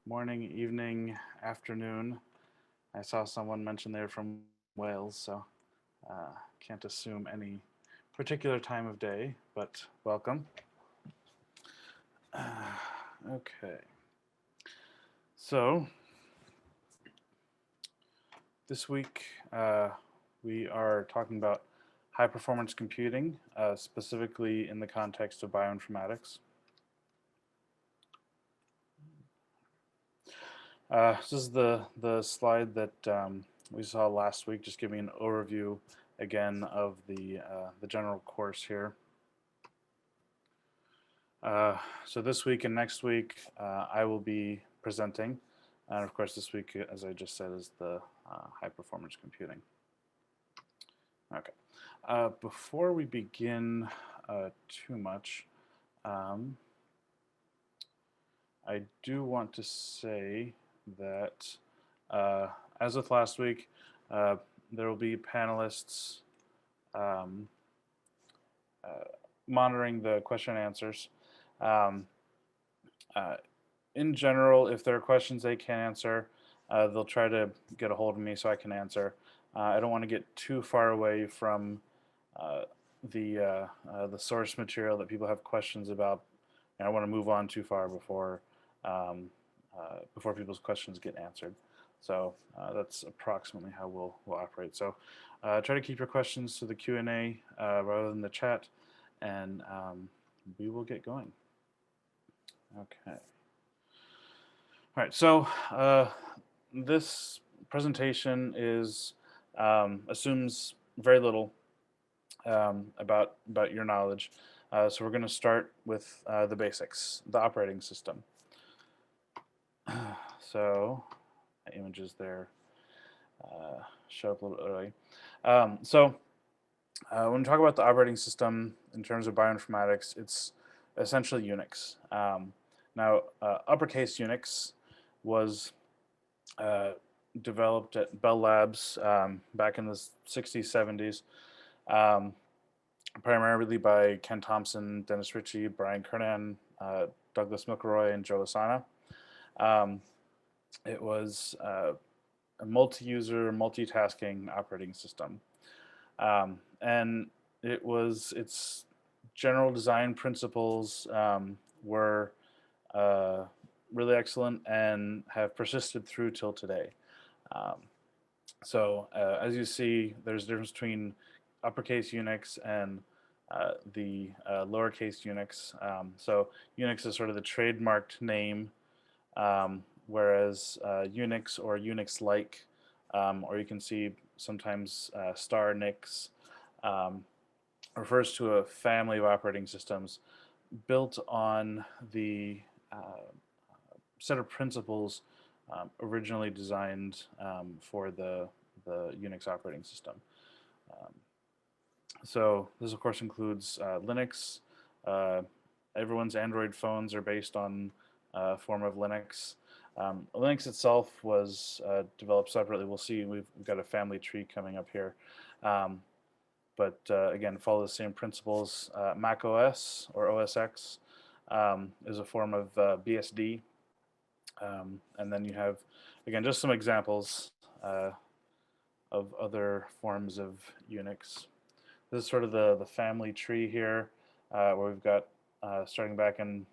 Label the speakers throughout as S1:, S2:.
S1: morning, evening, afternoon. I saw someone mention they're from Wales, so can't assume any particular time of day, but welcome. Okay, so this week we are talking about high performance computing, specifically in the context of bioinformatics. This is the slide that we saw last week, just giving an overview again of the general course here. So this week and next week I will be presenting, and of course this week, as I just said, is the high performance computing. Okay. Before we begin too much, I do want to say that as with last week, there will be panelists monitoring the question and answers. In general, if there are questions they can't answer, they'll try to get a hold of me so I can answer. I don't want to get too far away from the source material that people have questions about. And I want to move on too far before people's questions get answered. So that's approximately how we'll operate. So try to keep your questions to the Q&A rather than the chat, and we will get going. Okay. All right. So this presentation is assumes very little about your knowledge. So we're going to start with the basics, the operating system. So images there show up a little early. When we talk about the operating system in terms of bioinformatics, it's essentially Unix. Now, Uppercase Unix was developed at Bell Labs back in the 60s, 70s, primarily by Ken Thompson, Dennis Ritchie, Brian Kernan, Douglas McElroy, and Joe Lasana. It was a multi-user, multitasking operating system. And its general design principles were really excellent and have persisted through till today. So as you see, there's a difference between uppercase Unix and the lowercase Unix. So Unix is sort of the trademarked name, whereas Unix or Unix-like, or you can see sometimes star Nix, refers to a family of operating systems built on the set of principles originally designed for the Unix operating system. So this, of course, includes Linux. Everyone's Android phones are based on a form of Linux. Linux itself was developed separately. We'll see. We've got a family tree coming up here. But again, follow the same principles. Mac OS or OS X is a form of BSD. And then you have, again, just some examples of other forms of Unix. This is sort of the family tree here, where we've got starting back in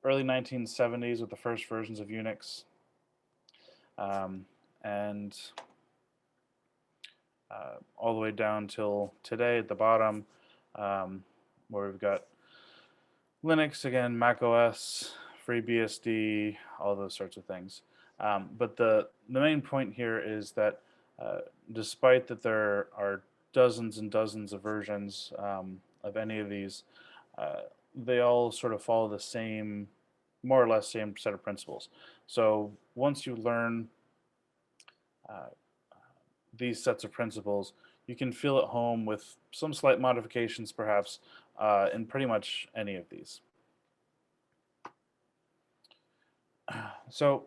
S1: early 1970s with the first versions of Unix, and all the way down till today at the bottom, where we've got Linux, again, Mac OS, FreeBSD, all those sorts of things. But the main point here is that despite that there are dozens and dozens of versions of any of these, they all sort of follow the same, more or less same set of principles. So once you learn these sets of principles, you can feel at home with some slight modifications perhaps in pretty much any of these. So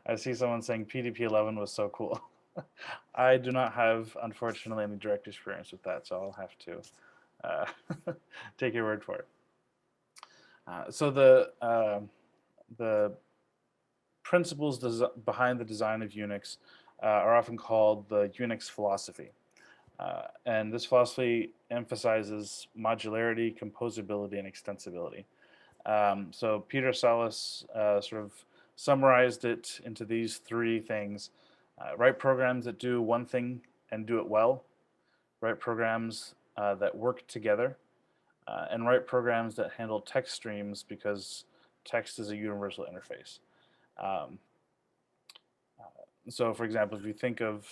S1: I see someone saying PDP-11 was so cool. I do not have, unfortunately, any direct experience with that, so I'll have to take your word for it. So the principles behind the design of Unix are often called the Unix philosophy. And this philosophy emphasizes modularity, composability, and extensibility. So Peter Salas sort of summarized it into these three things. Write programs that do one thing and do it well. Write programs that work together. And write programs that handle text streams because text is a universal interface. Um, so for example, if you think of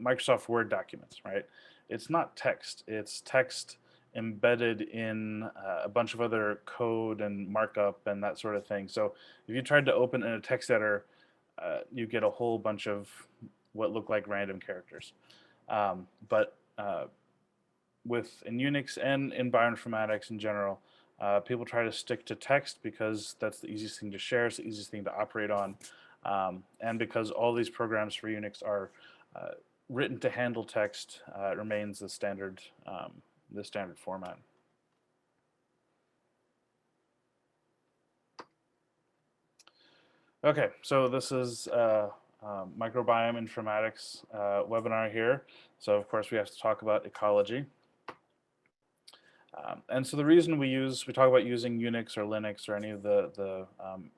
S1: Microsoft Word documents, right? It's not text. It's text embedded in a bunch of other code and markup and that sort of thing. So if you tried to open in a text editor, you get a whole bunch of what look like random characters. But in Unix and in bioinformatics in general, people try to stick to text because that's the easiest thing to share, it's the easiest thing to operate on, and because all these programs for Unix are written to handle text, it remains the standard format. Okay, so this is Microbiome Informatics webinar here. So of course we have to talk about ecology. And so the reason we talk about using Unix or Linux or any of the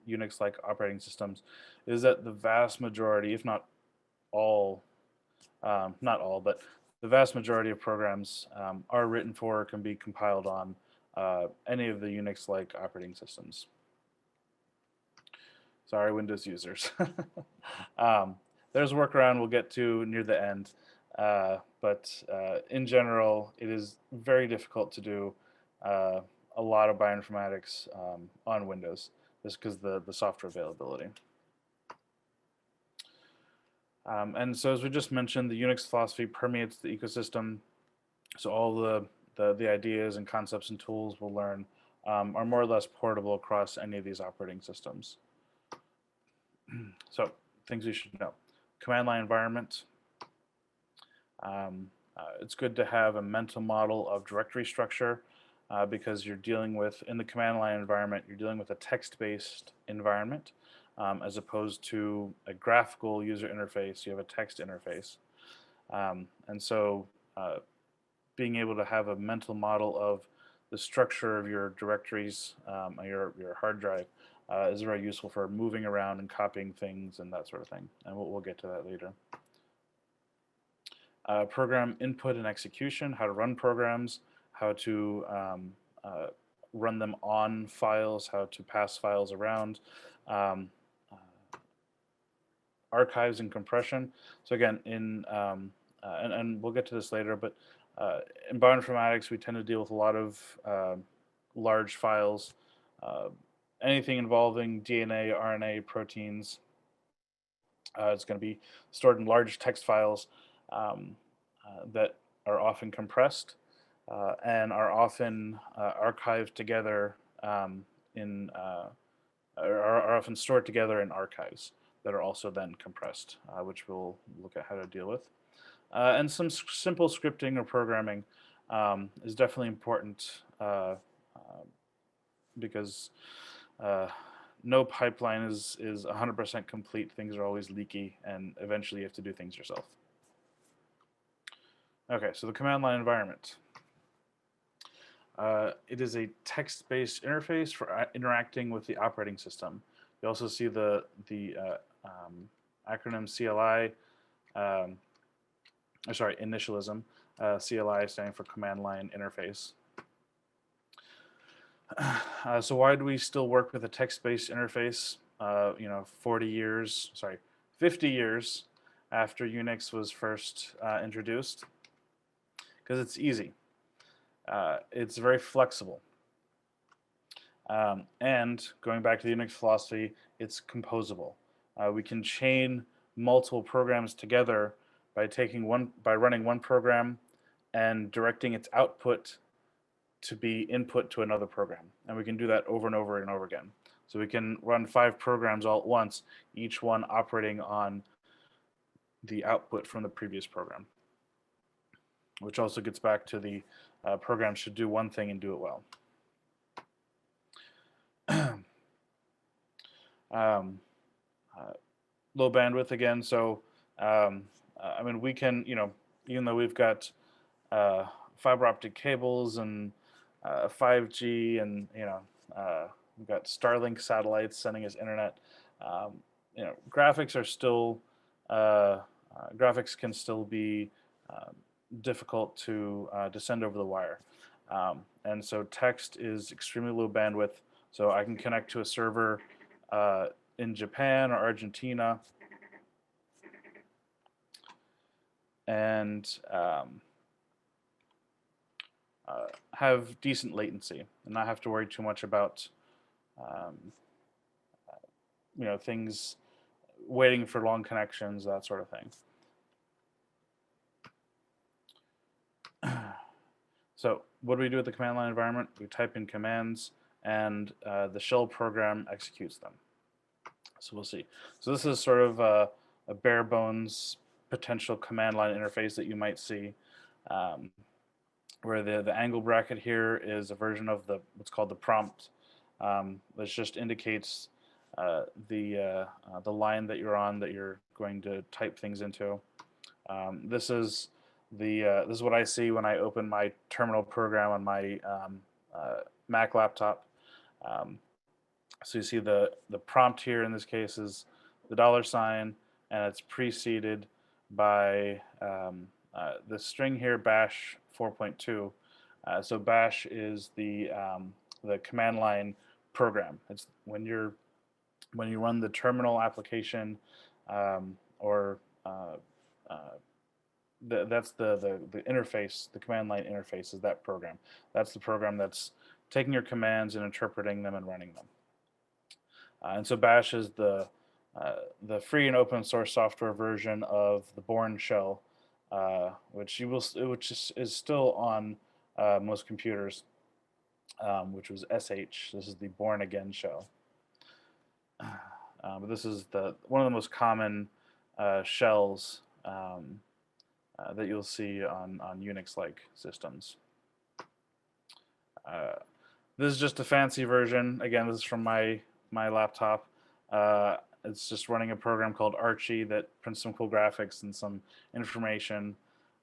S1: Unix-like operating systems is that the vast majority, if not all, but the vast majority of programs are written for or can be compiled on any of the Unix-like operating systems. Sorry, Windows users. There's a workaround we'll get to near the end. But in general, it is very difficult to do a lot of bioinformatics on Windows, just because the software availability. And so as we just mentioned, the Unix philosophy permeates the ecosystem. So all the ideas and concepts and tools we'll learn are more or less portable across any of these operating systems. So things you should know. Command line environment. It's good to have a mental model of directory structure because you're dealing with, in the command line environment, you're dealing with a text-based environment as opposed to a graphical user interface. You have a text interface. And so being able to have a mental model of the structure of your directories on your hard drive is very useful for moving around and copying things and that sort of thing. And we'll get to that later. Program input and execution, how to run programs, how to run them on files, how to pass files around, archives and compression. So again, and we'll get to this later, but in bioinformatics, we tend to deal with a lot of large files, anything involving DNA, RNA, proteins. It's going to be stored in large text files that are often compressed and are often archived together are often stored together in archives that are also then compressed, which we'll look at how to deal with. And some simple scripting or programming is definitely important because no pipeline is 100% complete. Things are always leaky, and eventually you have to do things yourself. Okay, so the command line environment. It is a text-based interface for interacting with the operating system. You also see the acronym CLI, initialism, CLI standing for command line interface. So why do we still work with a text-based interface? 50 years after Unix was first introduced, because it's easy. It's very flexible. And going back to the Unix philosophy, it's composable. We can chain multiple programs together by running one program and directing its output to be input to another program. And we can do that over and over and over again. So we can run 5 programs all at once, each one operating on the output from the previous program, which also gets back to the program should do one thing and do it well. Um, Low bandwidth again, so I mean, we can, even though we've got fiber optic cables and 5G, and we've got Starlink satellites sending us internet. Graphics are still graphics can still be uh, difficult to send over the wire, and so text is extremely low bandwidth. So I can connect to a server in Japan or Argentina, and have decent latency and not have to worry too much about um, things waiting for long connections, that sort of thing. So what do we do with the command line environment? We type in commands, and the shell program executes them. So we'll see. So this is sort of a bare bones potential command line interface that you might see, where the angle bracket here is a version of what's called the prompt, which just indicates the line that you're on, that you're going to type things into. This is this is what I see when I open my terminal program on my Mac laptop. So you see the prompt here in this case is the $, and it's preceded by the string here, bash 4.2. So bash is the command line program. It's when you run the terminal application, or that's the interface, the command line interface is that program. That's the program that's taking your commands and interpreting them and running them. And so bash is the free and open source software version of the Bourne shell, which is still on most computers, which was SH. This is the Born Again shell. But this is one of the most common shells that you'll see on Unix-like systems. This is just a fancy version. Again, this is from my laptop. It's just running a program called Archie that prints some cool graphics and some information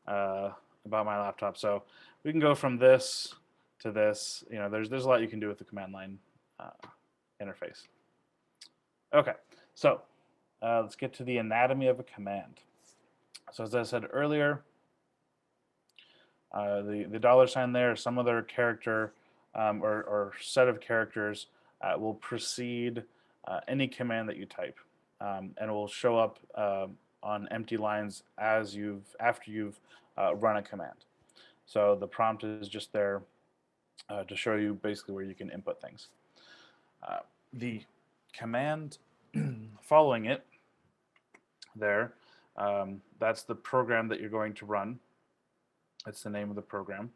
S1: about my laptop. So we can go from this to this. There's a lot you can do with the command line interface. Okay, so let's get to the anatomy of a command. So as I said earlier, the $, there, some other character or set of characters will precede any command that you type, and it will show up on empty lines after you've run a command. So the prompt is just there to show you basically where you can input things. The command following it there, that's the program that you're going to run. That's the name of the program.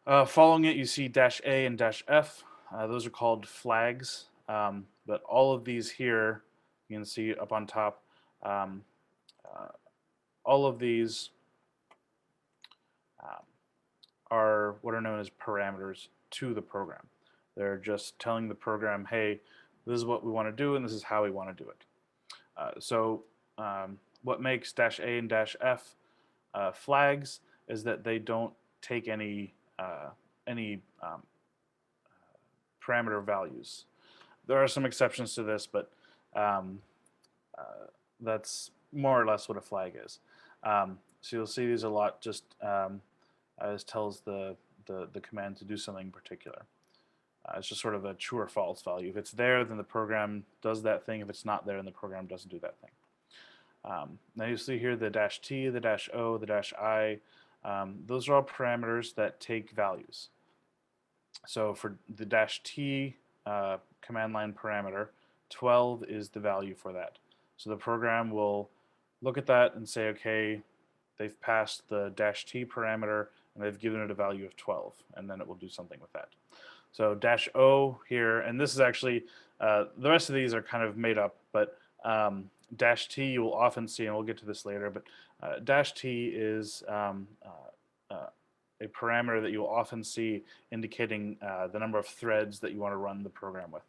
S1: Following it, you see -A and -F. Those are called flags. But all of these here, you can see up on top, all of these are what are known as parameters to the program. They're just telling the program, hey, this is what we want to do, and this is how we want to do it. So what makes -A and -F flags is that they don't take any parameter values. There are some exceptions to this, but that's more or less what a flag is. So you'll see these a lot. Just as tells the command to do something particular. It's just sort of a true or false value. If it's there, then the program does that thing. If it's not there, then the program doesn't do that thing. Now you see here the -T, the -O, the -I. Those are all parameters that take values. So for the -T command line parameter, 12 is the value for that. So the program will look at that and say, okay, they've passed the -T parameter and they've given it a value of 12, and then it will do something with that. So -O here, and this is actually, the rest of these are kind of made up, but -T you will often see, and we'll get to this later, but -T is a parameter that you will often see indicating the number of threads that you want to run the program with.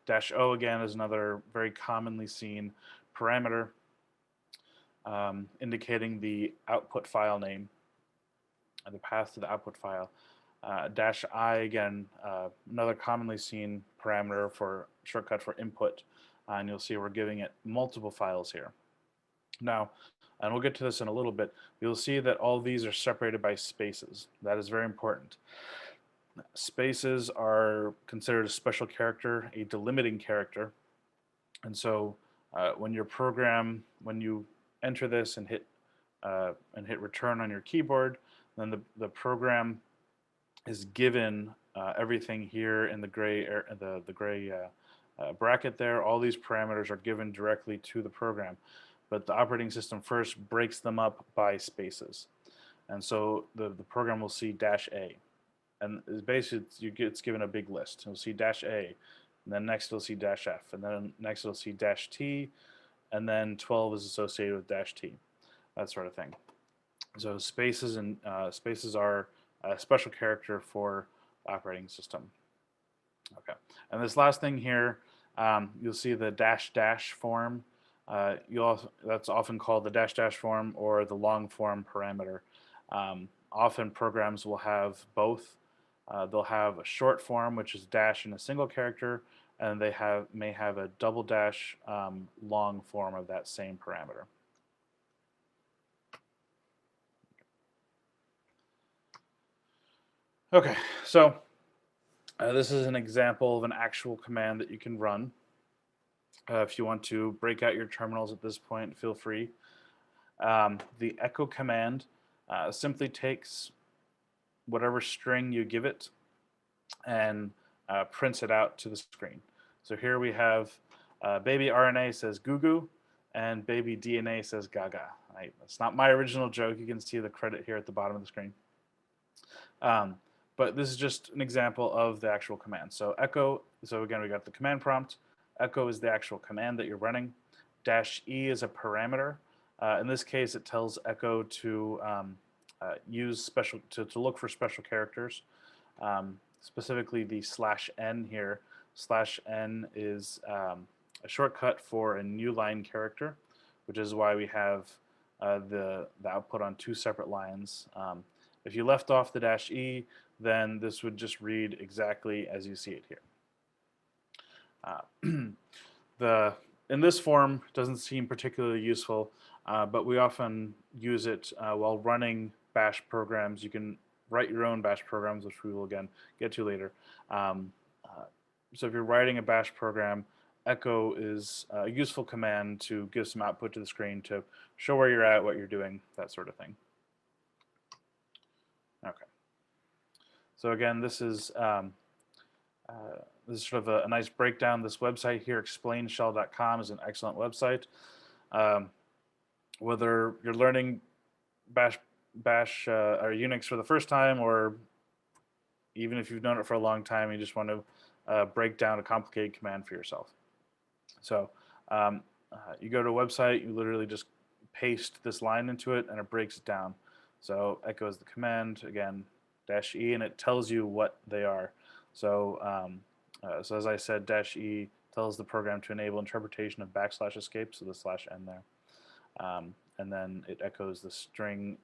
S1: -O again is another very commonly seen parameter indicating the output file name, the path to the output file. -I again, another commonly seen parameter for shortcut for input, and you'll see we're giving it multiple files here. Now, and we'll get to this in a little bit, you'll see that all these are separated by spaces. That is very important. Spaces are considered a special character, a delimiting character, and so when you enter this and hit return on your keyboard, then the program is given everything here in the gray bracket there. All these parameters are given directly to the program, but the operating system first breaks them up by spaces, and so the program will see -A, and basically it's given a big list. You'll see -A, and then next it'll see -F, and then next it'll see -T, and then 12 is associated with -T, that sort of thing. So spaces are a special character for the operating system. Okay, and this last thing here, you'll see the -- form. That's often called the -- form or the long form parameter. Often programs will have both. They'll have a short form, which is dash in a single character, and they may have a double dash long form of that same parameter. Okay, so this is an example of an actual command that you can run. If you want to break out your terminals at this point, feel free. The echo command simply takes whatever string you give it and prints it out to the screen. So here we have baby RNA says goo goo and baby DNA says gaga. Right? That's not my original joke. You can see the credit here at the bottom of the screen. But this is just an example of the actual command. So echo, so again, we got the command prompt. Echo is the actual command that you're running. -E is a parameter. In this case, it tells echo to to look for special characters, specifically the /n here. /n is a shortcut for a new line character, which is why we have the output on two separate lines. If you left off the -E, then this would just read exactly as you see it here. In this form doesn't seem particularly useful, but we often use it while running bash programs. You can write your own bash programs, which we will again get to later. So if you're writing a bash program, echo is a useful command to give some output to the screen to show where you're at, what you're doing, that sort of thing. Okay. So again, this is sort of a nice breakdown. This website here, explainshell.com, is an excellent website. Whether you're learning bash or Unix for the first time, or even if you've known it for a long time, you just want to break down a complicated command for yourself. So you go to a website, you literally just paste this line into it, and it breaks it down. So echo is the command, again, -E, and it tells you what they are. So, so as I said, -E tells the program to enable interpretation of \escape, so the /n there. And then it echoes the string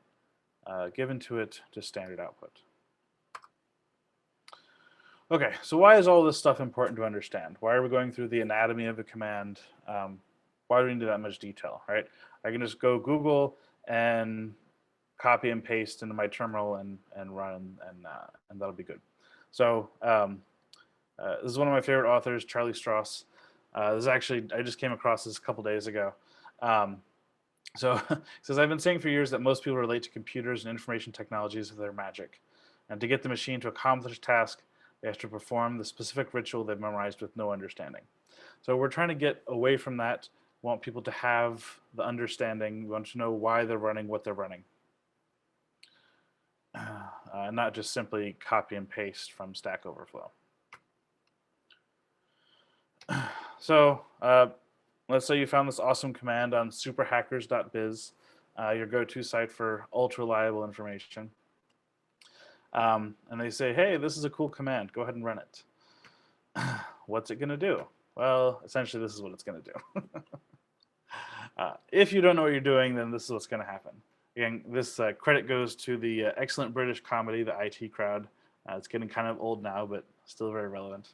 S1: given to it to standard output. Okay, so why is all this stuff important to understand? Why are we going through the anatomy of a command? Why do we need that much detail, right? I can just go Google and copy and paste into my terminal and run, and that'll be good. So this is one of my favorite authors, Charlie Strauss. This is actually, I just came across this a couple days ago. So it says, I've been saying for years that most people relate to computers and information technologies as their magic. And to get the machine to accomplish a task, they have to perform the specific ritual they've memorized with no understanding. So we're trying to get away from that. We want people to have the understanding. We want to know why they're running what they're running. Not just simply copy and paste from Stack Overflow. So let's say you found this awesome command on superhackers.biz, your go-to site for ultra-reliable information. And they say, hey, this is a cool command. Go ahead and run it. What's it going to do? Well, essentially, this is what it's going to do. If you don't know what you're doing, then this is what's going to happen. Again, this credit goes to the excellent British comedy, The IT Crowd. It's getting kind of old now, but still very relevant.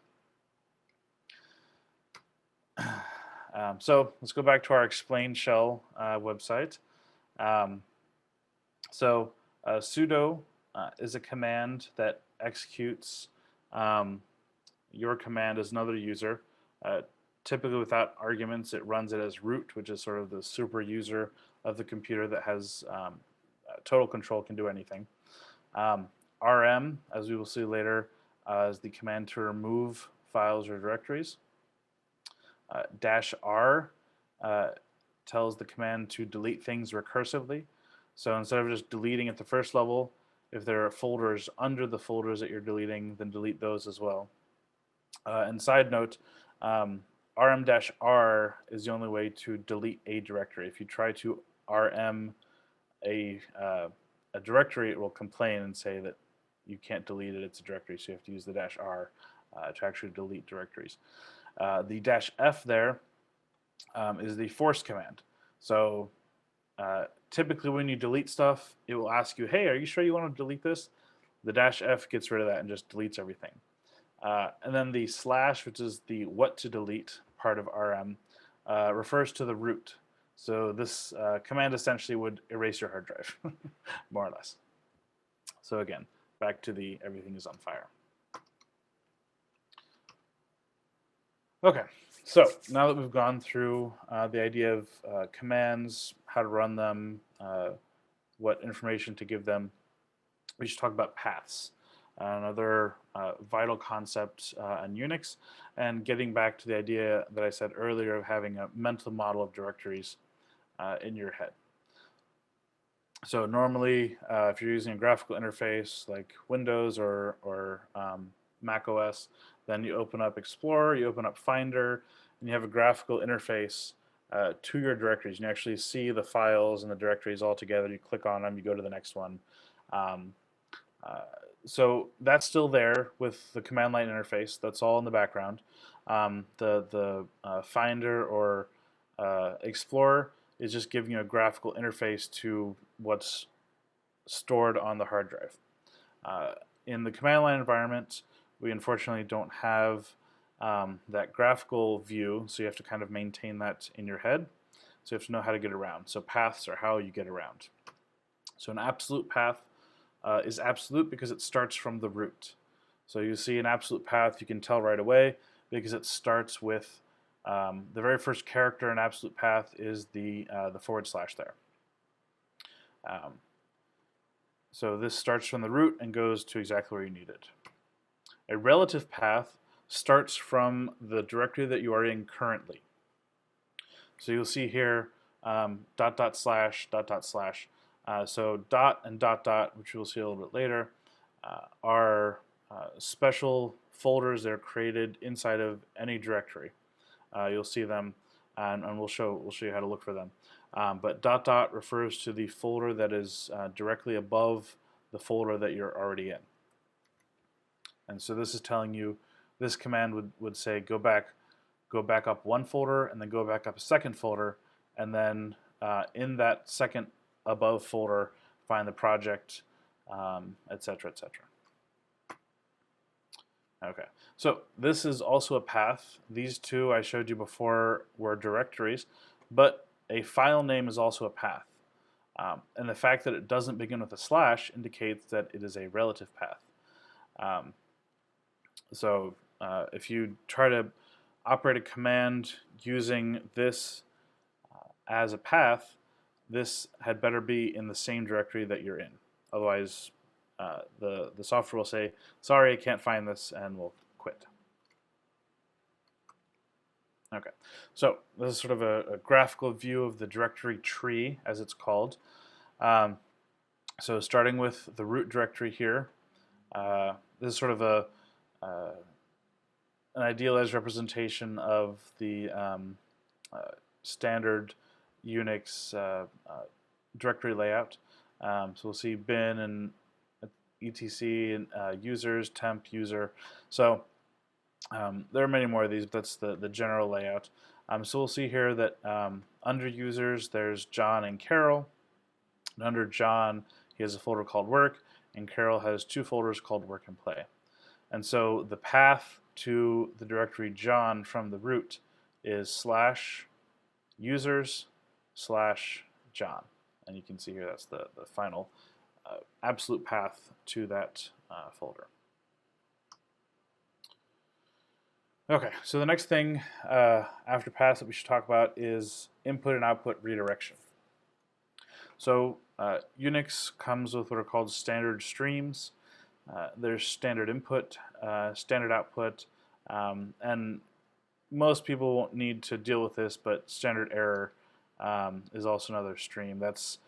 S1: So let's go back to our explain shell website. Sudo is a command that executes your command as another user. Typically without arguments, it runs it as root, which is sort of the super user of the computer that has total control, can do anything. rm, as we will see later, is the command to remove files or directories. -r tells the command to delete things recursively. So instead of just deleting at the first level, if there are folders under the folders that you're deleting, then delete those as well. And side note, rm-r is the only way to delete a directory. If you try to rm a directory, it will complain and say that you can't delete it, it's a directory, so you have to use the -r to actually delete directories. The -f there is the force command. So typically when you delete stuff, it will ask you, hey, are you sure you want to delete this? The -f gets rid of that and just deletes everything. And then the /, which is the what to delete part of rm, refers to the root. So this command essentially would erase your hard drive, more or less. So again, back to the everything is on fire. Okay, so now that we've gone through the idea of commands, how to run them, what information to give them, we should talk about paths, another vital concept in Unix, and getting back to the idea that I said earlier of having a mental model of directories in your head. So normally, if you're using a graphical interface like Windows or Mac OS, then you open up Explorer, you open up Finder, and you have a graphical interface to your directories. And you actually see the files and the directories all together. You click on them, you go to the next one. So that's still there with the command line interface. That's all in the background. The Finder or Explorer is just giving you a graphical interface to what's stored on the hard drive. In the command line environment, we unfortunately don't have that graphical view, so you have to kind of maintain that in your head. So you have to know how to get around. So paths are how you get around. So an absolute path is absolute because it starts from the root. So you see an absolute path, you can tell right away because it starts with the very first character in absolute path is the / there. So this starts from the root and goes to exactly where you need it. A relative path starts from the directory that you are in currently. So you'll see here ///. So dot and dot, which we'll see a little bit later, are special folders that are created inside of any directory. You'll see them, and we'll show you how to look for them. But dot refers to the folder that is directly above the folder that you're already in. And so this is telling you, this command would say go back up one folder and then go back up a second folder, and then in that second above folder find the project, etc., etc. Okay, so this is also a path. These two I showed you before were directories, but a file name is also a path. And the fact that it doesn't begin with a / indicates that it is a relative path. So if you try to operate a command using this as a path, this had better be in the same directory that you're in. Otherwise, the software will say, sorry, I can't find this, and will quit. Okay, so this is sort of a graphical view of the directory tree, as it's called. So starting with the root directory here, this is sort of an idealized representation of the standard Unix directory layout. So we'll see bin and etc, and users, temp, user. So there are many more of these, but that's the general layout. So we'll see here that under users, there's John and Carol. And under John, he has a folder called work, and Carol has two folders called work and play. And so the path to the directory John from the root is /users/John. And you can see here that's the final absolute path to that folder. Okay, so the next thing after paths that we should talk about is input and output redirection. So Unix comes with what are called standard streams. There's standard input, standard output, and most people won't need to deal with this, but standard error is also another stream. That's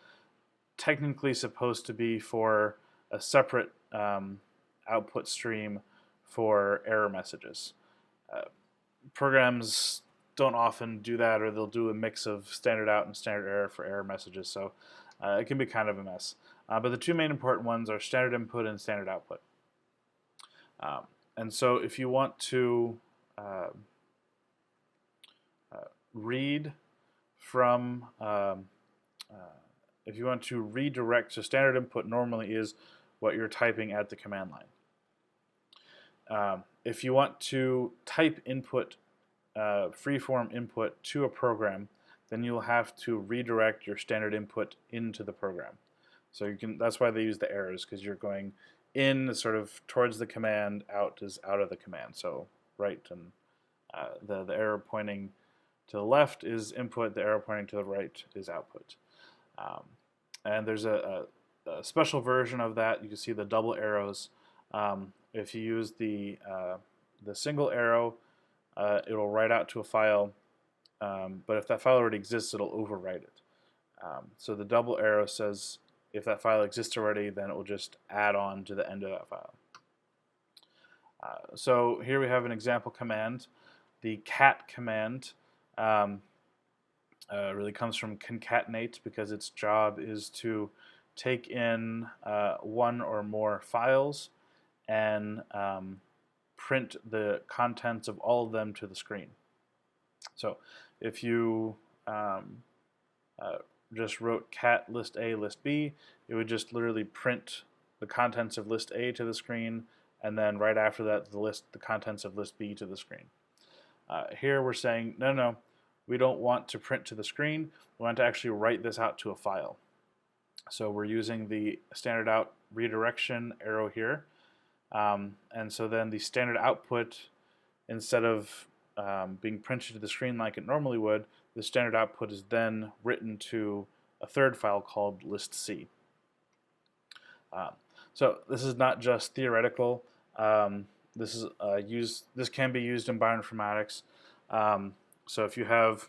S1: technically supposed to be for a separate output stream for error messages. Programs don't often do that, or they'll do a mix of standard out and standard error for error messages, so it can be kind of a mess. But the two main important ones are standard input and standard output. And so if you want to read from, if you want to redirect, so standard input normally is what you're typing at the command line. If you want to type input, freeform input to a program, then you'll have to redirect your standard input into the program. So you can. That's why they use the arrows, because you're going in sort of towards the command, out is out of the command. So right, and the arrow pointing to the left is input, the arrow pointing to the right is output. And there's a special version of that. You can see the double arrows. If you use the single arrow, it'll write out to a file, but if that file already exists, it'll overwrite it. So the double arrow says if that file exists already, then it will just add on to the end of that file. So here we have an example command. The cat command really comes from concatenate, because its job is to take in one or more files and print the contents of all of them to the screen. So if you just wrote cat list A, list B, it would just literally print the contents of list A to the screen, and then right after that the contents of list B to the screen. Here we're saying no, we don't want to print to the screen, we want to actually write this out to a file. So we're using the standard out redirection arrow here, and so then the standard output, instead of being printed to the screen like it normally would, the standard output is then written to a third file called list C. So this is not just theoretical. This can be used in bioinformatics. So if you have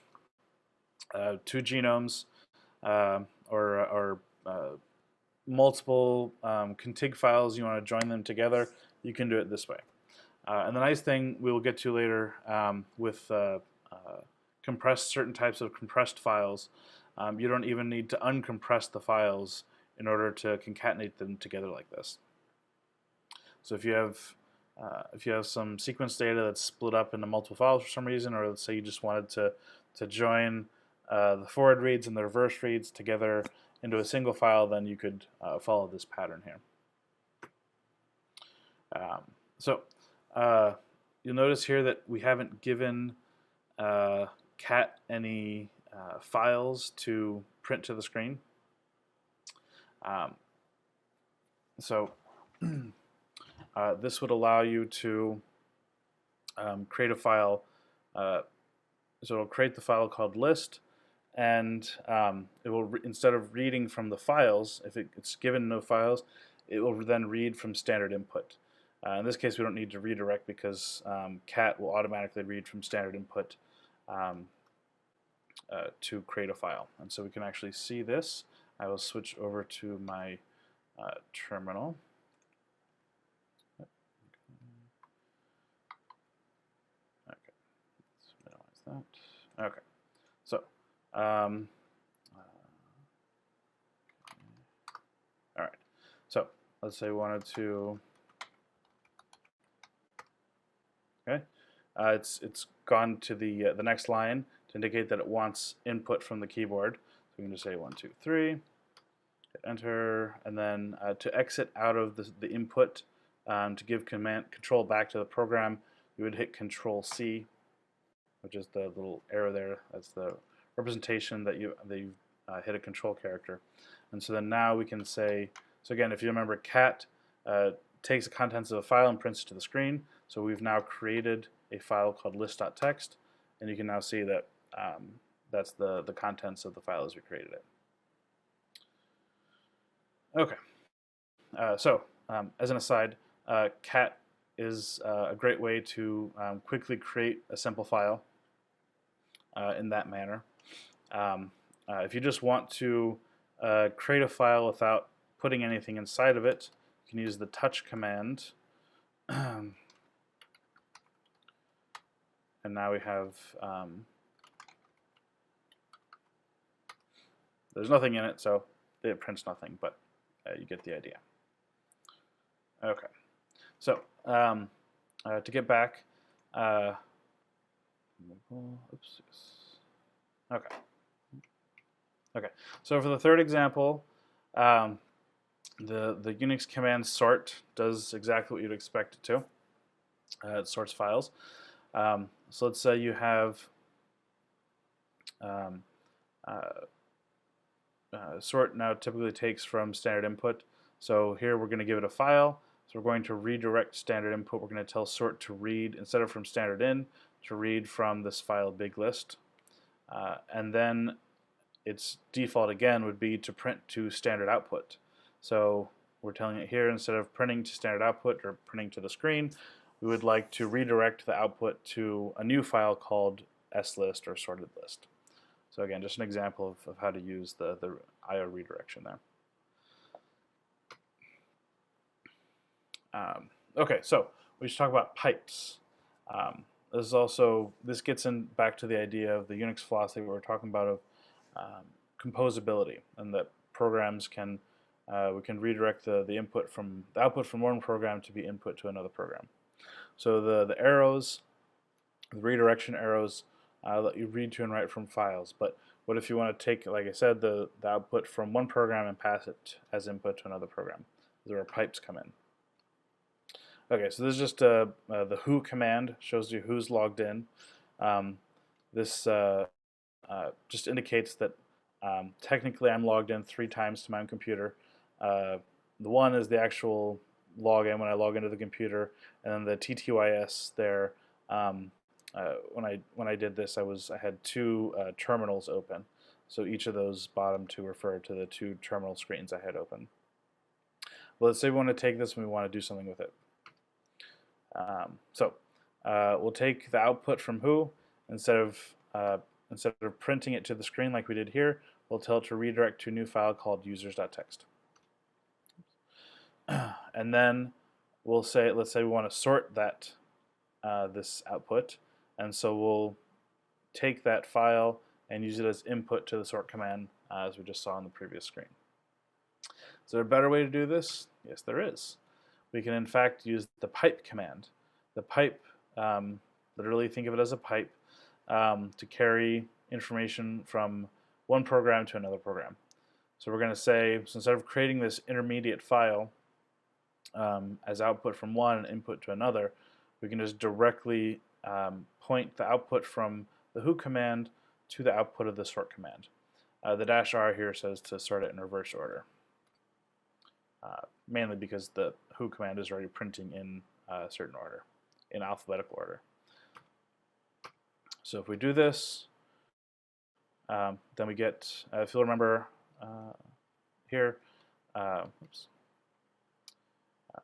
S1: two genomes or multiple config files, you want to join them together, you can do it this way. And the nice thing we will get to later with certain types of compressed files, you don't even need to uncompress the files in order to concatenate them together like this. So if you have some sequence data that's split up into multiple files for some reason, or let's say you just wanted to join the forward reads and the reverse reads together into a single file, then you could follow this pattern here. So you'll notice here that we haven't given cat any files to print to the screen. So this would allow you to create a file. So it'll create the file called list, and it will instead of reading from the files, if it's given no files, it will then read from standard input. In this case, we don't need to redirect, because cat will automatically read from standard input to create a file. And so we can actually see this. I will switch over to my terminal. Okay, let's minimize that. Okay, so all right. So let's say we wanted to, okay, it's gone to the next line to indicate that it wants input from the keyboard. So we can just say 1, 2, 3, hit enter, and then to exit out of the input, to give control back to the program, you would hit Control C, which is the little arrow there. That's the representation that you hit a control character. And so then now we can say, so again, if you remember, cat takes the contents of a file and prints it to the screen. So we've now created a file called list.txt, and you can now see that that's the contents of the file as we created it. Okay, so as an aside, cat is a great way to quickly create a simple file in that manner. If you just want to create a file without putting anything inside of it, you can use the touch command. And now we have, there's nothing in it, so it prints nothing, but you get the idea. Okay, so to get back, oops, okay. Okay, so for the third example, the Unix command sort does exactly what you'd expect it to. It sorts files. So let's say you have sort now typically takes from standard input. So here we're going to give it a file. So we're going to redirect standard input. We're going to tell sort to read, instead of from standard in, to read from this file big list. And then its default again would be to print to standard output. So we're telling it here, instead of printing to standard output or printing to the screen, we would like to redirect the output to a new file called slist or sorted list. So again, just an example of how to use the IO redirection there. Okay, so we should talk about pipes. This gets in back to the idea of the Unix philosophy we were talking about of composability, and that programs can we can redirect the output from one program to be input to another program. So the arrows, the redirection arrows, let you read to and write from files. But what if you want to take, like I said, the output from one program and pass it as input to another program? This is where pipes come in. Okay, so this is just the who command, shows you who's logged in. This just indicates that technically I'm logged in 3 times to my own computer. The one is the actual login when I log into the computer, and then the TTYS there. When I did this, I had 2 terminals open. So each of those bottom 2 refer to the 2 terminal screens I had open. Well, let's say we want to take this and we want to do something with it. We'll take the output from who, instead of printing it to the screen like we did here, we'll tell it to redirect to a new file called users.txt. And then we'll say, let's say we want to sort that this output, and so we'll take that file and use it as input to the sort command, as we just saw on the previous screen. Is there a better way to do this? Yes, there is. We can in fact use the pipe command. The pipe, literally think of it as a pipe, to carry information from one program to another program. So we're going to say, so instead of creating this intermediate file as output from one and input to another, we can just directly point the output from the who command to the output of the sort command. The -r here says to sort it in reverse order, mainly because the who command is already printing in a certain order, in alphabetical order. So if we do this, then we get, if you'll remember here,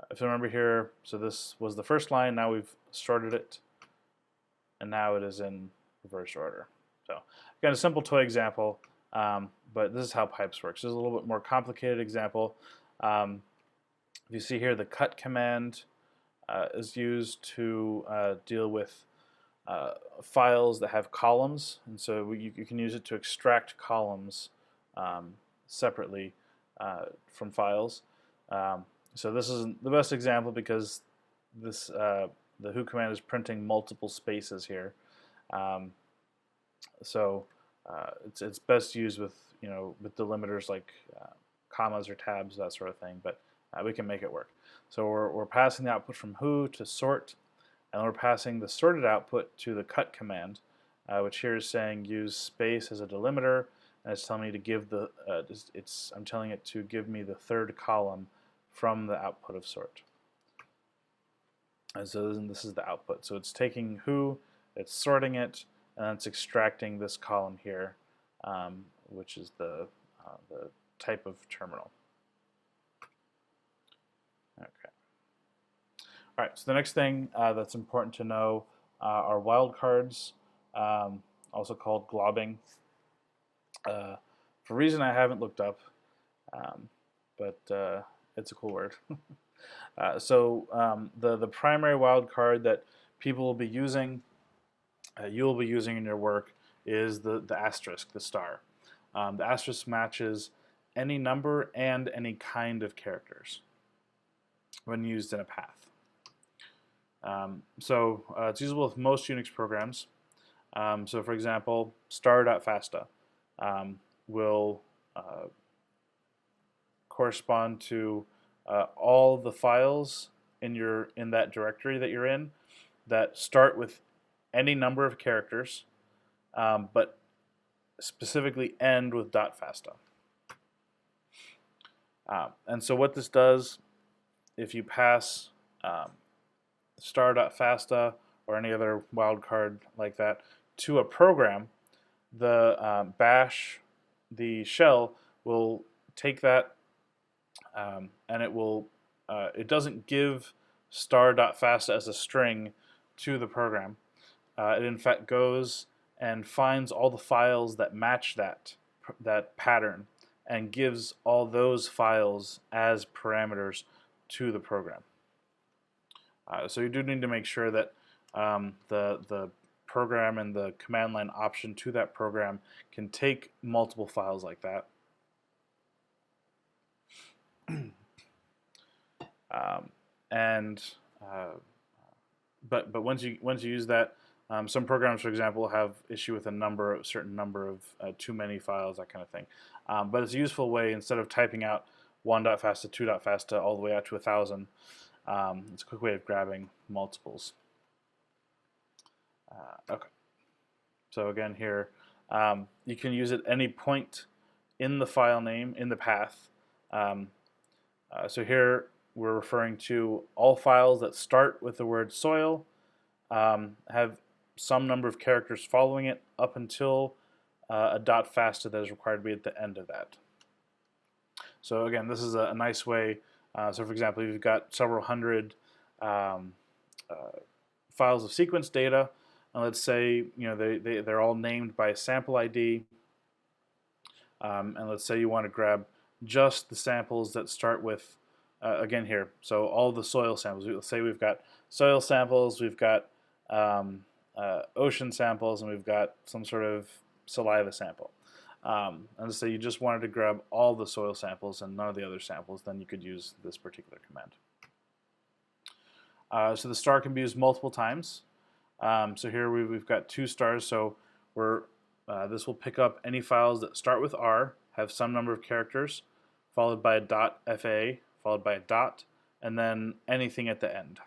S1: if you remember here, so this was the first line, now we've sorted it, and now it is in reverse order. So again, a simple toy example, but this is how pipes work. So this is a little bit more complicated example. You see here the cut command is used to deal with files that have columns, and so you can use it to extract columns separately from files. So this isn't the best example because this the who command is printing multiple spaces here. Um, so it's best used with with delimiters like commas or tabs, that sort of thing. But we can make it work. So we're passing the output from who to sort, and we're passing the sorted output to the cut command, which here is saying use space as a delimiter, and it's telling me to give the I'm telling it to give me the third column from the output of sort. And so this is the output. So it's taking who, it's sorting it, and it's extracting this column here, which is the type of terminal. Okay. All right. So the next thing that's important to know are wildcards, also called globbing. For a reason I haven't looked up, but it's a cool word. The primary wildcard that people will be using, you will be using in your work, is the asterisk, the star. The asterisk matches any number and any kind of characters when used in a path. It's usable with most Unix programs. So for example, star.fasta will correspond to all the files in that directory that you're in that start with any number of characters, but specifically end with .fasta. And so what this does, if you pass star.fasta or any other wildcard like that to a program, the the shell will take that and it doesn't give star.fasta as a string to the program. It in fact goes and finds all the files that match that pattern and gives all those files as parameters to the program. So you do need to make sure that the program and the command line option to that program can take multiple files like that. But once you use that, some programs, for example, have issue with a certain number of too many files, that kind of thing. But it's a useful way, instead of typing out 1.fasta, 2.fasta, all the way out to 1,000. It's a quick way of grabbing multiples. Okay. So again here, you can use it at any point in the file name, in the path. So here we're referring to all files that start with the word soil, have some number of characters following it up until a .fasta that is required to be at the end of that. So again, this is a nice way. So for example, you've got several hundred files of sequence data, and let's say they're all named by sample ID, and let's say you want to grab just the samples that start with again here. So all the soil samples. Let's say we've got soil samples, we've got ocean samples, and we've got some sort of saliva sample. And let's say you just wanted to grab all the soil samples and none of the other samples, then you could use this particular command. So the star can be used multiple times. So here we've got 2 stars, so this will pick up any files that start with R, have some number of characters, followed by a .fa, followed by a dot, and then anything at the end.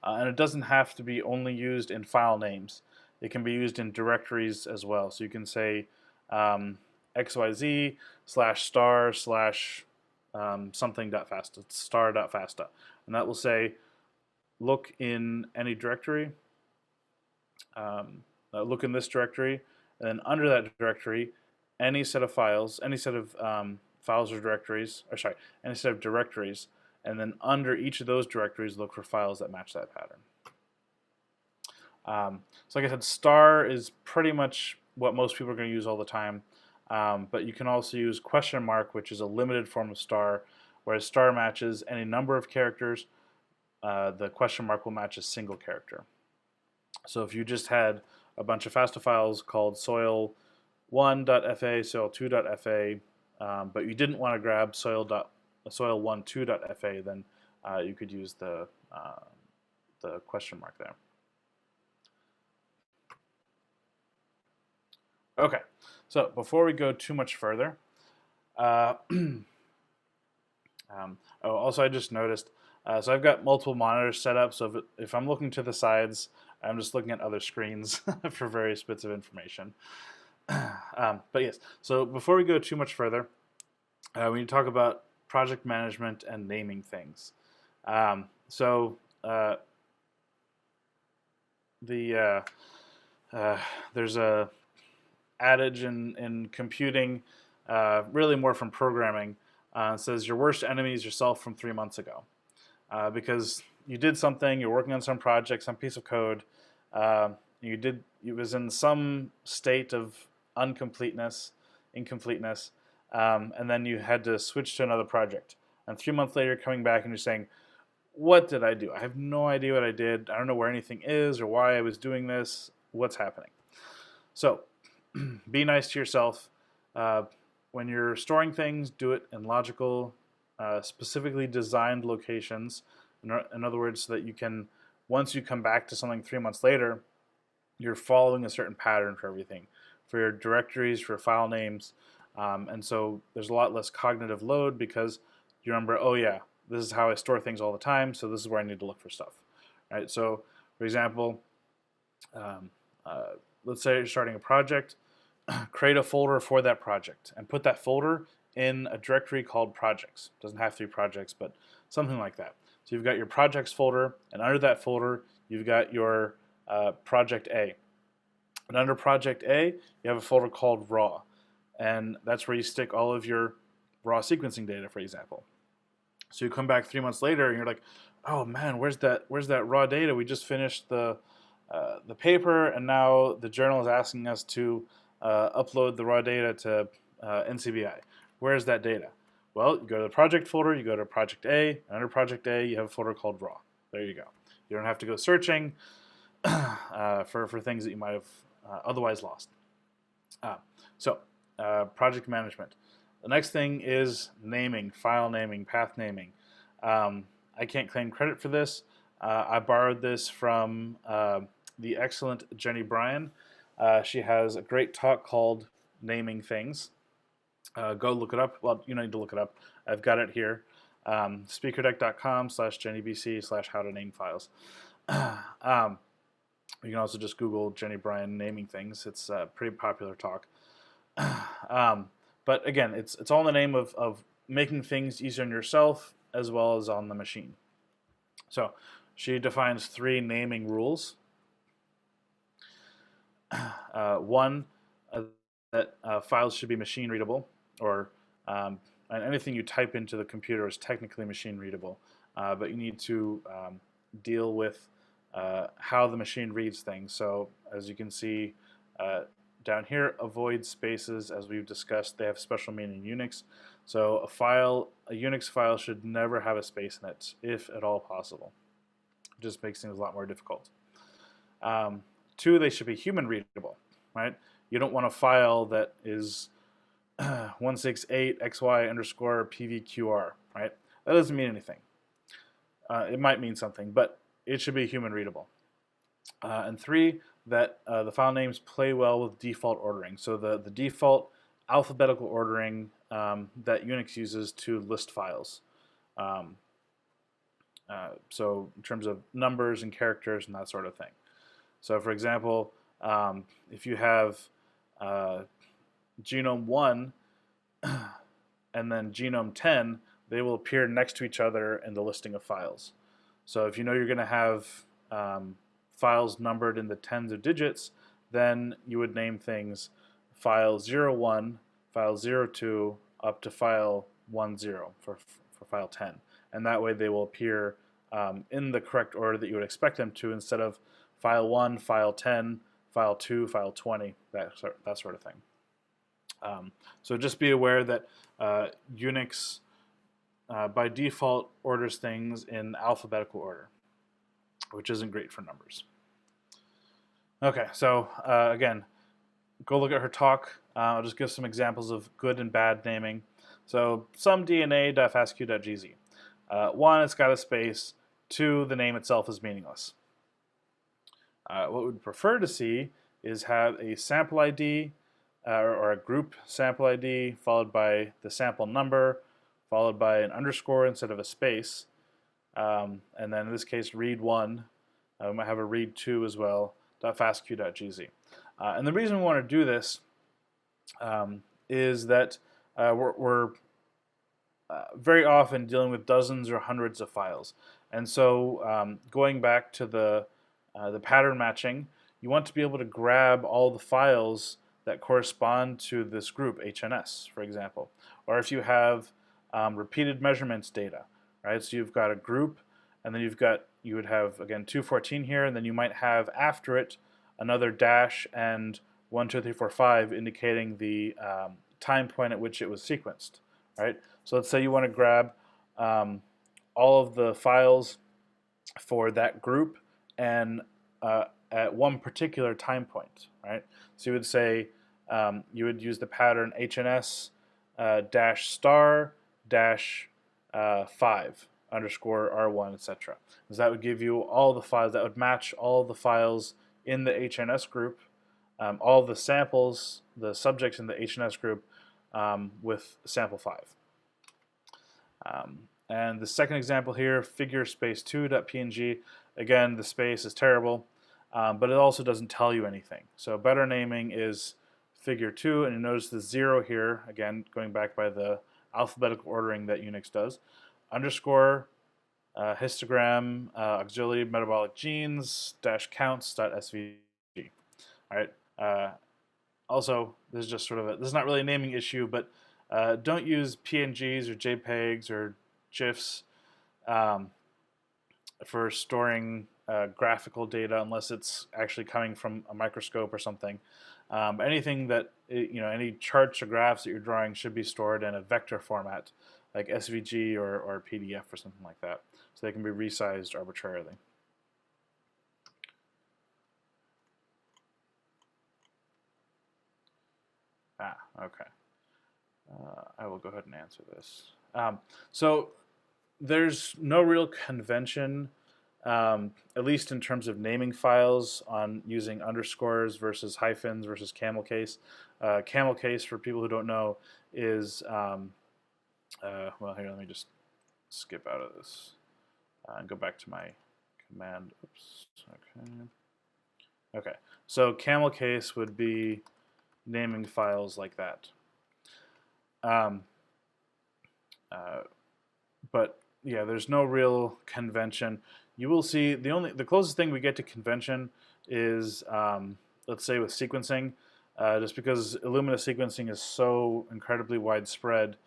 S1: And it doesn't have to be only used in file names. It can be used in directories as well. So you can say xyz / something.fasta, star.fasta. And that will say, look in any directory, look in this directory, and then under that directory, any set of files, any set of files or directories, any set of directories, and then under each of those directories, look for files that match that pattern. So like I said, star is pretty much what most people are going to use all the time, but you can also use question mark, which is a limited form of star, whereas star matches any number of characters. The question mark will match a single character. So if you just had a bunch of FASTA files called soil1.fa, soil2.fa, but you didn't want to grab soil soil12.fa, then you could use the question mark there. Okay, so before we go too much further, also I just noticed, so I've got multiple monitors set up, so if I'm looking to the sides, I'm just looking at other screens for various bits of information. But yes, so before we go too much further, we need to talk about project management and naming things. There's a adage in computing, really more from programming, says your worst enemy is yourself from 3 months ago, because you did something, you're working on some project, some piece of code, it was in some state of incompleteness, and then you had to switch to another project. And 3 months later, you're coming back and you're saying, what did I do? I have no idea what I did. I don't know where anything is or why I was doing this. What's happening? So be nice to yourself. When you're storing things, do it in logical, specifically designed locations. In other words, so that you can, once you come back to something 3 months later, you're following a certain pattern for everything, for your directories, for file names. And so there's a lot less cognitive load because you remember, oh yeah, this is how I store things all the time, so this is where I need to look for stuff. Right? So, for example, let's say you're starting a project, create a folder for that project and put that folder in a directory called projects. It doesn't have to be projects, but something like that. So you've got your projects folder, and under that folder, you've got your project A. And under project A, you have a folder called raw. And that's where you stick all of your raw sequencing data, for example. So you come back 3 months later, and you're like, oh man, where's that raw data? We just finished the paper, and now the journal is asking us to upload the raw data to NCBI. Where's that data? Well, you go to the project folder, you go to project A, and under project A, you have a folder called raw. There you go. You don't have to go searching for things that you might have otherwise lost. Project management. The next thing is naming, file naming, path naming. I can't claim credit for this. I borrowed this from the excellent Jenny Bryan. She has a great talk called Naming Things. Go look it up. Well, you don't need to look it up. I've got it here. speakerdeck.com/jennybc/how to name files. You can also just Google Jenny Bryan naming things. It's a pretty popular talk. But again, it's all in the name of making things easier on yourself as well as on the machine. So she defines 3 naming rules. One, that files should be machine readable, or and anything you type into the computer is technically machine readable, but you need to deal with how the machine reads things. So as you can see down here, avoid spaces, as we've discussed. They have special meaning in Unix. So a Unix file should never have a space in it, if at all possible. It just makes things a lot more difficult. 2, they should be human readable, right? You don't want a file that is 168xy_pvqr, right? That doesn't mean anything. It might mean something, but it should be human readable. And 3, that the file names play well with default ordering. So the default alphabetical ordering that Unix uses to list files. So in terms of numbers and characters and that sort of thing. So for example, if you have genome 1 and then genome 10, they will appear next to each other in the listing of files. So if you know you're going to have files numbered in the tens of digits, then you would name things file 01, file 02, up to file 10 for file 10. And that way they will appear in the correct order that you would expect them to, instead of file 1, file 10, file 2, file 20, that sort of thing. So just be aware that Unix by default orders things in alphabetical order, which isn't great for numbers. Okay, so again, go look at her talk. I'll just give some examples of good and bad naming. So some DNA.fastq.gz. 1, it's got a space. 2, the name itself is meaningless. What we'd prefer to see is have a sample ID or a group sample ID followed by the sample number, followed by an underscore instead of a space, and then in this case read1. We might have a read2 as well, .fastq.gz. And the reason we want to do this is that we're very often dealing with dozens or hundreds of files. And so going back to the pattern matching, you want to be able to grab all the files that correspond to this group, HNS, for example. Or if you have repeated measurements data, right? So you've got a group, and then you would have, again, 214 here, and then you might have after it another dash and 1, 2, 3, 4, 5 indicating the time point at which it was sequenced, right? So let's say you want to grab all of the files for that group and at one particular time point, right? So you would say you would use the pattern HNS dash star dash 5 underscore R1, etc. Because that would give you all the files, that would match all the files in the HNS group, all the samples, the subjects in the HNS group with sample 5. And the second example here, figure space 2.png, again, the space is terrible, but it also doesn't tell you anything. So better naming is figure 2, and you notice the 0 here, again, going back by the alphabetical ordering that Unix does, underscore histogram auxiliary metabolic genes dash counts.svg. All right. Also, this is just sort of this is not really a naming issue, but don't use PNGs or JPEGs or GIFs for storing graphical data unless it's actually coming from a microscope or something. Anything that, any charts or graphs that you're drawing should be stored in a vector format, like SVG or PDF or something like that, so they can be resized arbitrarily. Okay. I will go ahead and answer this. So there's no real convention, at least in terms of naming files, on using underscores versus hyphens versus camel case. Camel case, for people who don't know, is, well, here, let me just skip out of this and go back to my command. Oops. Okay. Okay. So camel case would be naming files like that. But yeah, there's no real convention. You will see the closest thing we get to convention is, let's say, with sequencing, just because Illumina sequencing is so incredibly widespread,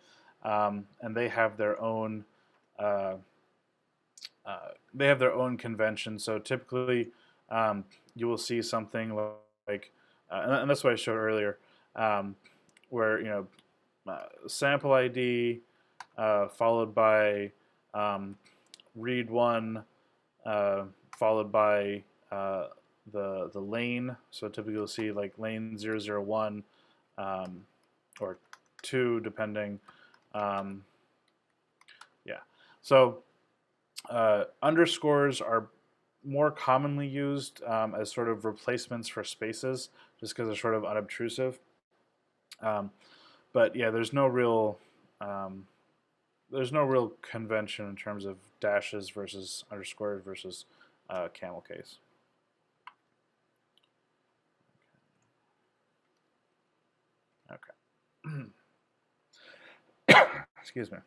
S1: and they have their own convention. So typically, you will see something like, and that's what I showed earlier, where sample ID followed by read1 followed by the lane. So typically you'll see like lane 001 or 2 depending. Yeah. So underscores are more commonly used as sort of replacements for spaces, just because they're sort of unobtrusive. But yeah, there's no real convention in terms of dashes versus underscores versus camel case. Okay. Excuse me.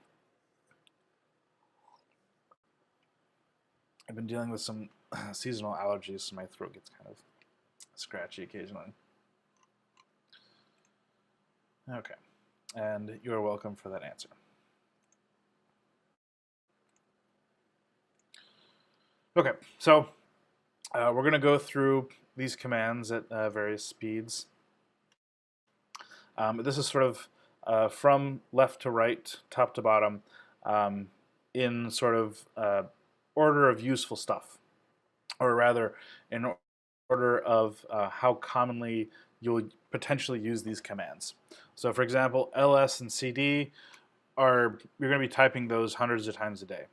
S1: I've been dealing with some seasonal allergies, so my throat gets kind of scratchy occasionally. Okay, and you are welcome for that answer. Okay, so we're going to go through these commands at various speeds. This is sort of from left to right, top to bottom, in sort of order of useful stuff, or rather in order of how commonly you'll potentially use these commands. So for example, ls and cd, you're going to be typing those hundreds of times a day.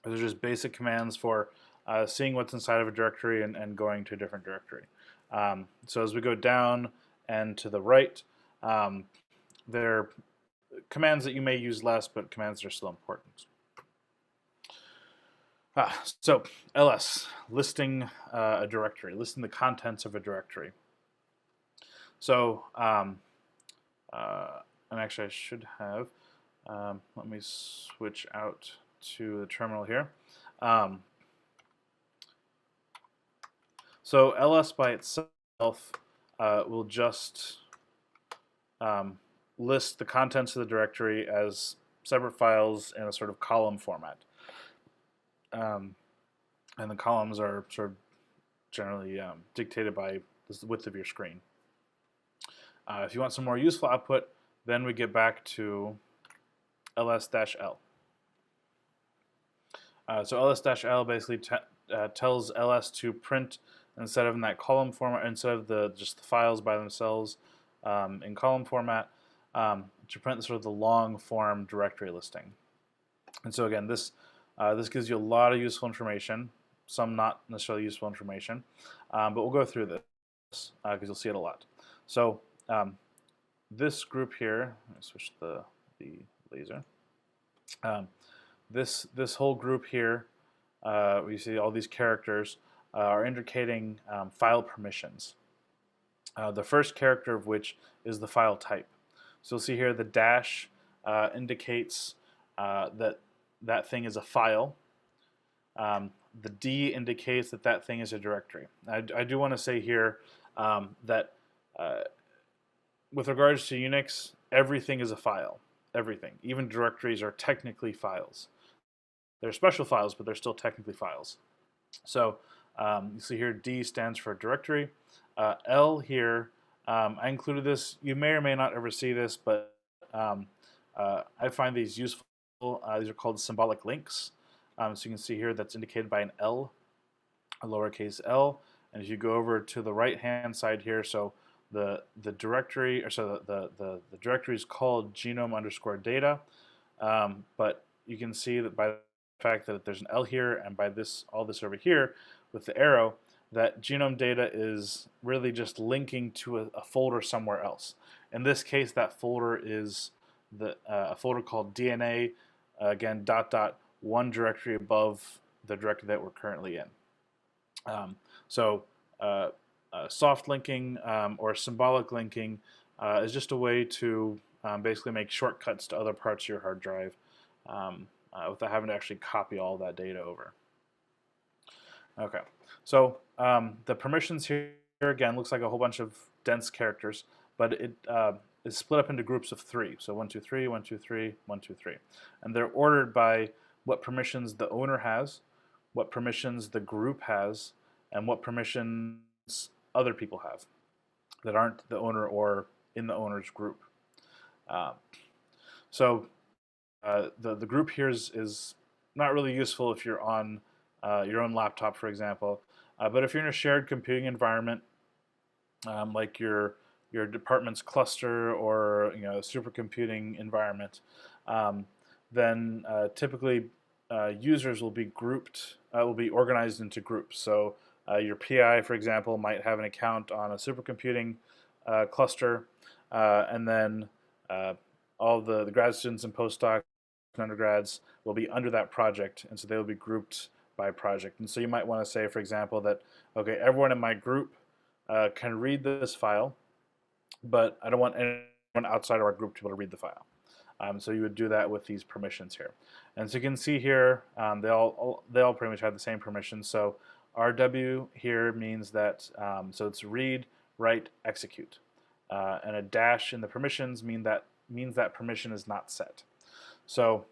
S1: Those are just basic commands for seeing what's inside of a directory and going to a different directory. So as we go down and to the right, they're commands that you may use less, but commands that are still important. So ls, listing a directory, listing the contents of a directory. So, and actually I should have, let me switch out to the terminal here. So ls by itself will just list the contents of the directory as separate files in a sort of column format. And the columns are sort of generally dictated by the width of your screen. If you want some more useful output, then we get back to ls-l. So ls-l basically tells ls to print, instead of in that column format, instead of just the files by themselves in column format, to print sort of the long form directory listing. And so again, this gives you a lot of useful information, some not necessarily useful information, but we'll go through this because you'll see it a lot. So this group here, let me switch the laser. This whole group here, we see all these characters are indicating file permissions. The first character of which is the file type. So you'll see here the dash indicates that thing is a file. The D indicates that thing is a directory. I do want to say here that with regards to Unix, everything is a file. Everything. Even directories are technically files. They're special files, but they're still technically files. So you see here D stands for directory. L here, I included this. You may or may not ever see this, but I find these useful. These are called symbolic links. So you can see here that's indicated by an L, a lowercase l. And if you go over to the right-hand side here, so the directory, or so the directory is called genome_data, but you can see that by the fact that there's an L here and by all this over here with the arrow, that genome data is really just linking to a folder somewhere else. In this case, that folder is a folder called DNA, again, one directory above the directory that we're currently in. Soft linking or symbolic linking is just a way to basically make shortcuts to other parts of your hard drive without having to actually copy all that data over. Okay, so the permissions here again looks like a whole bunch of dense characters, but it is split up into groups of 3. So 1, 2, 3, 1, 2, 3, 1, 2, 3. And they're ordered by what permissions the owner has, what permissions the group has, and what permissions other people have that aren't the owner or in the owner's group. The group here is not really useful if you're on your own laptop, for example. But if you're in a shared computing environment, like your department's cluster or supercomputing environment, then typically users will be organized into groups. So your PI, for example, might have an account on a supercomputing cluster, and then all the grad students and postdocs and undergrads will be under that project, and so they will be grouped by project. And so you might want to say, for example, that okay, everyone in my group can read this file, but I don't want anyone outside of our group to be able to read the file. So you would do that with these permissions here. And so you can see here, they all pretty much have the same permissions. So RW here means that, so it's read, write, execute. And a dash in the permissions means that permission is not set. So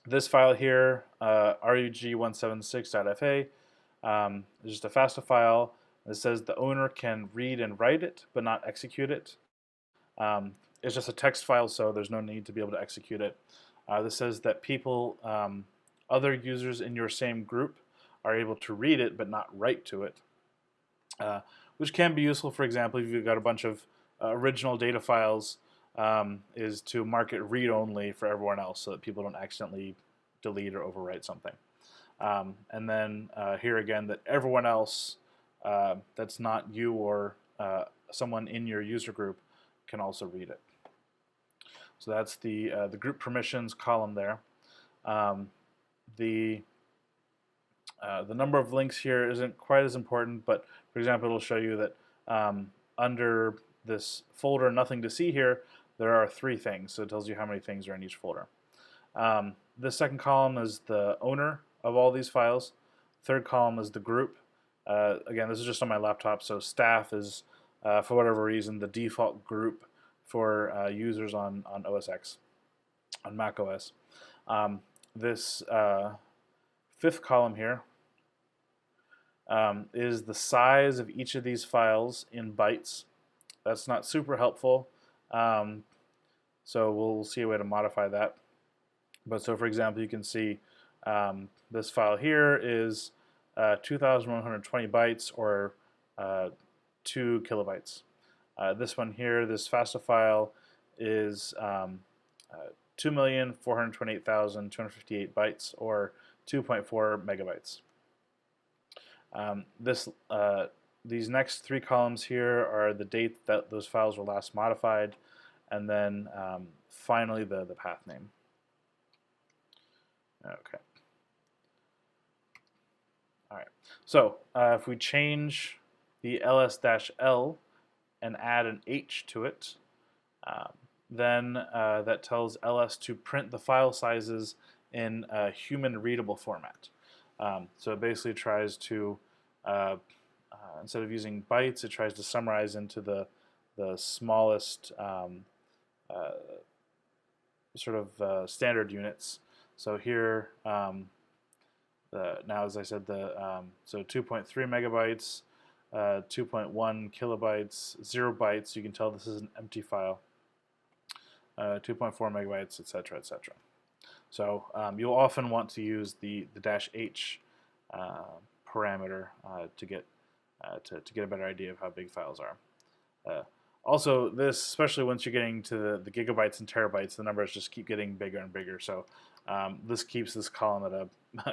S1: this file here, rug176.fa, is just a FASTA file. It says the owner can read and write it, but not execute it. It's just a text file, so there's no need to be able to execute it. This says that people, other users in your same group, are able to read it but not write to it, which can be useful. For example, if you've got a bunch of original data files is to mark it read-only for everyone else so that people don't accidentally delete or overwrite something. And then here again, that everyone else that's not you or someone in your user group can also read it. So that's the group permissions column there. The number of links here isn't quite as important, but for example, it'll show you that under this folder, nothing to see here, there are 3 things. So it tells you how many things are in each folder. The second column is the owner of all these files. Third column is the group. Again, this is just on my laptop, so staff is, for whatever reason, the default group for users on OS X, on Mac OS. This fifth column here is the size of each of these files in bytes. That's not super helpful, so we'll see a way to modify that. But so for example, you can see this file here is 2,120 bytes or 2 kilobytes. This one here, this FASTA file, is 2,428,258 bytes or 2.4 megabytes. These next 3 columns here are the date that those files were last modified, and then finally the path name. Okay. All right. So if we change the ls-l and add an h to it, then that tells ls to print the file sizes in a human readable format. So it basically tries to, instead of using bytes, it tries to summarize into the smallest sort of standard units. So here, now as I said, so 2.3 megabytes, 2.1 kilobytes, 0 bytes. You can tell this is an empty file. 2.4 megabytes, etc., etc. So you'll often want to use the -h parameter to get a better idea of how big files are. Also, this, especially once you're getting to the gigabytes and terabytes, the numbers just keep getting bigger and bigger. So this keeps this column at a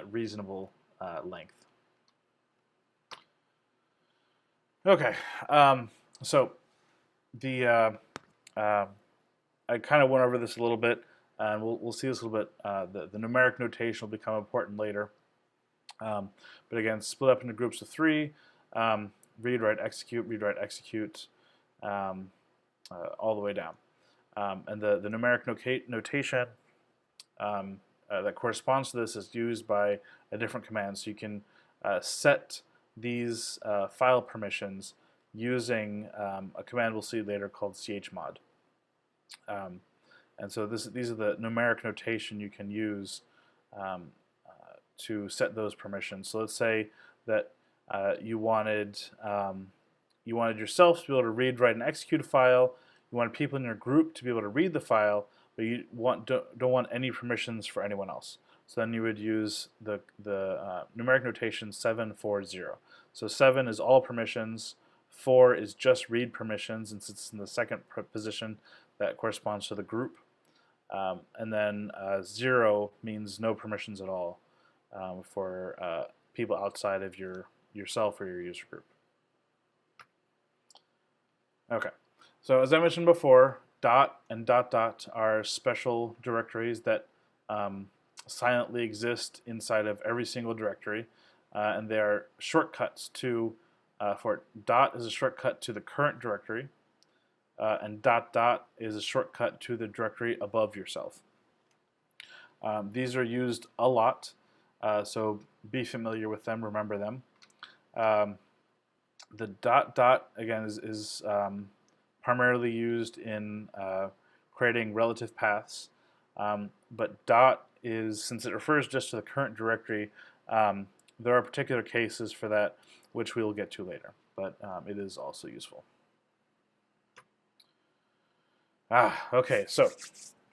S1: reasonable length. Okay, so I kind of went over this a little bit, and we'll see this a little bit. The numeric notation will become important later. But again, split up into groups of 3, read, write, execute, all the way down. And the numeric notation that corresponds to this is used by a different command. So you can set these file permissions using a command we'll see later called chmod. And so these are the numeric notation you can use to set those permissions. So let's say that you wanted yourself to be able to read, write, and execute a file. You wanted people in your group to be able to read the file, but you don't want any permissions for anyone else. So then you would use the numeric notation 740. So 7 is all permissions, 4 is just read permissions, and since it's in the second position, that corresponds to the group. And then 0 means no permissions at all for people outside of yourself or your user group. Okay, so as I mentioned before, dot and dot dot are special directories that silently exist inside of every single directory, and they are shortcuts to, for dot is a shortcut to the current directory, and dot dot is a shortcut to the directory above yourself. These are used a lot, so be familiar with them, remember them. The dot dot, again, is primarily used in creating relative paths, but dot is, since it refers just to the current directory, there are particular cases for that which we will get to later, but it is also useful. Okay, so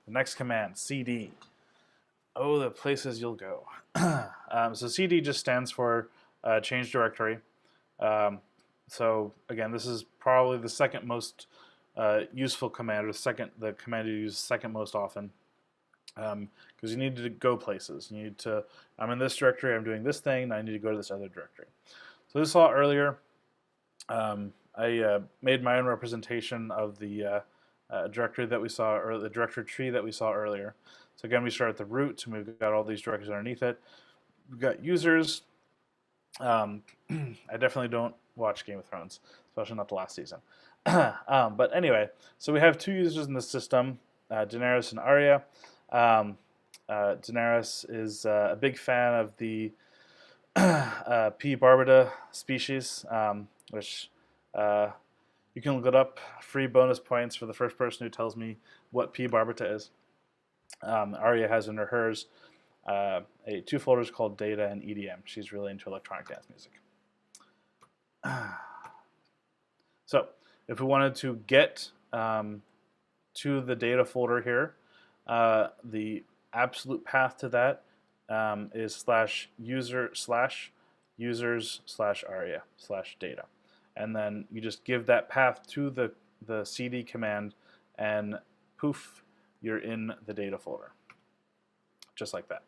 S1: the next command, cd. Oh, the places you'll go. So cd just stands for change directory. So again, this is probably the second most useful command, or the command you use second most often, because you need to go places. You need to, I'm in this directory, I'm doing this thing, and I need to go to this other directory. So this saw earlier, I made my own representation of the directory that we saw, or the directory tree that we saw earlier. So again, we start at the root, and we've got all these directories underneath it. We've got users. I definitely don't watch Game of Thrones, especially not the last season. But anyway, so we have two users in the system, Daenerys and Arya. Daenerys is a big fan of the P. barbata species, which you can look it up. Free bonus points for the first person who tells me what P. barbata is. Arya has under hers two folders called Data and EDM. She's really into electronic dance music. So if we wanted to get to the data folder here, the absolute path to that is /users/aria/data. And then you just give that path to the cd command, and poof, you're in the data folder. Just like that.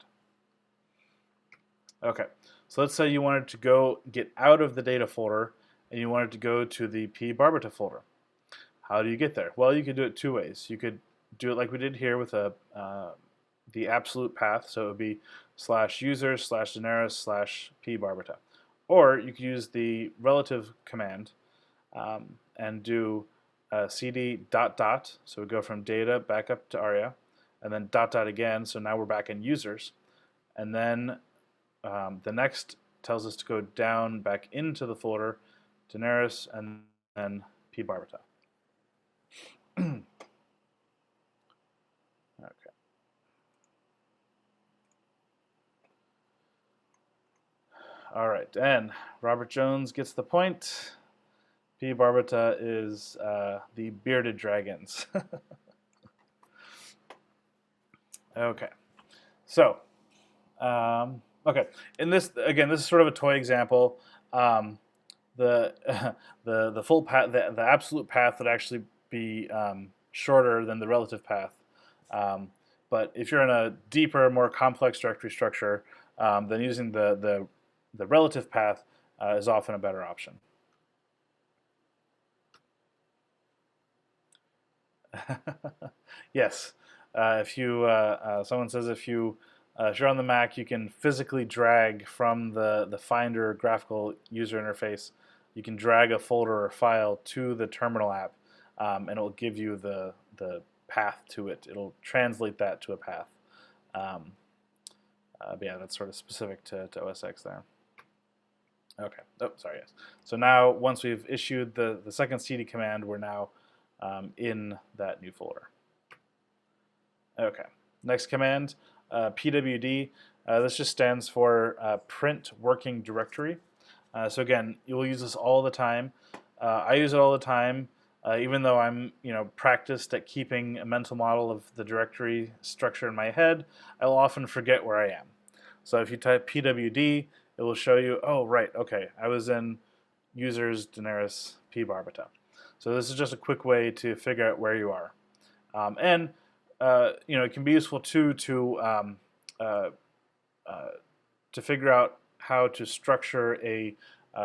S1: Okay, so let's say you wanted to get out of the data folder and you wanted to go to the P. barbata folder. How do you get there? Well, you could do it two ways. You could do it like we did here with the absolute path, so it would be /users/Daenerys/P. barbata. Or you could use the relative command and do cd ... so we go from data back up to Arya, and then ... again, so now we're back in users. And then the next tells us to go down back into the folder, Daenerys, and then P. barbata. Okay. All right, and Robert Jones gets the point. P. barbata is the bearded dragons. Okay, so okay, in this again, this is sort of a toy example. The full path, the absolute path would actually be shorter than the relative path. But if you're in a deeper, more complex directory structure, then using the relative path is often a better option. Yes, if you someone says if you're on the Mac, you can physically drag from the Finder graphical user interface. You can drag a folder or file to the terminal app, and it will give you the path to it. It'll translate that to a path. But yeah, that's sort of specific to OS X there. Okay. Oh, sorry. Yes. So now, once we've issued the second cd command, we're now in that new folder. Okay. Next command, pwd. This just stands for print working directory. So again, you will use this all the time. I use it all the time, even though I'm practiced at keeping a mental model of the directory structure in my head. I will often forget where I am. So if you type pwd, it will show you, oh right, okay, I was in users Daenerys P. barbata. So this is just a quick way to figure out where you are, and it can be useful too to figure out how to structure a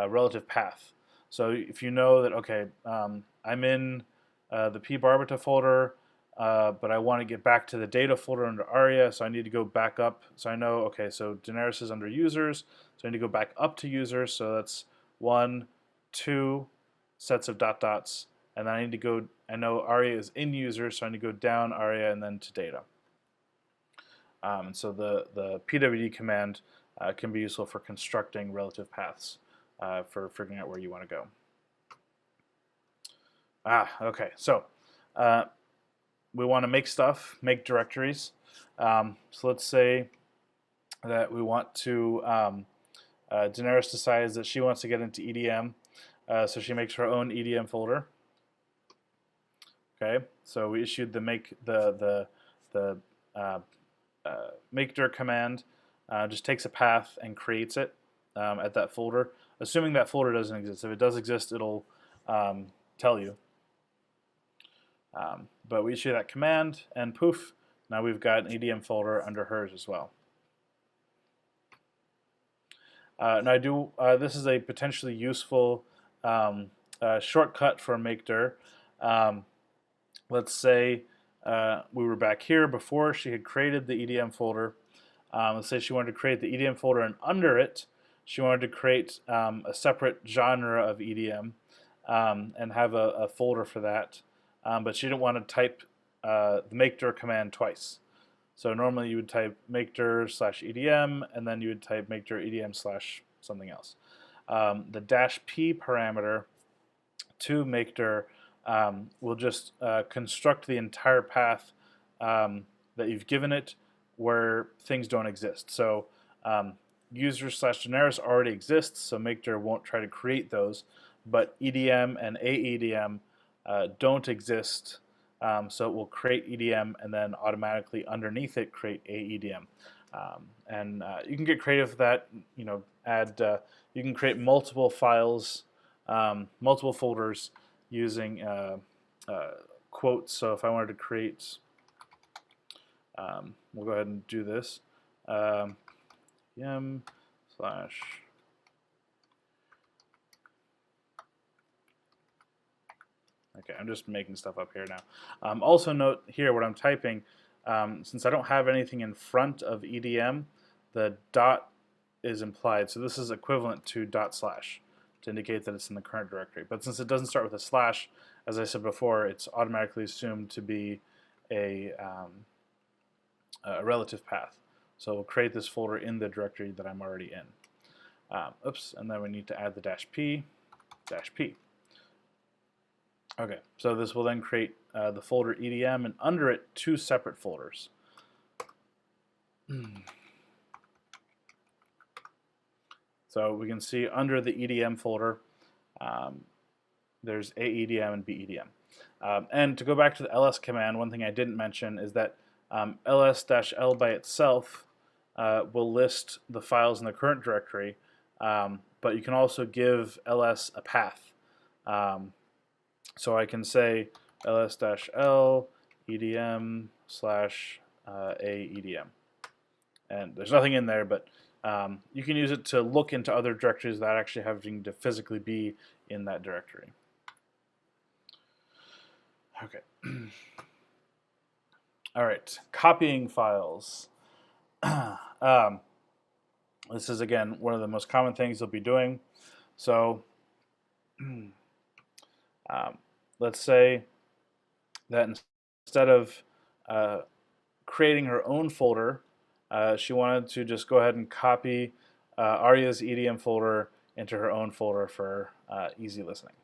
S1: relative path. So if you know that, okay, I'm in the P. barbata folder, but I want to get back to the data folder under Arya, so I need to go back up. So I know, okay, so Daenerys is under users, so I need to go back up to users. So that's 1, 2 sets of dots, and then I need to go. I know Arya is in users, so I need to go down Arya and then to data. So the pwd command can be useful for constructing relative paths for figuring out where you want to go. Okay, so we want to make stuff, make directories. So let's say that we want to, Daenerys decides that she wants to get into EDM, so she makes her own EDM folder. Okay, so we issued the make dir command, just takes a path and creates it at that folder, assuming that folder doesn't exist. If it does exist, it'll tell you. But we issue that command, and poof, now we've got an EDM folder under hers as well. Now this is a potentially useful shortcut for makedir. Let's say we were back here before she had created the EDM folder. Let's say she wanted to create the EDM folder, and under it she wanted to create a separate genre of EDM and have a folder for that. But she didn't want to type the makedir command twice. So normally you would type makedir/EDM, and then you would type makedir EDM / something else. The -p parameter to makedir will just construct the entire path that you've given it where things don't exist. So user/generis already exists, so makedir won't try to create those, but EDM and AEDM don't exist, so it will create EDM and then automatically underneath it create AEDM. And you can get creative with that. You know, you can create multiple files, multiple folders using quotes. So if I wanted to create, we'll go ahead and do this. Yum slash Okay, I'm just making stuff up here now. Also note here what I'm typing, since I don't have anything in front of EDM, the dot is implied. So this is equivalent to // to indicate that it's in the current directory. But since it doesn't start with a slash, as I said before, it's automatically assumed to be a relative path. So we'll create this folder in the directory that I'm already in. Oops, and then we need to add the -p. Okay, so this will then create the folder EDM, and under it, 2 separate folders. So we can see under the EDM folder, there's AEDM and BEDM. And to go back to the ls command, one thing I didn't mention is that ls-l by itself will list the files in the current directory, but you can also give ls a path. So I can say ls-l edm / aedm. And there's nothing in there, but you can use it to look into other directories without actually having to physically be in that directory. Okay. All right, copying files. This is, again, one of the most common things you'll be doing. So let's say that instead of creating her own folder, she wanted to just go ahead and copy Arya's EDM folder into her own folder for easy listening.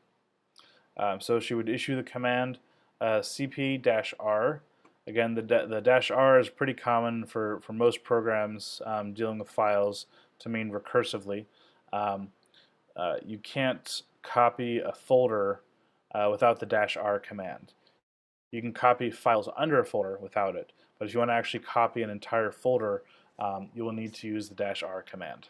S1: So she would issue the command cp-r. Again, the -r is pretty common for most programs dealing with files to mean recursively. You can't copy a folder without the -r command. You can copy files under a folder without it, but if you want to actually copy an entire folder, you will need to use the -r command.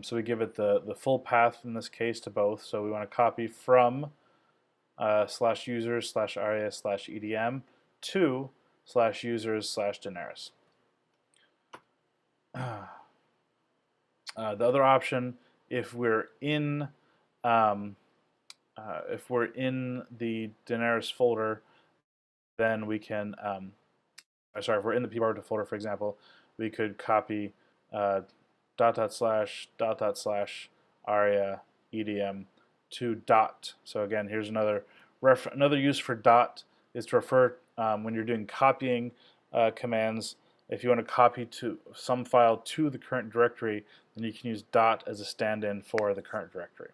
S1: So we give it the full path in this case to both. So we want to copy from /users/aria/edm to /users/generis. The other option, if we're in the generis folder, then we can, if we're in the pbarbital folder, for example, we could copy // aria edm to dot. So again, here's another use for dot is to refer when you're doing copying commands. If you want to copy to some file to the current directory, then you can use dot as a stand-in for the current directory.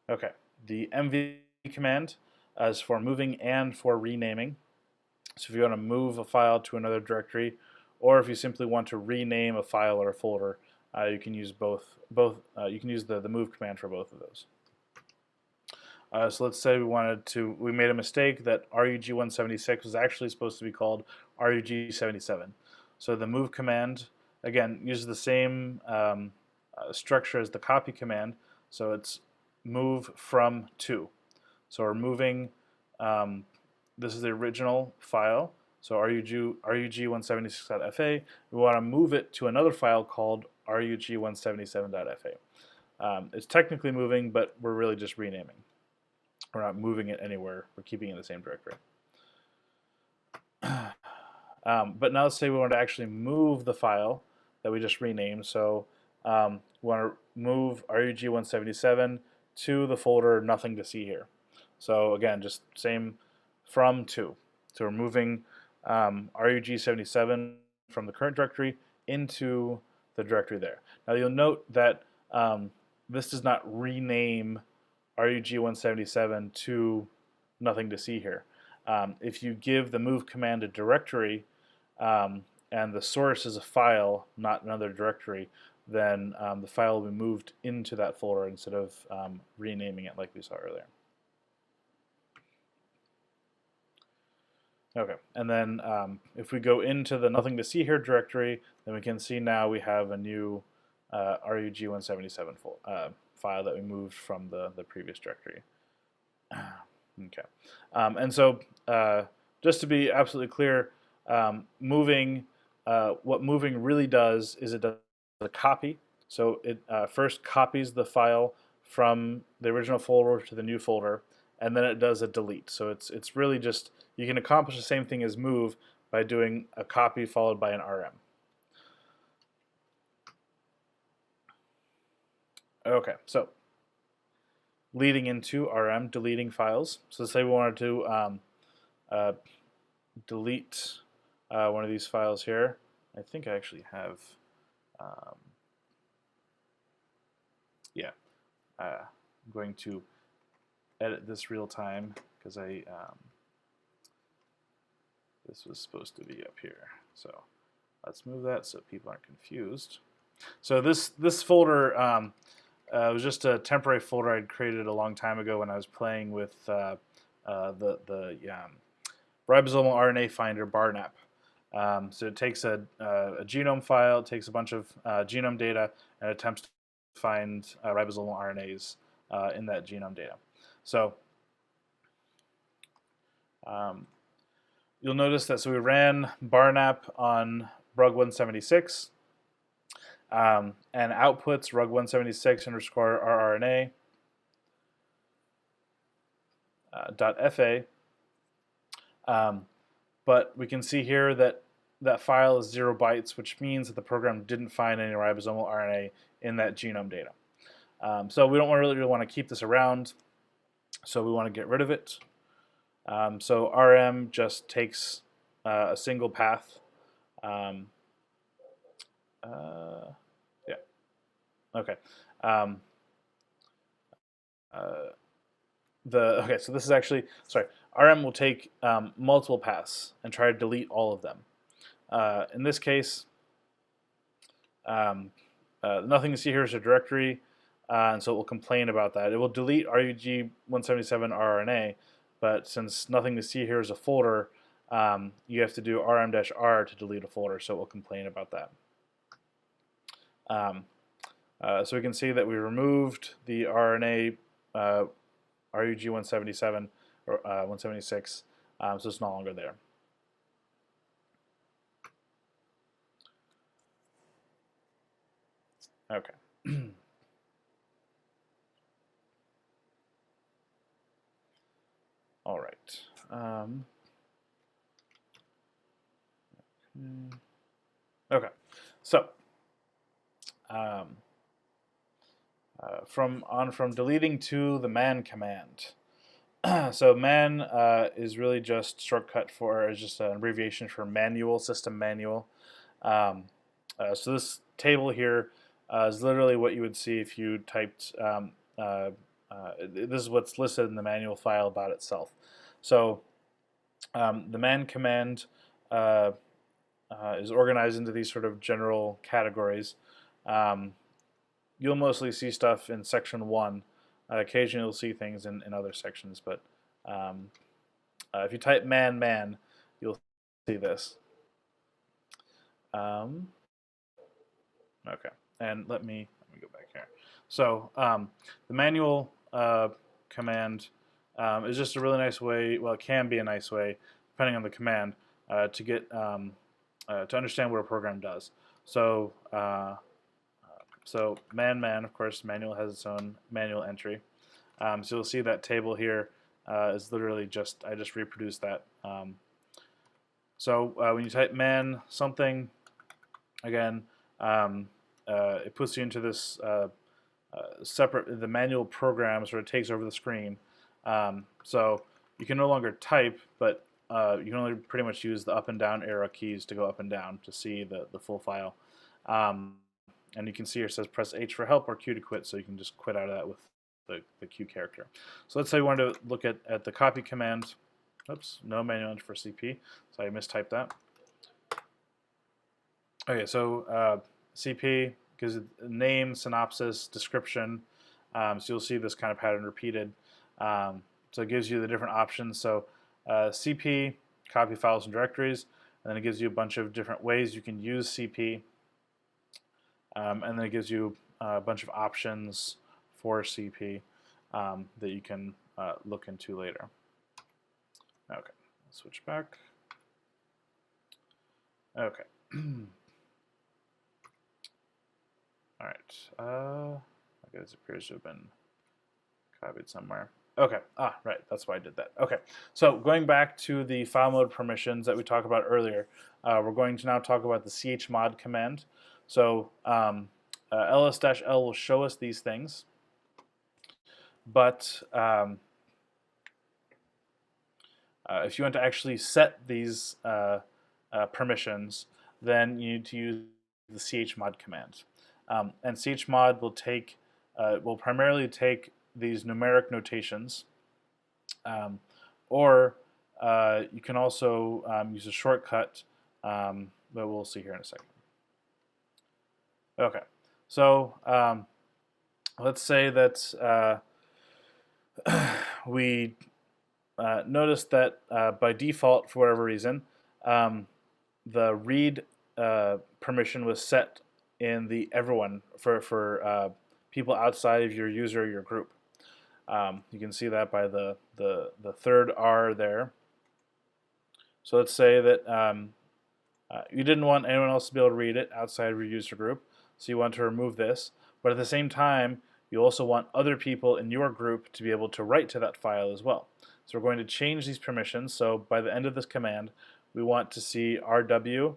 S1: Okay, the mv command is for moving and for renaming. So if you want to move a file to another directory, or if you simply want to rename a file or a folder, you can use you can use the move command for both of those. So let's say we made a mistake that RUG176 was actually supposed to be called RUG77. So the move command, again, uses the same structure as the copy command. So it's move from to. So we're moving, this is the original file, so rug176.fa. We want to move it to another file called rug177.fa. It's technically moving, but we're really just renaming. We're not moving it anywhere. We're keeping it in the same directory. But now let's say we want to actually move the file that we just renamed. So we want to move rug177 to the folder nothing to see here. So again, just same from to. So we're moving rug77 from the current directory into the directory there. Now you'll note that this does not rename rug177 to nothing to see here. If you give the move command a directory and the source is a file, not another directory, then the file will be moved into that folder instead of renaming it like we saw earlier. Okay, and then if we go into the nothing to see here directory, then we can see now we have a new rug177 file that we moved from the previous directory. Okay, and so just to be absolutely clear, what moving really does is it does a copy. So it first copies the file from the original folder to the new folder, and then it does a delete. So it's really just, you can accomplish the same thing as move by doing a copy followed by an rm. Okay, so leading into rm, deleting files. So let's say we wanted to delete one of these files here. I think I actually have, yeah, I'm going to edit this real time because this was supposed to be up here. So let's move that so people aren't confused. So this folder was just a temporary folder I'd created a long time ago when I was playing with the ribosomal RNA finder barnap. So it takes a genome file, it takes a bunch of genome data, and attempts to find ribosomal RNAs in that genome data. So you'll notice that we ran barnap on rug176 and outputs rug176 underscore rRNA .fa. But we can see here that that file is 0 bytes, which means that the program didn't find any ribosomal RNA in that genome data. So we don't really want to keep this around, so we want to get rid of it. So rm just takes a single path. Yeah. Okay. Okay, so this is actually, sorry, rm will take multiple paths and try to delete all of them. In this case, nothing to see here is a directory, and so it will complain about that. It will delete rug177 rRNA, but since nothing to see here is a folder, you have to do rm-r to delete a folder, so it will complain about that. So we can see that we removed the RNA rug177 or 176, so it's no longer there. Okay. All right. Okay. So from deleting to the man command. So man is really just shortcut for, is just an abbreviation for manual, system manual. So this table here is literally what you would see if you typed, this is what's listed in the manual file about itself. So the man command is organized into these sort of general categories. You'll mostly see stuff in section 1. Occasionally you'll see things in other sections, but if you type man, you'll see this. Okay, and let me go here. So the manual command is just a really nice way, well, it can be a nice way, depending on the command, to get to understand what a program does. So man, of course, manual has its own manual entry. So you'll see that table here is literally just, I just reproduced that. So when you type man something, again, it puts you into this separate, the manual program sort of takes over the screen. So you can no longer type, but you can only pretty much use the up and down arrow keys to go up and down to see the full file. And you can see here it says press H for help or Q to quit, so you can just quit out of that with the Q character. So let's say we wanted to look at the copy command. Oops, no manual entry for CP, so I mistyped that. Okay, so CP gives it name, synopsis, description. So you'll see this kind of pattern repeated. So it gives you the different options. So CP, copy files and directories, and then it gives you a bunch of different ways you can use CP. And then it gives you a bunch of options for CP that you can look into later. Okay, let's switch back. Okay. All right. Okay, this appears to have been copied somewhere. Okay, right, that's why I did that. Okay, so going back to the file mode permissions that we talked about earlier, we're going to now talk about the chmod command. So ls-l will show us these things, but if you want to actually set these permissions, then you need to use the chmod command. And chmod will primarily take these numeric notations, or you can also use a shortcut that we'll see here in a second. Okay, so let's say that we notice that by default, for whatever reason, the read permission was set in the everyone for people outside of your user or your group. You can see that by the third R there. So let's say that you didn't want anyone else to be able to read it outside of your user group, so you want to remove this. But at the same time, you also want other people in your group to be able to write to that file as well. So we're going to change these permissions. So by the end of this command, we want to see RW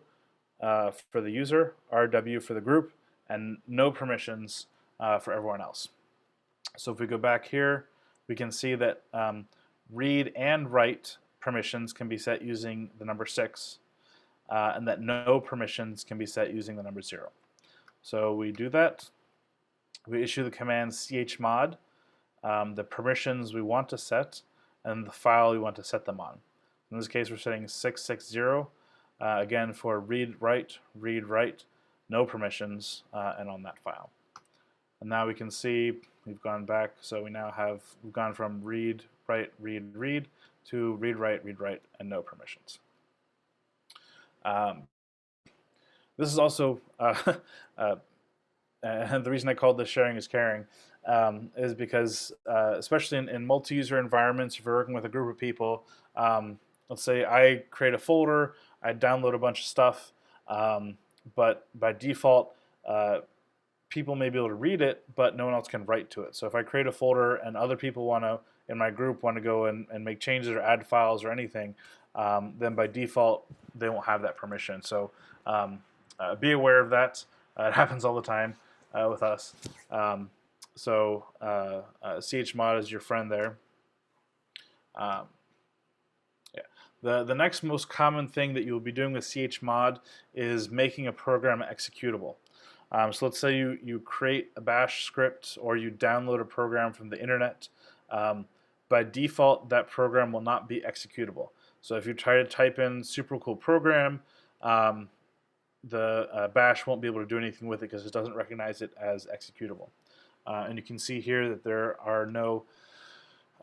S1: for the user, RW for the group, and no permissions for everyone else. So if we go back here, we can see that read and write permissions can be set using the number 6, and that no permissions can be set using the number 0. So we do that. We issue the command chmod, the permissions we want to set, and the file we want to set them on. In this case, we're setting 660, again for read, write, no permissions, and on that file. And now we can see we've gone back, so we've gone from read, write, read to read, write, and no permissions. This is also, and the reason I called this sharing is caring, is because especially in multi-user environments, if you're working with a group of people, let's say I create a folder, I download a bunch of stuff, but by default, people may be able to read it, but no one else can write to it. So if I create a folder and other people in my group want to go and make changes or add files or anything, then by default, they won't have that permission. So be aware of that. It happens all the time with us. So chmod is your friend there. The next most common thing that you will be doing with chmod is making a program executable. So let's say you create a bash script or you download a program from the internet. By default, that program will not be executable. So if you try to type in super cool program, the bash won't be able to do anything with it because it doesn't recognize it as executable. And you can see here that there are no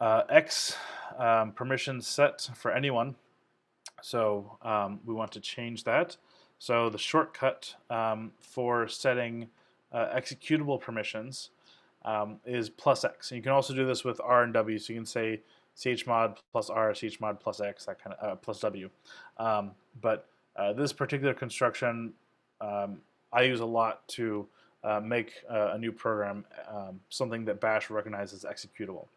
S1: X permissions set for anyone. So we want to change that. So the shortcut for setting executable permissions is +x. And you can also do this with R and W. So you can say chmod plus R, chmod plus X, that kind of plus W. But this particular construction I use a lot to make a new program, something that Bash recognizes as executable.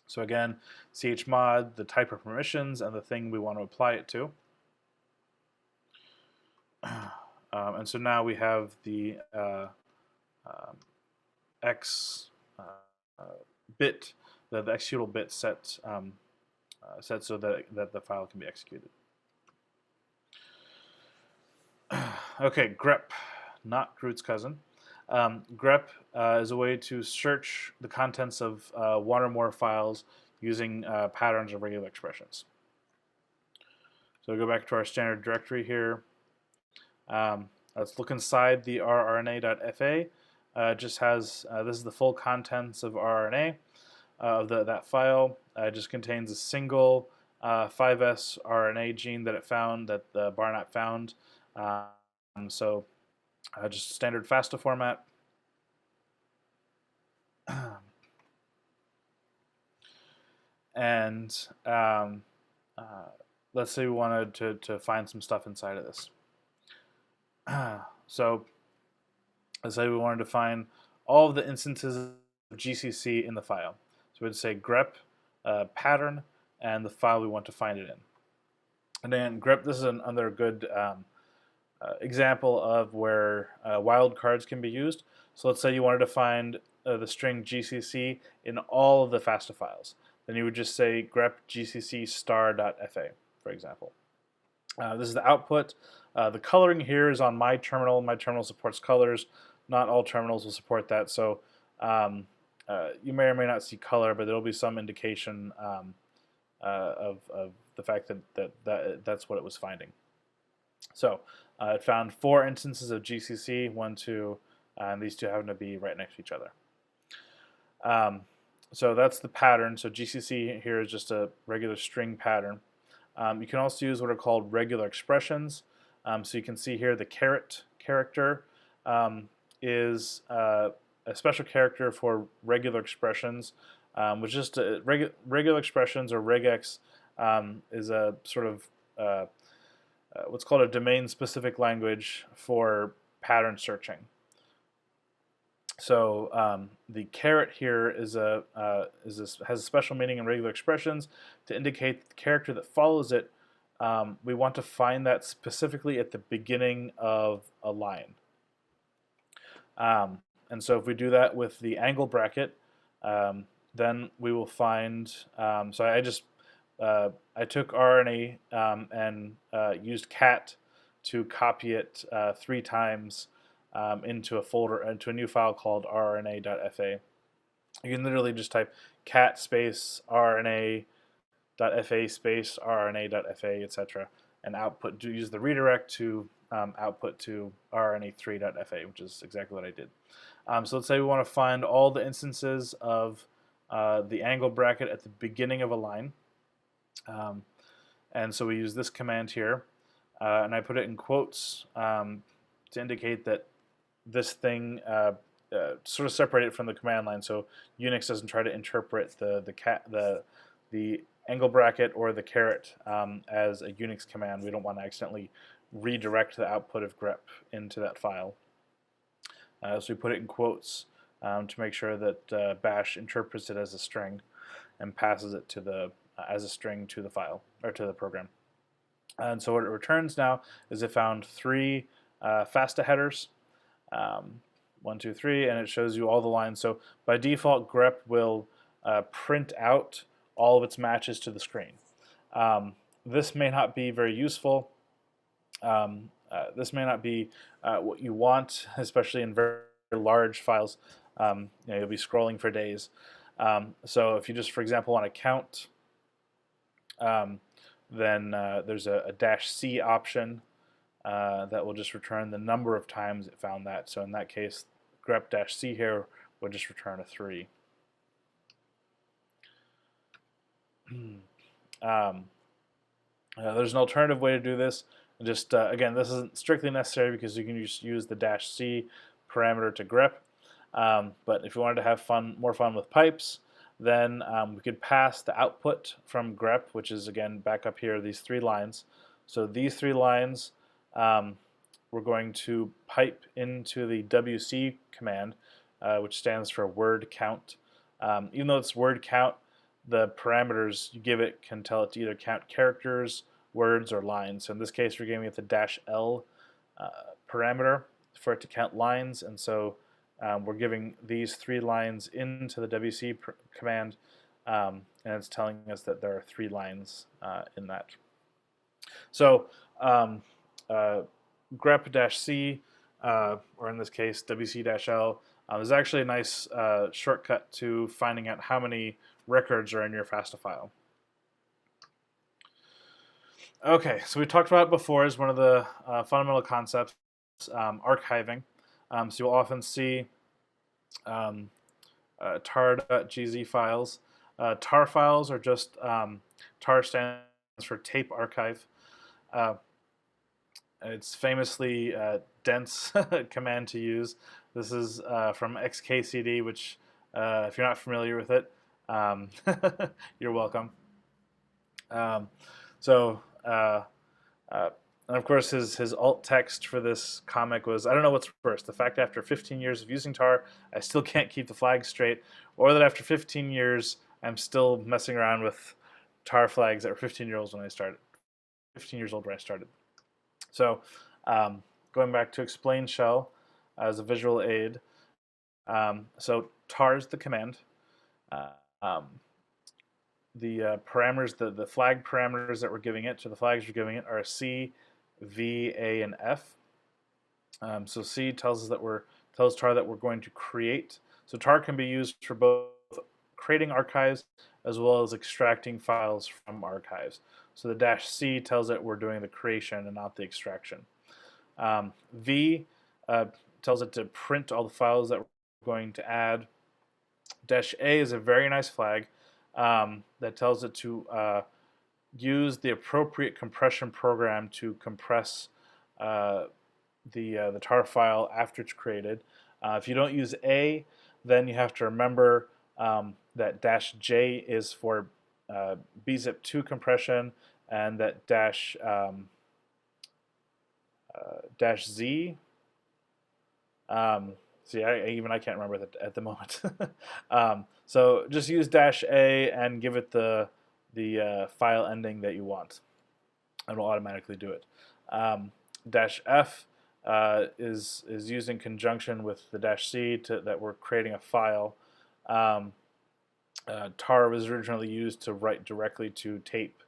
S1: So again, chmod, the type of permissions, and the thing we want to apply it to. And so now we have the X bit, the executable bit set set so that the file can be executed. Okay, grep, not Groot's cousin. Grep is a way to search the contents of one or more files using patterns of regular expressions. So we go back to our standard directory here. Let's look inside the rRNA.fa. It just has, this is the full contents of rRNA of that file. It just contains a single 5S RNA gene that it found, that the Barnat found. So just standard FASTA format. And let's say we wanted to find some stuff inside of this. So let's say we wanted to find all of the instances of GCC in the file. So we'd say grep pattern and the file we want to find it in. And then grep, this is another good example of where wildcards can be used. So let's say you wanted to find the string GCC in all of the FASTA files. Then you would just say grep gcc star.fa, for example. This is the output. The coloring here is on my terminal. My terminal supports colors. Not all terminals will support that. So you may or may not see color, but there will be some indication of the fact that's what it was finding. So it found 4 instances of GCC, 1, 2, and these two happen to be right next to each other. So that's the pattern. So GCC here is just a regular string pattern. You can also use what are called regular expressions. So you can see here the caret character is a special character for regular expressions, which is regular expressions, or regex, is a sort of what's called a domain-specific language for pattern searching. So the caret here has a special meaning in regular expressions to indicate the character that follows it. We want to find that specifically at the beginning of a line. And so if we do that with the angle bracket, then we will find, so I took RNA and used cat to copy it 3 times into a folder, into a new file called rRNA.fa. You can literally just type cat space rRNA.fa space rRNA.fa, etc., and output. Use the redirect to output to rRNA3.fa, which is exactly what I did. So let's say we want to find all the instances of the angle bracket at the beginning of a line. And so we use this command here, and I put it in quotes to indicate that this thing sort of separate it from the command line, so Unix doesn't try to interpret the angle bracket or the caret as a Unix command. We don't want to accidentally redirect the output of grep into that file. So we put it in quotes to make sure that Bash interprets it as a string and passes it to the as a string to the file, or to the program. And so what it returns now is it found 3 FASTA headers, 1, 2, 3, and it shows you all the lines. So by default, grep will print out all of its matches to the screen. This may not be very useful. This may not be what you want, especially in very large files. You'll be scrolling for days. So if you just, for example, want to count, then there's a -c option that will just return the number of times it found that. So in that case, grep-c here would just return a 3. There's an alternative way to do this. Just again, this isn't strictly necessary because you can just use the -c, parameter to grep. But if you wanted to have more fun with pipes, then we could pass the output from grep, which is again back up here, these 3 lines. So these 3 lines we're going to pipe into the wc command, which stands for word count. Even though it's word count, the parameters you give it can tell it to either count characters, words, or lines. So in this case, we're giving it the -l parameter for it to count lines, and so we're giving these 3 lines into the wc command, and it's telling us that there are 3 lines in that. So grep-c, or in this case wc-l, is actually a nice shortcut to finding out how many records are in your FASTA file. Okay, so we talked about it before as one of the fundamental concepts, archiving. So you'll often see tar.gz files. Tar files are just, tar stands for tape archive. It's famously dense command to use. This is from xkcd, which if you're not familiar with it, you're welcome. And of course, his alt text for this comic was, I don't know what's worse, the fact after 15 years of using tar, I still can't keep the flags straight, or that after 15 years, I'm still messing around with tar flags that were 15 years old when I started. 15 years old when I started. So going back to explain shell as a visual aid, so tar is the command. The parameters, the flag parameters that we're giving it, so the flags we're giving it are C, V, A, and F. So C tells us tells tar that we're going to create. So tar can be used for both creating archives as well as extracting files from archives. So the -c tells it we're doing the creation and not the extraction. V tells it to print all the files that we're going to add. -a is a very nice flag that tells it to use the appropriate compression program to compress the tar file after it's created. If you don't use A, then you have to remember that -j is for bzip2 compression, and that -z. See, I can't remember that at the moment. So just use -a and give it the file ending that you want, and it'll automatically do it. -f is used in conjunction with the -c that we're creating a file. Tar was originally used to write directly to tape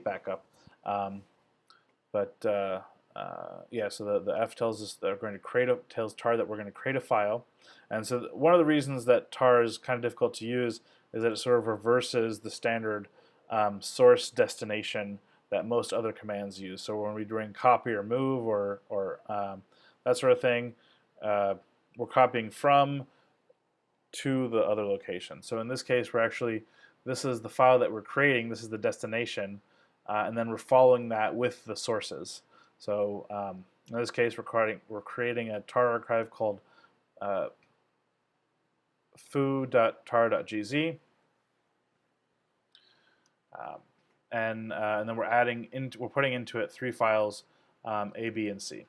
S1: backup, yeah. So the F tells us that we're going to tells tar that we're going to create a file, and so one of the reasons that tar is kind of difficult to use is that it sort of reverses the standard source destination that most other commands use. So when we're doing copy or move or that sort of thing, we're copying from to the other location. So in this case, this is the file that we're creating, this is the destination, and then we're following that with the sources. So in this case, we're creating a tar archive called foo.tar.gz, and then we're putting into it 3 files, A, B, and C.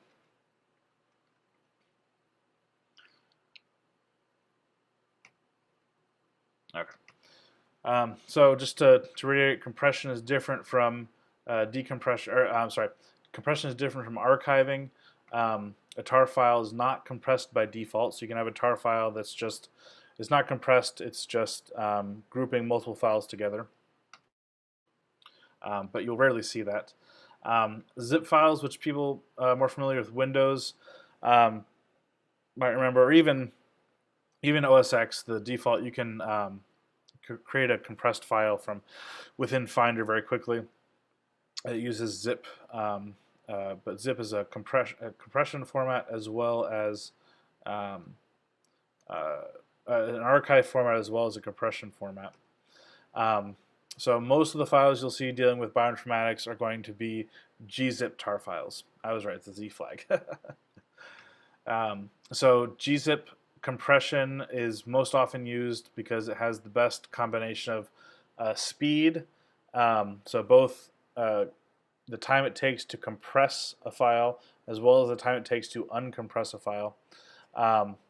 S1: Okay. So just to reiterate, compression is different from decompression. Compression is different from archiving. A tar file is not compressed by default, so you can have a tar file that's just, it's not compressed, it's just grouping multiple files together. But you'll rarely see that. Zip files, which people more familiar with Windows might remember, or even OS X, the default, you can create a compressed file from within Finder very quickly. It uses zip, but zip is a compression format as well as an archive format as well as a compression format. So most of the files you'll see dealing with bioinformatics are going to be gzip tar files. I was right, it's a Z flag. So gzip compression is most often used because it has the best combination of speed, so both the time it takes to compress a file as well as the time it takes to uncompress a file,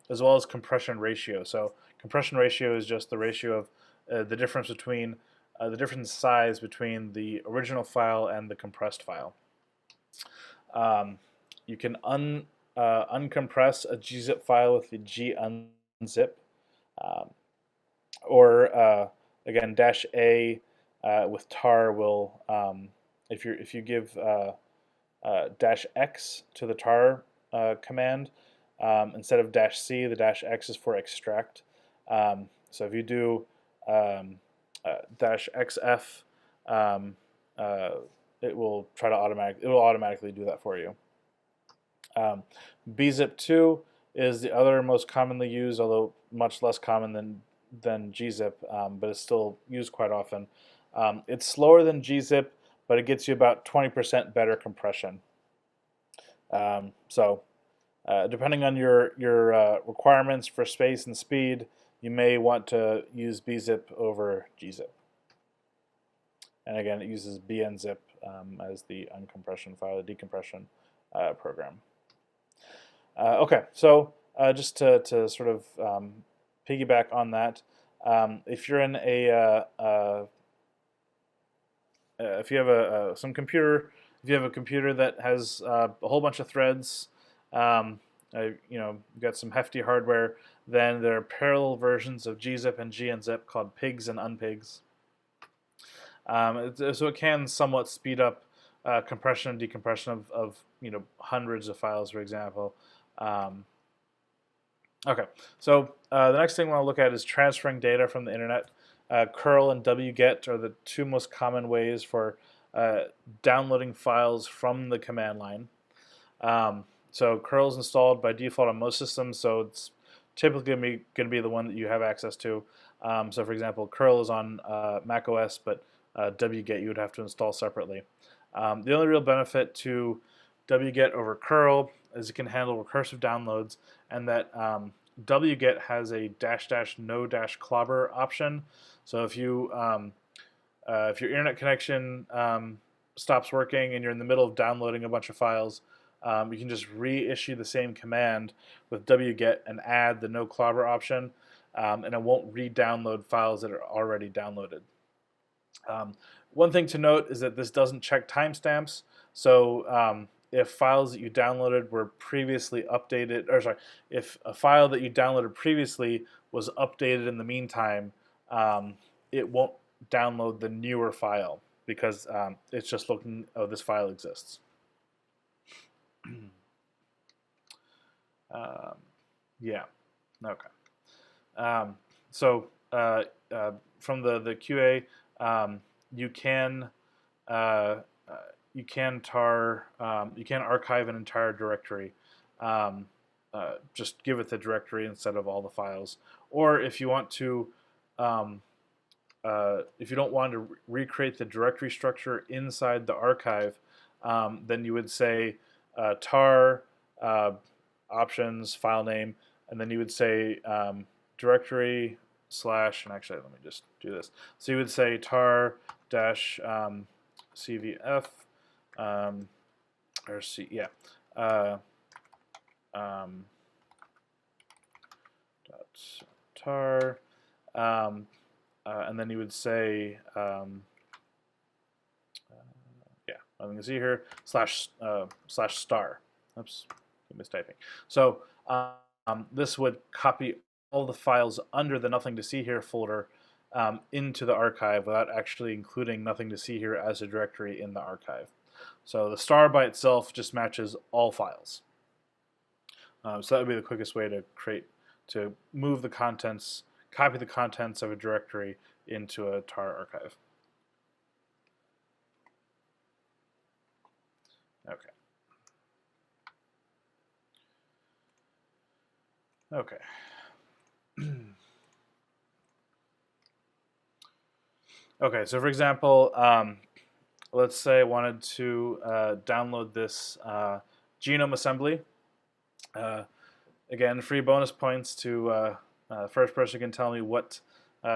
S1: as well as compression ratio. So compression ratio is just the ratio of the difference between the different size between the original file and the compressed file. You can uncompress a gzip file with the gunzip, um, or again -a with tar will, if you give -x to the tar command instead of -c, the -x is for extract. So if you do -xf, um, uh, it will automatically do that for you. Bzip2 is the other most commonly used, although much less common than gzip, but it's still used quite often. It's slower than gzip, but it gets you about 20% better compression. So depending on your requirements for space and speed, you may want to use bzip over gzip. And again, it uses bnzip as the uncompression file, the decompression program. Okay, so just to sort of piggyback on that, if you're in if you have some computer, if you have a computer that has a whole bunch of threads, you've got some hefty hardware, then there are parallel versions of gzip and gnzip called pigs and unpigs. So it can somewhat speed up compression and decompression of hundreds of files, for example. Okay, so the next thing we want to look at is transferring data from the internet. Curl and wget are the two most common ways for downloading files from the command line. So curl is installed by default on most systems, so it's typically going to be the one that you have access to. So for example, curl is on Mac OS, but wget you would have to install separately. The only real benefit to wget over curl is it can handle recursive downloads, and that wget has a --no -clobber option. So if your internet connection stops working and you're in the middle of downloading a bunch of files, you can just reissue the same command with wget and add the no clobber option, and it won't re-download files that are already downloaded. One thing to note is that this doesn't check timestamps, so if files that you downloaded were previously updated, or sorry, if a file that you downloaded previously was updated in the meantime, it won't download the newer file because it's just looking, oh, this file exists. Yeah, okay. So from the QA, you can archive an entire directory. Just give it the directory instead of all the files. Or if you want to, if you don't want to recreate the directory structure inside the archive, then you would say tar options file name, and then you would say directory slash, and actually let me just do this. So you would say tar dash cvf or c, yeah, dot tar, and then you would say yeah, I'm going to see here slash star. Oops, keep mistyping. So this would copy all the files under the nothing to see here folder into the archive without actually including nothing to see here as a directory in the archive. So the star by itself just matches all files. So that would be the quickest way to move the contents, copy the contents of a directory into a tar archive. Okay. Okay. Okay, so for example, let's say I wanted to download this genome assembly. Again, free bonus points to first person can tell me what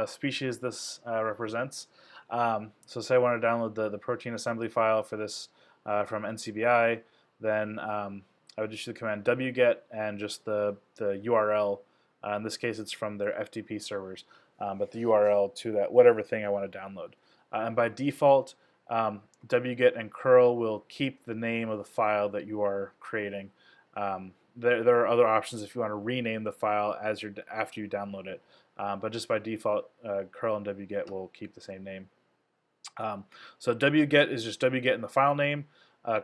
S1: species this represents. So say I want to download the protein assembly file for this from NCBI, then I would issue the command wget and just the URL. In this case, it's from their FTP servers, but the URL to that whatever thing I want to download. And by default, wget and curl will keep the name of the file that you are creating. There are other options if you want to rename the file after you download it, but just by default, curl and wget will keep the same name. So wget is just wget in the file name.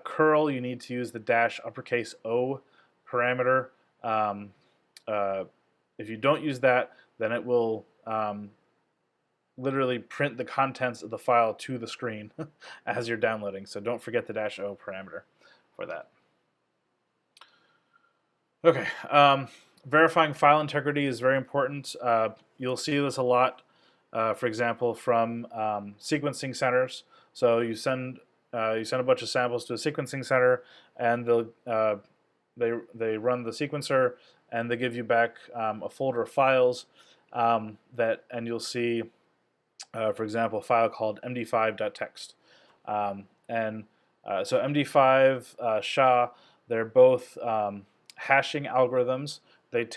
S1: Curl, you need to use the -uppercase O parameter. If you don't use that, then it will literally print the contents of the file to the screen as you're downloading. So don't forget the -O parameter for that. Okay, verifying file integrity is very important. You'll see this a lot, for example, from sequencing centers. So you send a bunch of samples to a sequencing center, and they run the sequencer, and they give you back a folder of files and you'll see, for example, a file called md5.txt. So md5, SHA, they're both hashing algorithms. You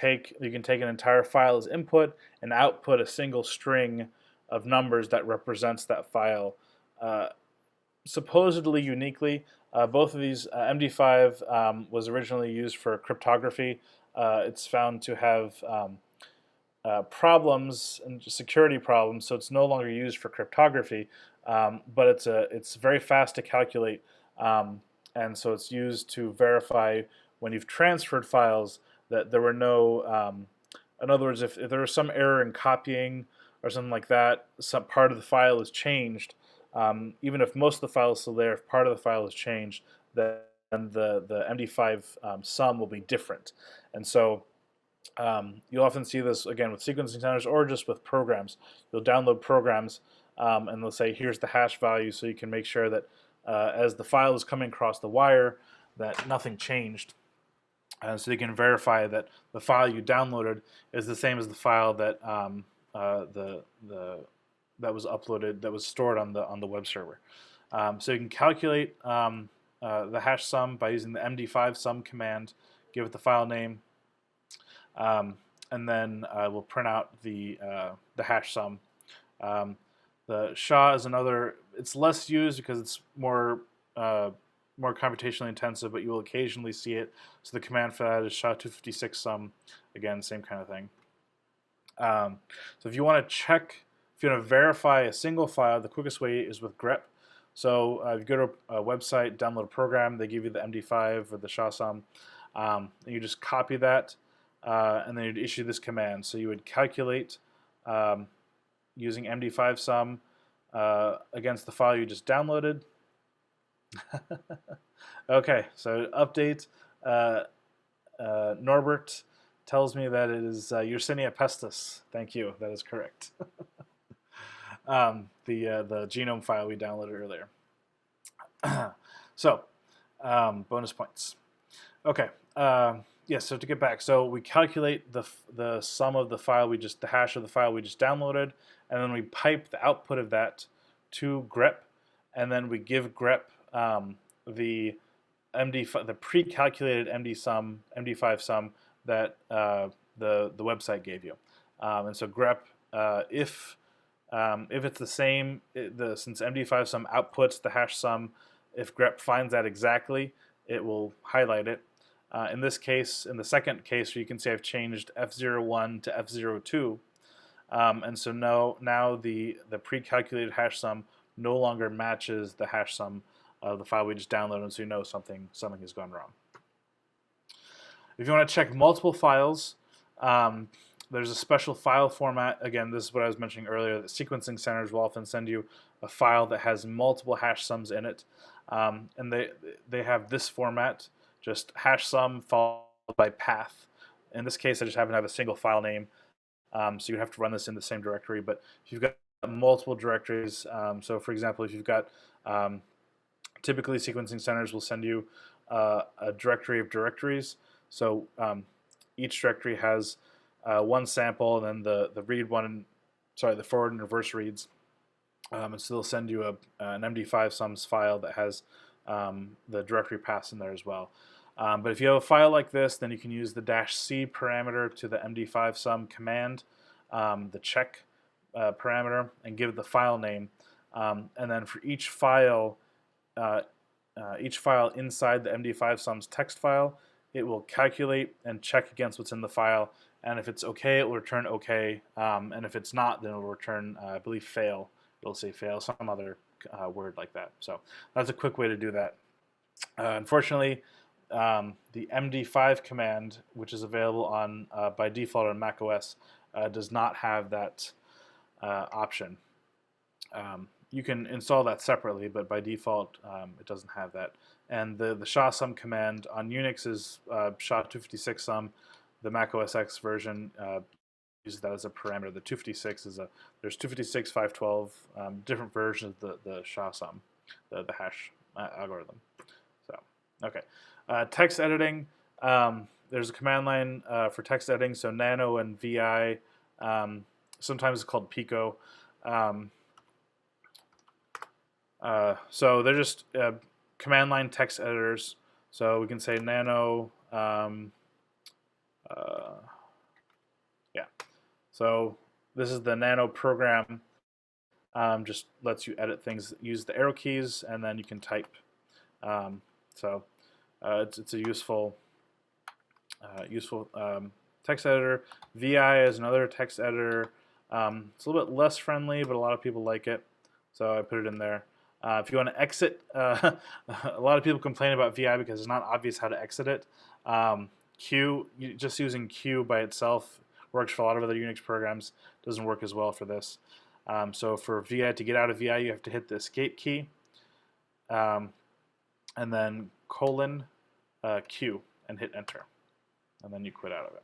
S1: can take an entire file as input and output a single string of numbers that represents that file, supposedly uniquely. Both of these, MD5 was originally used for cryptography. It's found to have problems and security problems, so it's no longer used for cryptography. But it's very fast to calculate, and so it's used to verify when you've transferred files that there were no, in other words, if there was some error in copying or something like that, some part of the file is changed, even if most of the file is still there, if part of the file is changed, then the MD5 sum will be different. And so you'll often see this, again, with sequencing centers or just with programs. You'll download programs and they'll say, here's the hash value, so you can make sure that as the file is coming across the wire, that nothing changed. So you can verify that the file you downloaded is the same as the file that that was uploaded, that was stored on the web server. So you can calculate the hash sum by using the md5 sum command, give it the file name, and then we'll print out the hash sum. The SHA is another. It's less used because it's more computationally intensive, but you will occasionally see it. So the command for that is SHA-256 sum. Again, same kind of thing. So if you want to verify a single file, the quickest way is with Grep. So if you go to a website, download a program, they give you the MD5 or the SHA sum, and you just copy that, and then you'd issue this command. So you would calculate using MD5 sum against the file you just downloaded. Okay, so update. Norbert tells me that it is Yersinia pestis. Thank you. That is correct. The genome file we downloaded earlier. So, bonus points. Okay. Yeah. So to get back, so we calculate the sum of the hash of the file we just downloaded, and then we pipe the output of that to Grep, and then we give Grep the pre-calculated MD5 sum that the website gave you. And so Grep, if it's the same, since MD5 sum outputs the hash sum, if Grep finds that exactly, it will highlight it. In this case, in the second case, you can see I've changed F01 to F02, and so now the pre-calculated hash sum no longer matches the hash sum of the file we just downloaded, and so you know something has gone wrong. If you want to check multiple files, there's a special file format. Again, this is what I was mentioning earlier, that sequencing centers will often send you a file that has multiple hash sums in it, and they have this format, just hash sum followed by path. In this case, I just happen to have a single file name, so you have to run this in the same directory. But if you've got multiple directories, so for example, if you've got typically sequencing centers will send you a directory of directories. So each directory has one sample, and then the read one, sorry, the forward and reverse reads. And so they'll send you an MD5 sums file that has the directory paths in there as well. But if you have a file like this, then you can use the -c parameter to the MD5 sum command, the check parameter, and give it the file name. And then for each file inside the MD5 sums text file, it will calculate and check against what's in the file. And if it's okay, it will return okay. And if it's not, then it will return, I believe, fail. It'll say fail, some other word like that. So that's a quick way to do that. Unfortunately, the Md5 command, which is available on by default on macOS, does not have that option. You can install that separately, but by default, it doesn't have that. And the SHA-SUM command on Unix is SHA-256-SUM. The Mac OS X version uses that as a parameter. The 256 is there's 256, 512, different versions of the SHA-SUM, the hash algorithm. So, okay. Text editing, there's a command line for text editing, so nano and vi, sometimes it's called pico. So they're just command line text editors. So we can say nano, yeah. So this is the nano program. Just lets you edit things. Use the arrow keys, and then you can type. It's a useful text editor. VI is another text editor. It's a little bit less friendly, but a lot of people like it, so I put it in there. If you want to exit, a lot of people complain about VI because it's not obvious how to exit it. Q, just using Q by itself works for a lot of other Unix programs. Doesn't work as well for this. So for VI, to get out of VI, you have to hit the escape key, and then colon Q and hit enter, and then you quit out of it.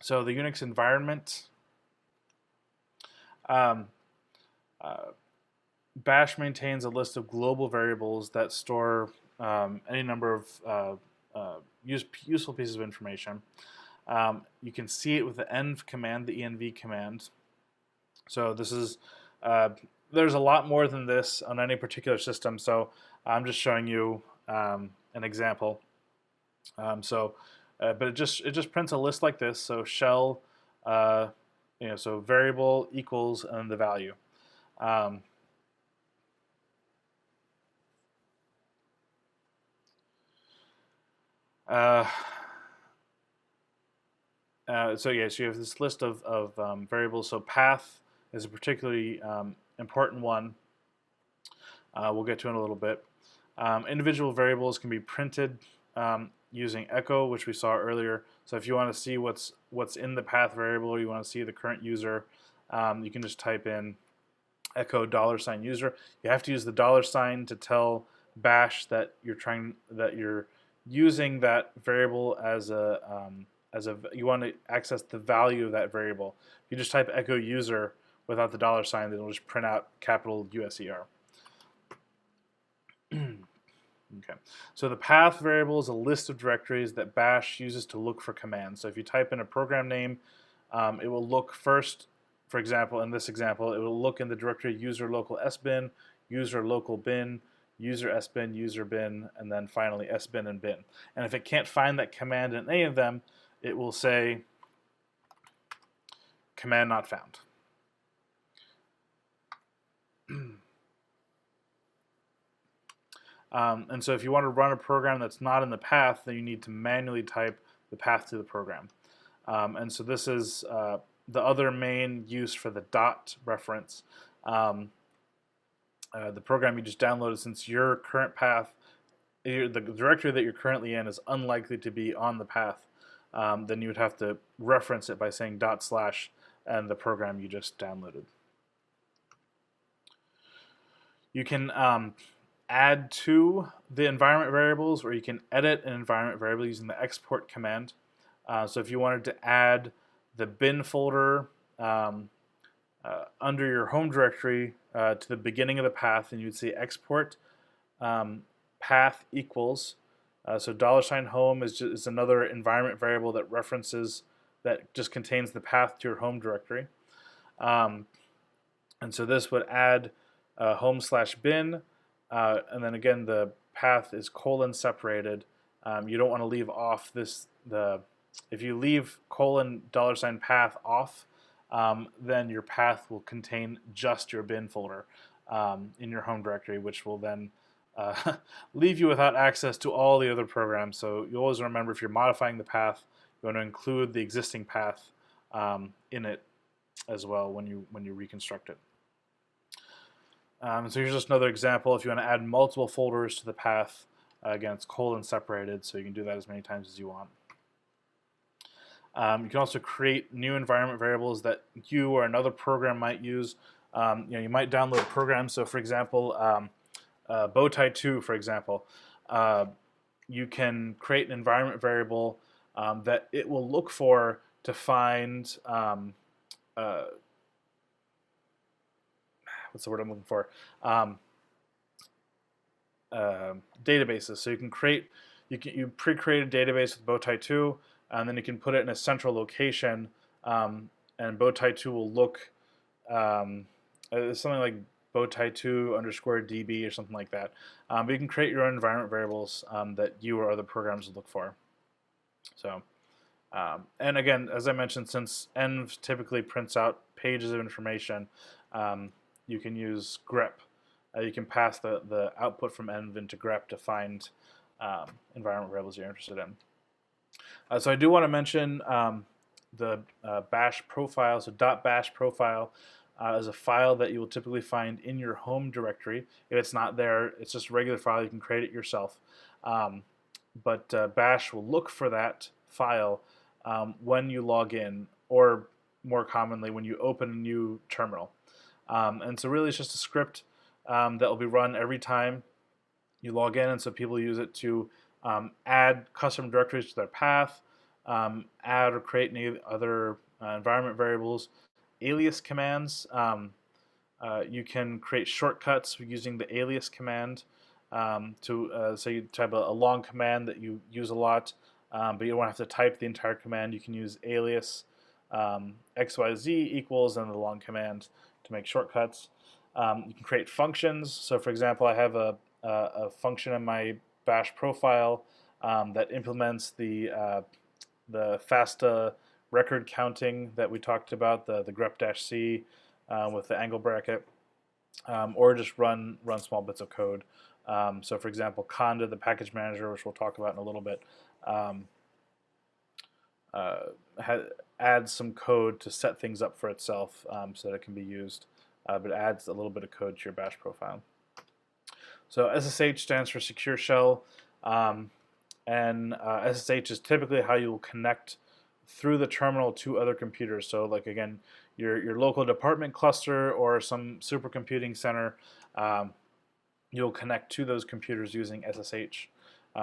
S1: So the Unix environment. Bash maintains a list of global variables that store any number of useful pieces of information. You can see it with the env command, the env command. So this is there's a lot more than this on any particular system. So I'm just showing you an example. But it just prints a list like this. So shell, so variable equals and the value. So you have this list of variables. So path is a particularly important one. We'll get to in a little bit. Individual variables can be printed using echo, which we saw earlier. So if you want to see what's in the path variable, you want to see the current user, you can just type in echo $user. You have to use the $sign to tell Bash that you're using that variable as you want to access the value of that variable. If you just type echo user without the $sign, then it'll just print out capital USER. Okay, so the path variable is a list of directories that Bash uses to look for commands. So if you type in a program name, it will look first, for example, in this example, it will look in the directory user local sbin, user local bin, user sbin, user bin, and then finally sbin and bin. And if it can't find that command in any of them, it will say command not found. And so if you want to run a program that's not in the path, then you need to manually type the path to the program. And so this is the other main use for the dot reference. The program you just downloaded, since your current path, the directory that you're currently in is unlikely to be on the path, then you would have to reference it by saying // and the program you just downloaded. You can add to the environment variables, or you can edit an environment variable using the export command. So if you wanted to add the bin folder under your home directory to the beginning of the path, then you'd say export path equals. So $home is another environment variable that just contains the path to your home directory. And so this would add home/bin, and then again the path is colon separated. You don't want to leave off if you leave $path off, then your path will contain just your bin folder in your home directory, which will then leave you without access to all the other programs. So you always remember, if you're modifying the path, you want to include the existing path in it as well when you reconstruct it. So here's just another example. If you want to add multiple folders to the path, again, it's colon separated, so you can do that as many times as you want. You can also create new environment variables that you or another program might use. You might download programs. So, for example, Bowtie 2, for example, you can create an environment variable that it will look for to find what's the word I'm looking for? Databases. So you pre-create a database with Bowtie 2, and then you can put it in a central location, and Bowtie 2 will look something like Bowtie2_DB or something like that. But you can create your own environment variables that you or other programs will look for. So, and again, as I mentioned, since env typically prints out pages of information, you can use grep. You can pass the output from env into grep to find environment variables you're interested in. So I do want to mention the bash profile. So .bash profile is a file that you will typically find in your home directory. If it's not there, it's just a regular file. You can create it yourself. But bash will look for that file when you log in, or more commonly when you open a new terminal. And so really it's just a script that will be run every time you log in, and so people use it to add custom directories to their path, add or create any other environment variables. Alias commands, you can create shortcuts using the alias command. So you type a long command that you use a lot, but you don't have to type the entire command. You can use alias XYZ equals and the long command to make shortcuts. You can create functions. So for example, I have a function in my bash profile that implements the FASTA record counting that we talked about, the grep-c with the angle bracket, or just run small bits of code. So for example, Conda, the package manager, which we'll talk about in a little bit, adds some code to set things up for itself so that it can be used, but adds a little bit of code to your bash profile. So SSH stands for Secure Shell, and SSH is typically how you will connect through the terminal to other computers. So like again, your local department cluster or some supercomputing center, you'll connect to those computers using SSH,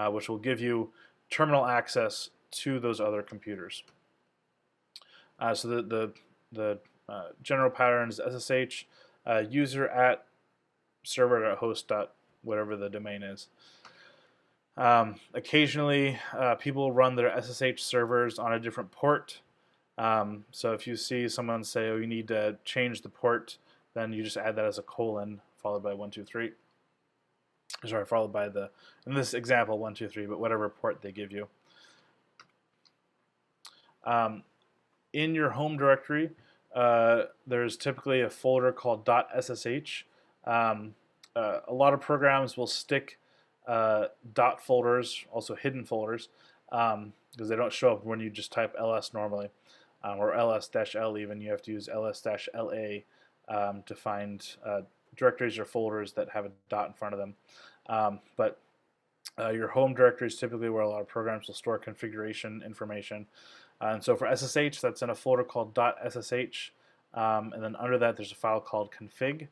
S1: which will give you terminal access to those other computers. So the general pattern is SSH user at server.host. Whatever the domain is. Occasionally, people run their SSH servers on a different port. So if you see someone say, "Oh, you need to change the port," then you just add that as a colon followed by 123. Sorry, followed by in this example 123, but whatever port they give you. In your home directory, there's typically a folder called .ssh. A lot of programs will stick dot folders, also hidden folders, because they don't show up when you just type ls normally, or ls-l even. You have to use ls-la to find directories or folders that have a dot in front of them. But your home directory is typically where a lot of programs will store configuration information. And so for SSH, that's in a folder called .ssh, and then under that there's a file called config.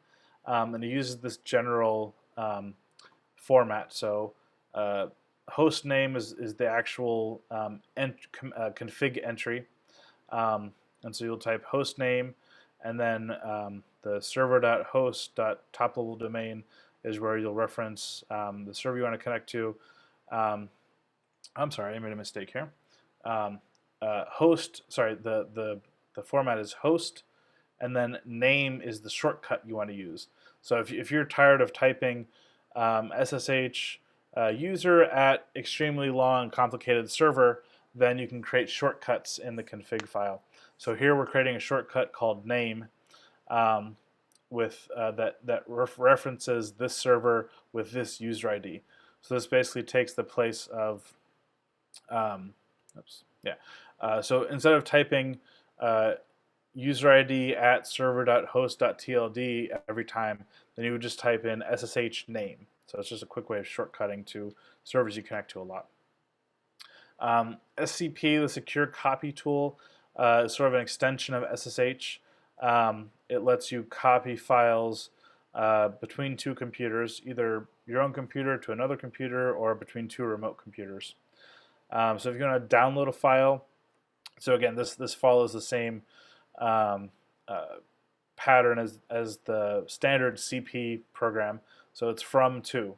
S1: And it uses this general format. So host name is the actual config entry. And so you'll type host name and then the server.host.top level domain is where you'll reference the server you want to connect to. I'm sorry, I made a mistake here. Host, sorry, the format is host, and then name is the shortcut you want to use. So if you're tired of typing SSH user at extremely long, complicated server, then you can create shortcuts in the config file. So here we're creating a shortcut called name with that references this server with this user ID. So this basically takes the place of, so instead of typing user ID at server.host.tld every time, then you would just type in SSH name. So it's just a quick way of shortcutting to servers you connect to a lot. SCP, the secure copy tool, is sort of an extension of SSH. It lets you copy files between two computers, either your own computer to another computer or between two remote computers. So if you're going to download a file, so again, this follows the same pattern as the standard CP program. So it's from to.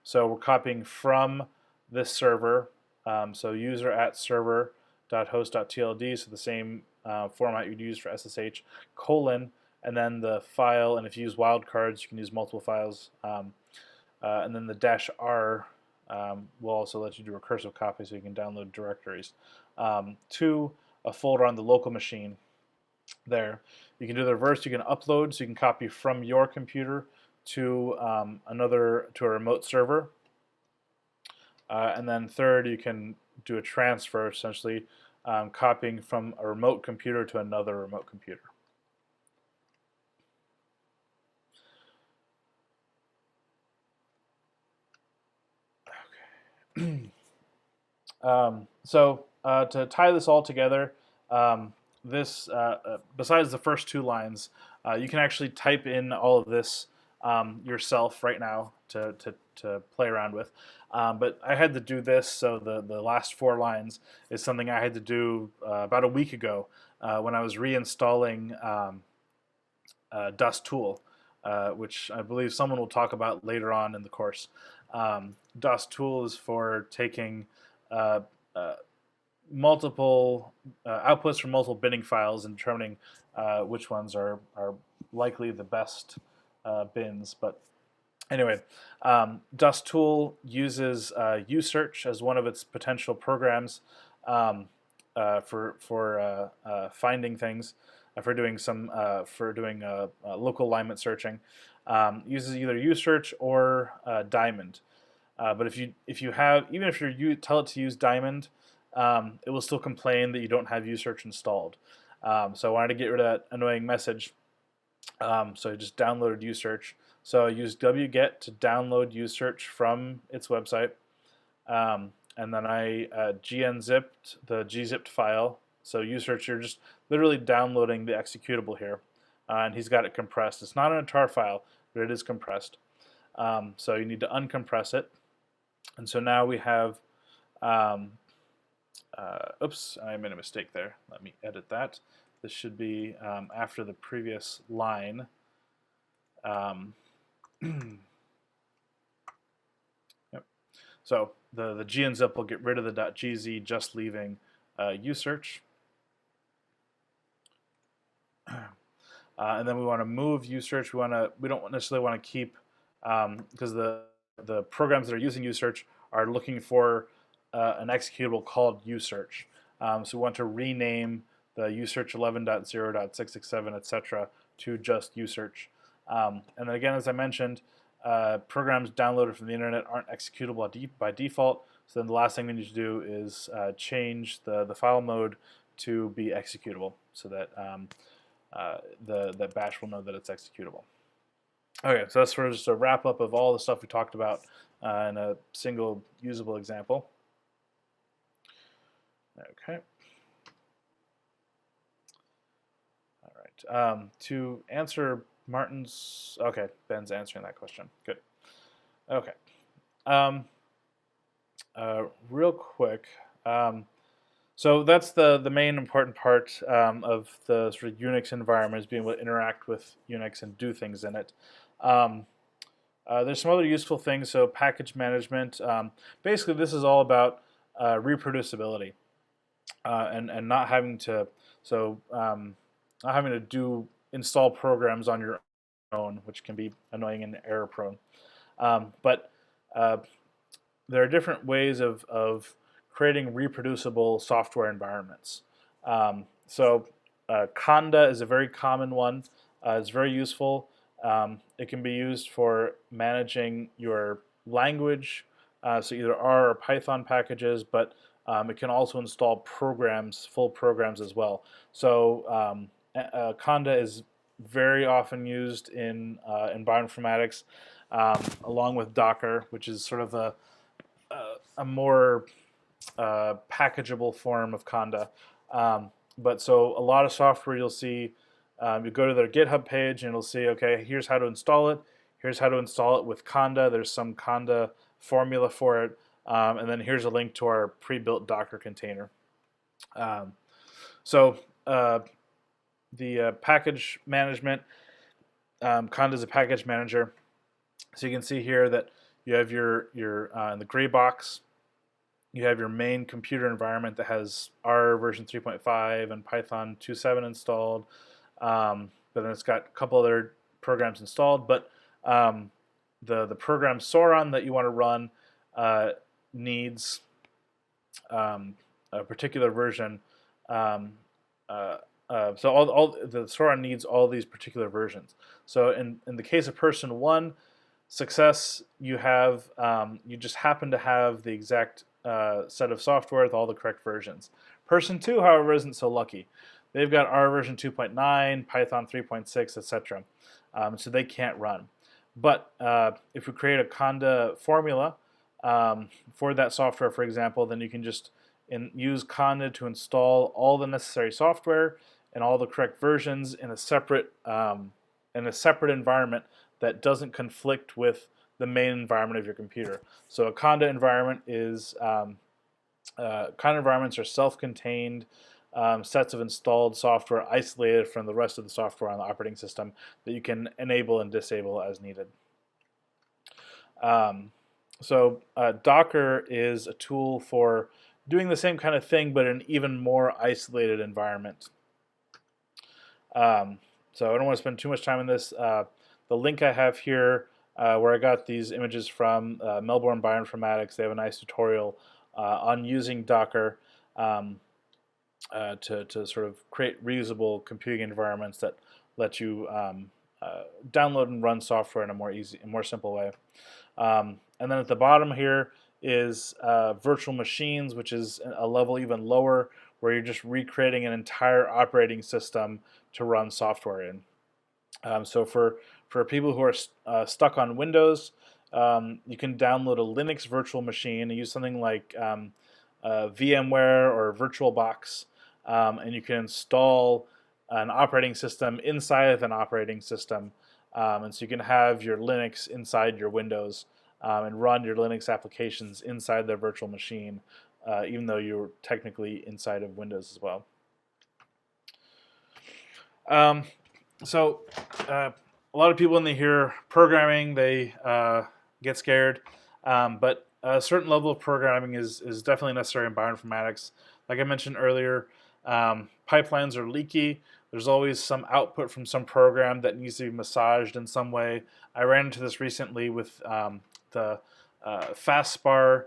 S1: So we're copying from this server, so user at server.host.tld, so the same format you'd use for SSH, colon, and then the file, and if you use wildcards, you can use multiple files, and then the -r will also let you do recursive copy so you can download directories, to a folder on the local machine there. You can do the reverse, you can upload, so you can copy from your computer to a remote server. And then third, you can do a transfer, essentially copying from a remote computer to another remote computer. Okay. To tie this all together, besides the first two lines, you can actually type in all of this yourself right now to play around with. But I had to do this, so the last 4 lines is something I had to do about a week ago when I was reinstalling dusttool, which I believe someone will talk about later on in the course. dusttool is for taking multiple outputs from multiple binning files and determining which ones are likely the best bins. But anyway, dusttool uses usearch as one of its potential programs for finding things, for doing local alignment searching. Uses either usearch or diamond. But if you even if you tell it to use diamond, it will still complain that you don't have usearch installed. So I wanted to get rid of that annoying message. So I just downloaded usearch. So I used Wget to download usearch from its website, and then I gnzipped the gzipped file. So usearch, you're just literally downloading the executable here, and he's got it compressed. It's not an tar file, but it is compressed. So you need to uncompress it, and so now we have. Oops, I made a mistake there. Let me edit that. This should be after the previous line. Yep. So the gnzip will get rid of the .gz, just leaving usearch. And then we want to move usearch. We don't necessarily want to keep, because the programs that are using usearch are looking for an executable called usearch. So we want to rename the usearch 11.0.667, etc. to just usearch. And then again, as I mentioned, programs downloaded from the internet aren't executable by default. So then the last thing we need to do is change the file mode to be executable, so that the bash will know that it's executable. Okay, so that's sort of just a wrap up of all the stuff we talked about in a single usable example. Okay. All right. To answer Martin's, okay, Ben's answering that question. Good. Okay. Real quick. So that's the main important part of the sort of Unix environment, is being able to interact with Unix and do things in it. There's some other useful things. So package management. Basically, this is all about reproducibility and not having to not having to do install programs on your own, which can be annoying and error prone. But there are different ways of creating reproducible software environments. Conda is a very common one. It's very useful. It can be used for managing your language, so either R or Python packages, but it can also install programs, full programs as well. So Conda is very often used in bioinformatics, along with Docker, which is sort of a more packageable form of Conda. But so a lot of software you'll see, you go to their GitHub page and you'll see, okay, here's how to install it. Here's how to install it with Conda. There's some Conda formula for it. And then here's a link to our pre-built Docker container. The package management, Conda is a package manager. So you can see here that you have your in the gray box, you have your main computer environment that has R version 3.5 and Python 2.7 installed. But then it's got a couple other programs installed. But the program Sauron that you want to run needs a particular version. So all the Sauron needs all these particular versions. So in the case of person 1, success, you have you just happen to have the exact set of software with all the correct versions. Person 2, however, isn't so lucky. They've got R version 2.9, Python 3.6, etc. So they can't run. But if we create a Conda formula for that software, for example, then you can just use Conda to install all the necessary software and all the correct versions in a separate environment that doesn't conflict with the main environment of your computer. So a Conda environment is Conda environments are self-contained sets of installed software isolated from the rest of the software on the operating system that you can enable and disable as needed. Docker is a tool for doing the same kind of thing, but in an even more isolated environment. So I don't want to spend too much time on this. The link I have here, where I got these images from, Melbourne Bioinformatics, they have a nice tutorial on using Docker to sort of create reusable computing environments that let you download and run software in a more simple way. And then at the bottom here is virtual machines, which is a level even lower, where you're just recreating an entire operating system to run software in. So for people who are stuck on Windows, you can download a Linux virtual machine and use something like VMware or VirtualBox, and you can install an operating system inside of an operating system, and so you can have your Linux inside your Windows and run your Linux applications inside their virtual machine, even though you're technically inside of Windows as well. A lot of people when they hear programming, they get scared, but a certain level of programming is definitely necessary in bioinformatics. Like I mentioned earlier, pipelines are leaky. There's always some output from some program that needs to be massaged in some way. I ran into this recently with the fastspar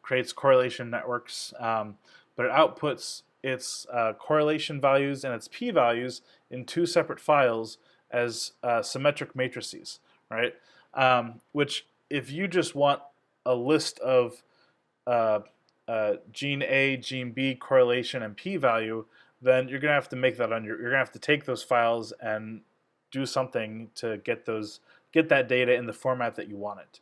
S1: creates correlation networks, but it outputs its correlation values and its p-values in 2 separate files as symmetric matrices, right? Which, if you just want a list of gene A, gene B correlation and p-value, then you're gonna have to make that you're gonna have to take those files and do something to get that data in the format that you want it.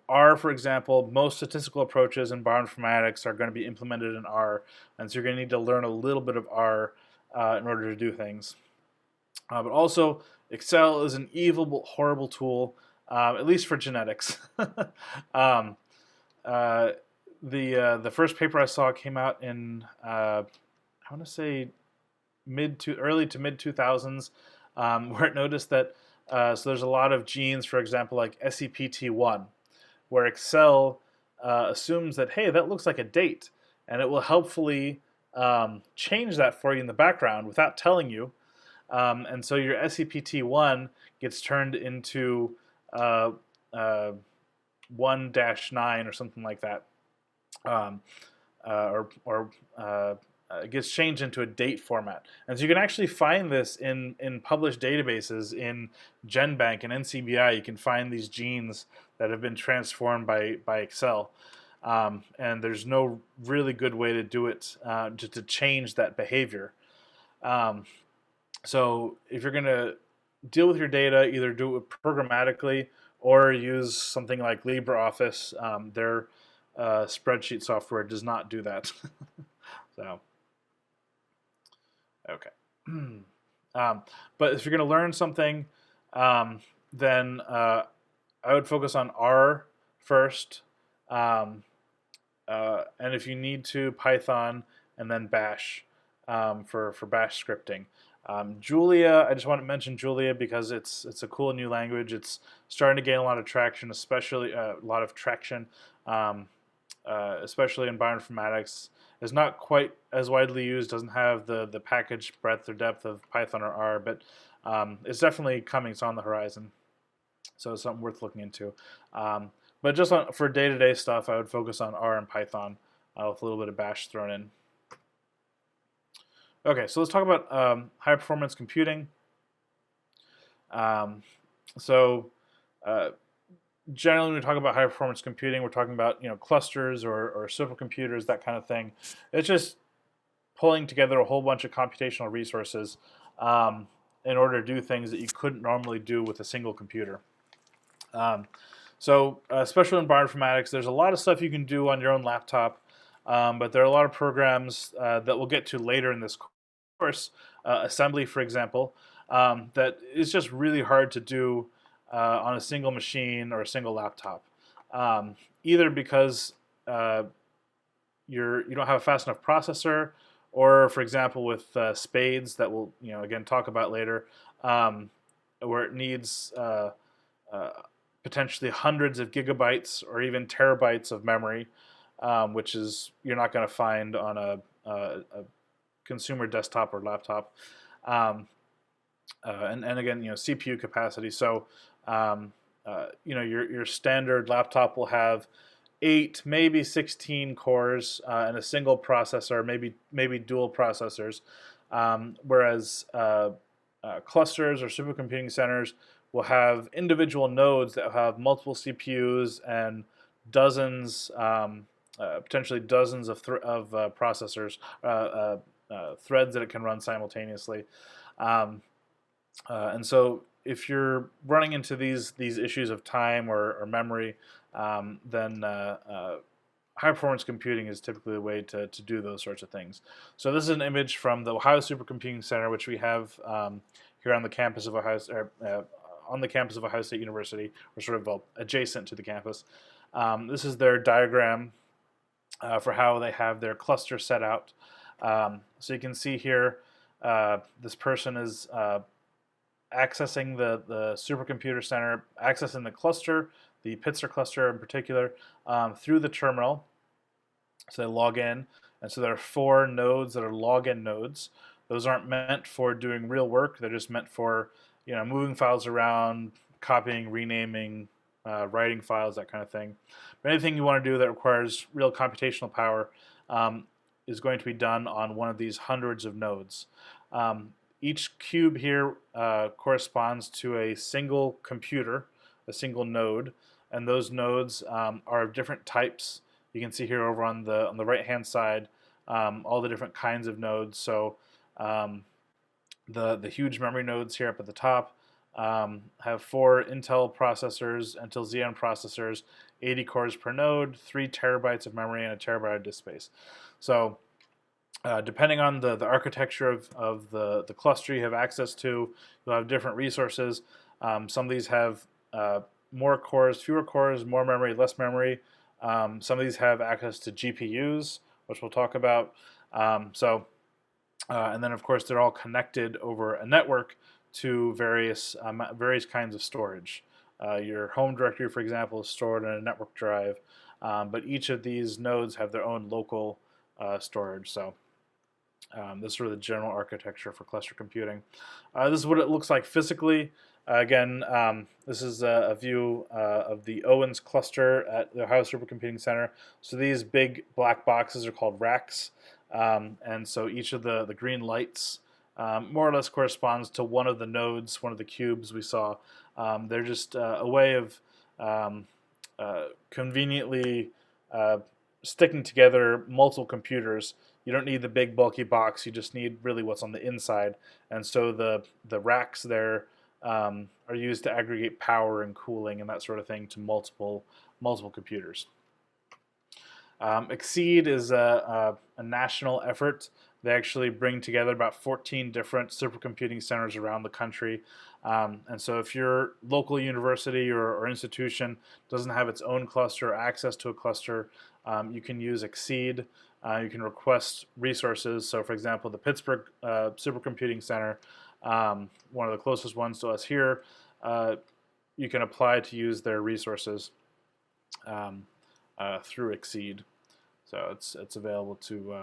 S1: R, for example, most statistical approaches in bioinformatics are going to be implemented in R, and so you're going to need to learn a little bit of R in order to do things. But also, Excel is an evil, horrible tool, at least for genetics. The first paper I saw came out in I want to say early to mid 2000s. where it noticed that so there's a lot of genes, for example, like SEPT1, where Excel assumes that, hey, that looks like a date, and it will helpfully change that for you in the background without telling you. And so your SEPT1 gets turned into uh, 1-9 or something like that, um, or it gets changed into a date format. And so you can actually find this in published databases in GenBank and NCBI. You can find these genes that have been transformed by Excel. And there's no really good way to do it to change that behavior. So if you're going to deal with your data, either do it programmatically or use something like LibreOffice. Their spreadsheet software does not do that. So, okay. But if you're going to learn something, then I would focus on R first. And if you need to, Python, and then Bash for Bash scripting. Julia, I just want to mention Julia because it's a cool new language. It's starting to gain a lot of traction, especially especially in bioinformatics. It's not quite as widely used, doesn't have the package breadth or depth of Python or R, but it's definitely coming. It's on the horizon, so it's something worth looking into. But just for day-to-day stuff, I would focus on R and Python with a little bit of Bash thrown in. Okay, so let's talk about high-performance computing. Generally, when we talk about high-performance computing, we're talking about clusters or supercomputers, that kind of thing. It's just pulling together a whole bunch of computational resources in order to do things that you couldn't normally do with a single computer. Especially in bioinformatics, there's a lot of stuff you can do on your own laptop, but there are a lot of programs that we'll get to later in this course, assembly, for example, that is just really hard to do on a single machine or a single laptop, either because you don't have a fast enough processor, or, for example, with spades that we'll again talk about later, where it needs potentially hundreds of gigabytes or even terabytes of memory, which is you're not going to find on a consumer desktop or laptop, and again CPU capacity. So your standard laptop will have 8, maybe 16 cores and a single processor, maybe dual processors, whereas clusters or supercomputing centers will have individual nodes that have multiple CPUs and dozens, potentially dozens of processors, threads that it can run simultaneously. And so if you're running into these issues of time or memory, then high-performance computing is typically the way to do those sorts of things. So this is an image from the Ohio Supercomputing Center, which we have here on the campus of Ohio State University, or sort of adjacent to the campus. This is their diagram for how they have their cluster set out. So you can see here, this person is accessing the supercomputer center, accessing the cluster, the Pitzer cluster in particular, through the terminal. So they log in, and so there are 4 nodes that are login nodes. Those aren't meant for doing real work. They're just meant for moving files around, copying, renaming, writing files, that kind of thing. But anything you want to do that requires real computational power is going to be done on one of these hundreds of nodes. Each cube here corresponds to a single computer, a single node, and those nodes are of different types. You can see here over on the right-hand side all the different kinds of nodes. So the huge memory nodes here up at the top have 4 Intel processors, Intel Xeon processors, 80 cores per node, 3 terabytes of memory, and a terabyte of disk space. So depending on the architecture of the cluster you have access to, you'll have different resources. Some of these have more cores, fewer cores, more memory, less memory. Some of these have access to GPUs, which we'll talk about. And then, of course, they're all connected over a network to various kinds of storage. Your home directory, for example, is stored in a network drive, but each of these nodes have their own local storage. So this is sort of the general architecture for cluster computing. This is what it looks like physically. Again, this is a view of the Owens cluster at the Ohio Supercomputing Center. So these big black boxes are called racks. And so each of the green lights more or less corresponds to one of the nodes, one of the cubes we saw. They're just a way of conveniently sticking together multiple computers. You don't need the big bulky box. You just need really what's on the inside. And so the racks there are used to aggregate power and cooling and that sort of thing to multiple computers. Exceed is a national effort. They actually bring together about 14 different supercomputing centers around the country. And so if your local university or institution doesn't have its own cluster or access to a cluster, you can use Exceed. You can request resources. So for example, the Pittsburgh Supercomputing Center, one of the closest ones to us here, you can apply to use their resources through Exceed. So it's available to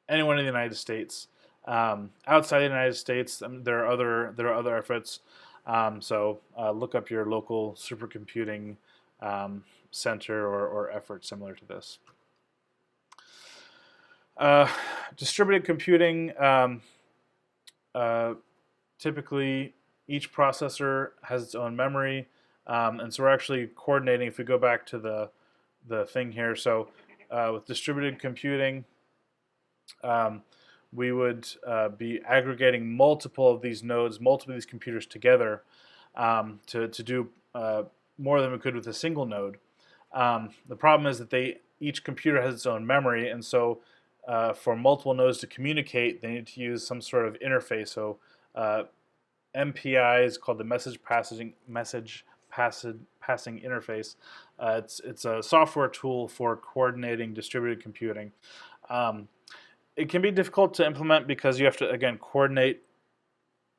S1: anyone in the United States. Outside the United States, there are other efforts. So look up your local supercomputing center or effort similar to this. Distributed computing, typically each processor has its own memory, and so we're actually coordinating. If we go back to the thing here, so with distributed computing, we would be aggregating multiple of these nodes, multiple of these computers together to do more than we could with a single node. The problem is that each computer has its own memory, and so for multiple nodes to communicate, they need to use some sort of interface. So MPI is called the message passing interface. It's a software tool for coordinating distributed computing. It can be difficult to implement because you have to, again, coordinate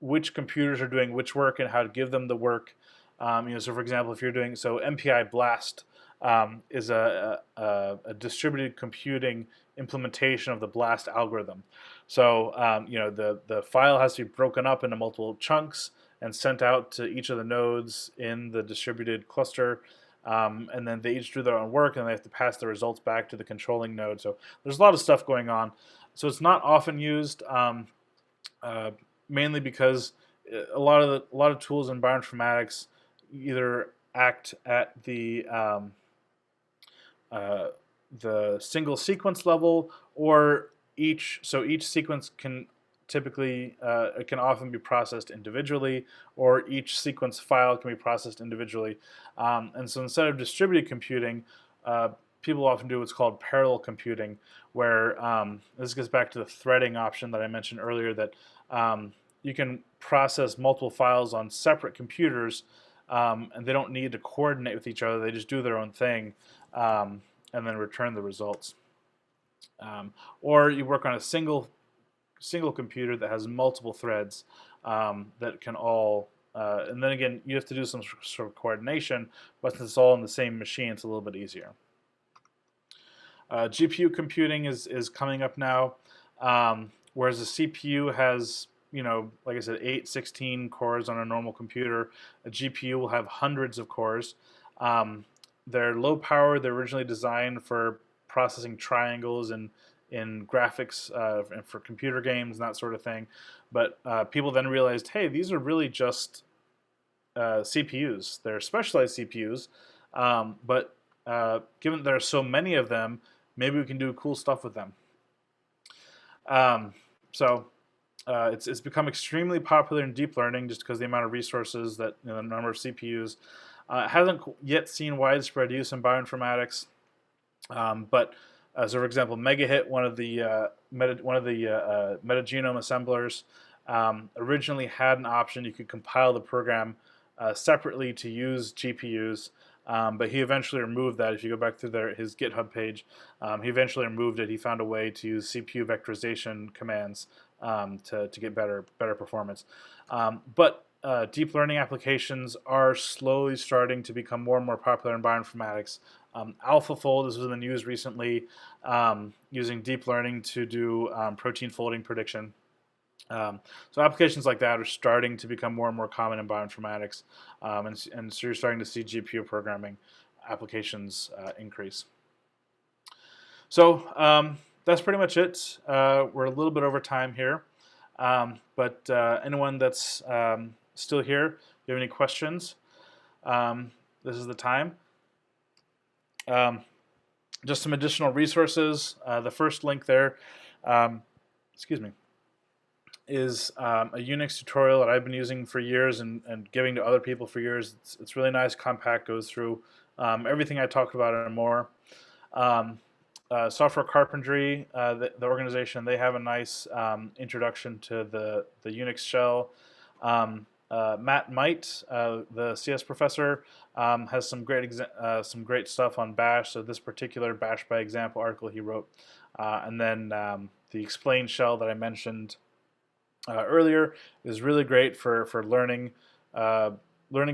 S1: which computers are doing which work and how to give them the work. So for example, if you're doing, so MPI BLAST is a distributed computing implementation of the BLAST algorithm. So the file has to be broken up into multiple chunks and sent out to each of the nodes in the distributed cluster. And then they each do their own work, and they have to pass the results back to the controlling node. So there's a lot of stuff going on. So it's not often used, mainly because a lot of tools in bioinformatics either act at the single sequence level, or each sequence can typically it can often be processed individually, or each sequence file can be processed individually. And so instead of distributed computing, people often do what's called parallel computing, where this goes back to the threading option that I mentioned earlier, that you can process multiple files on separate computers, and they don't need to coordinate with each other. They just do their own thing and then return the results. Or you work on a single computer that has multiple threads that can all, and then again, you have to do some sort of coordination, but since it's all in the same machine, it's a little bit easier. GPU computing is coming up now, whereas the CPU has, like I said, 8, 16 cores on a normal computer. A GPU will have hundreds of cores. They're low power. They're originally designed for processing triangles and in graphics and for computer games and that sort of thing. But people then realized, hey, these are really just CPUs. They're specialized CPUs, but given there are so many of them, maybe we can do cool stuff with them. It's become extremely popular in deep learning just because the amount of resources that, the number of CPUs. Hasn't yet seen widespread use in bioinformatics, but so for example, MegaHit, one of the metagenome assemblers, originally had an option you could compile the program separately to use GPUs. But he eventually removed that. If you go back to his GitHub page, he eventually removed it. He found a way to use CPU vectorization commands to get better performance. But deep learning applications are slowly starting to become more and more popular in bioinformatics. AlphaFold, this was in the news recently, using deep learning to do protein folding prediction. So applications like that are starting to become more and more common in bioinformatics, and so you're starting to see GPU programming applications increase. So that's pretty much it. We're a little bit over time here, but anyone that's still here, if you have any questions, this is the time. Just some additional resources. The first link there, excuse me, is a Unix tutorial that I've been using for years and giving to other people for years. It's really nice, compact, goes through everything I talked about and more. Software Carpentry, the organization, they have a nice introduction to the Unix shell. Matt Might, the CS professor, has some great stuff on Bash. So this particular Bash by example article he wrote, and then the explain shell that I mentioned earlier is really great for learning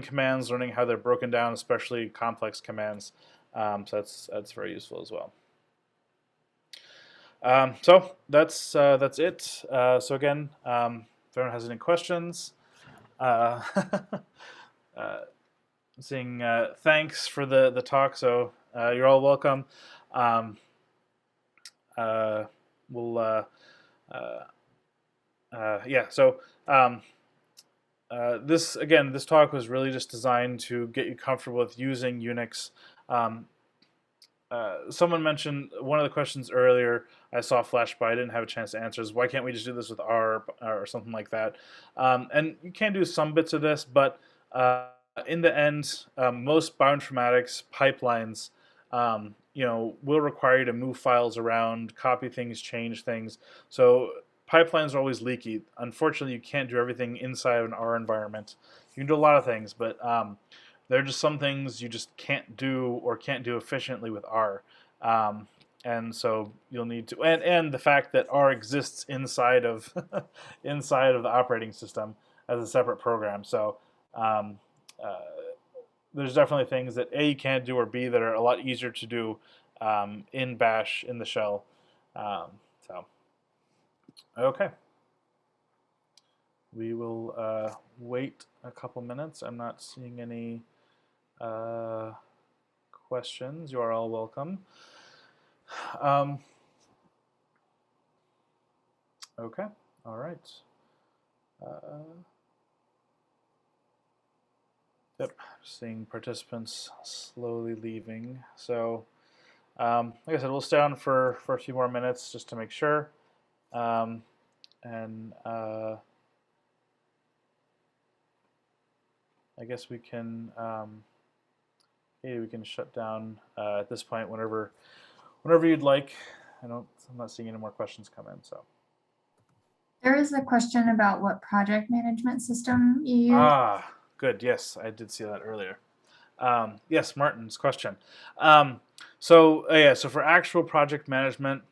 S1: commands, learning how they're broken down, especially complex commands. So that's very useful as well. So that's it. So again, if anyone has any questions, saying thanks for the talk. So you're all welcome. Yeah. So this talk was really just designed to get you comfortable with using Unix. Someone mentioned one of the questions earlier. I saw flash by. I didn't have a chance to answer. Is why can't we just do this with R or something like that? And you can do some bits of this, but in the end, most bioinformatics pipelines, will require you to move files around, copy things, change things. So pipelines are always leaky. Unfortunately, you can't do everything inside of an R environment. You can do a lot of things, but there are just some things you just can't do or can't do efficiently with R. And so you'll need to, and the fact that R exists inside of inside of the operating system as a separate program. So there's definitely things that A, you can't do, or B, that are a lot easier to do in Bash, in the shell. So okay. We will wait a couple minutes. I'm not seeing any questions. You are all welcome. Okay, all right. Yep, seeing participants slowly leaving. So, like I said, we'll stay on for a few more minutes just to make sure. And I guess we can maybe we can shut down at this point whenever you'd like. I'm not seeing any more questions come in. So
S2: there is a question about what project management system you use.
S1: Ah, good. Yes, I did see that earlier. Yes, Martin's question. So for actual project management,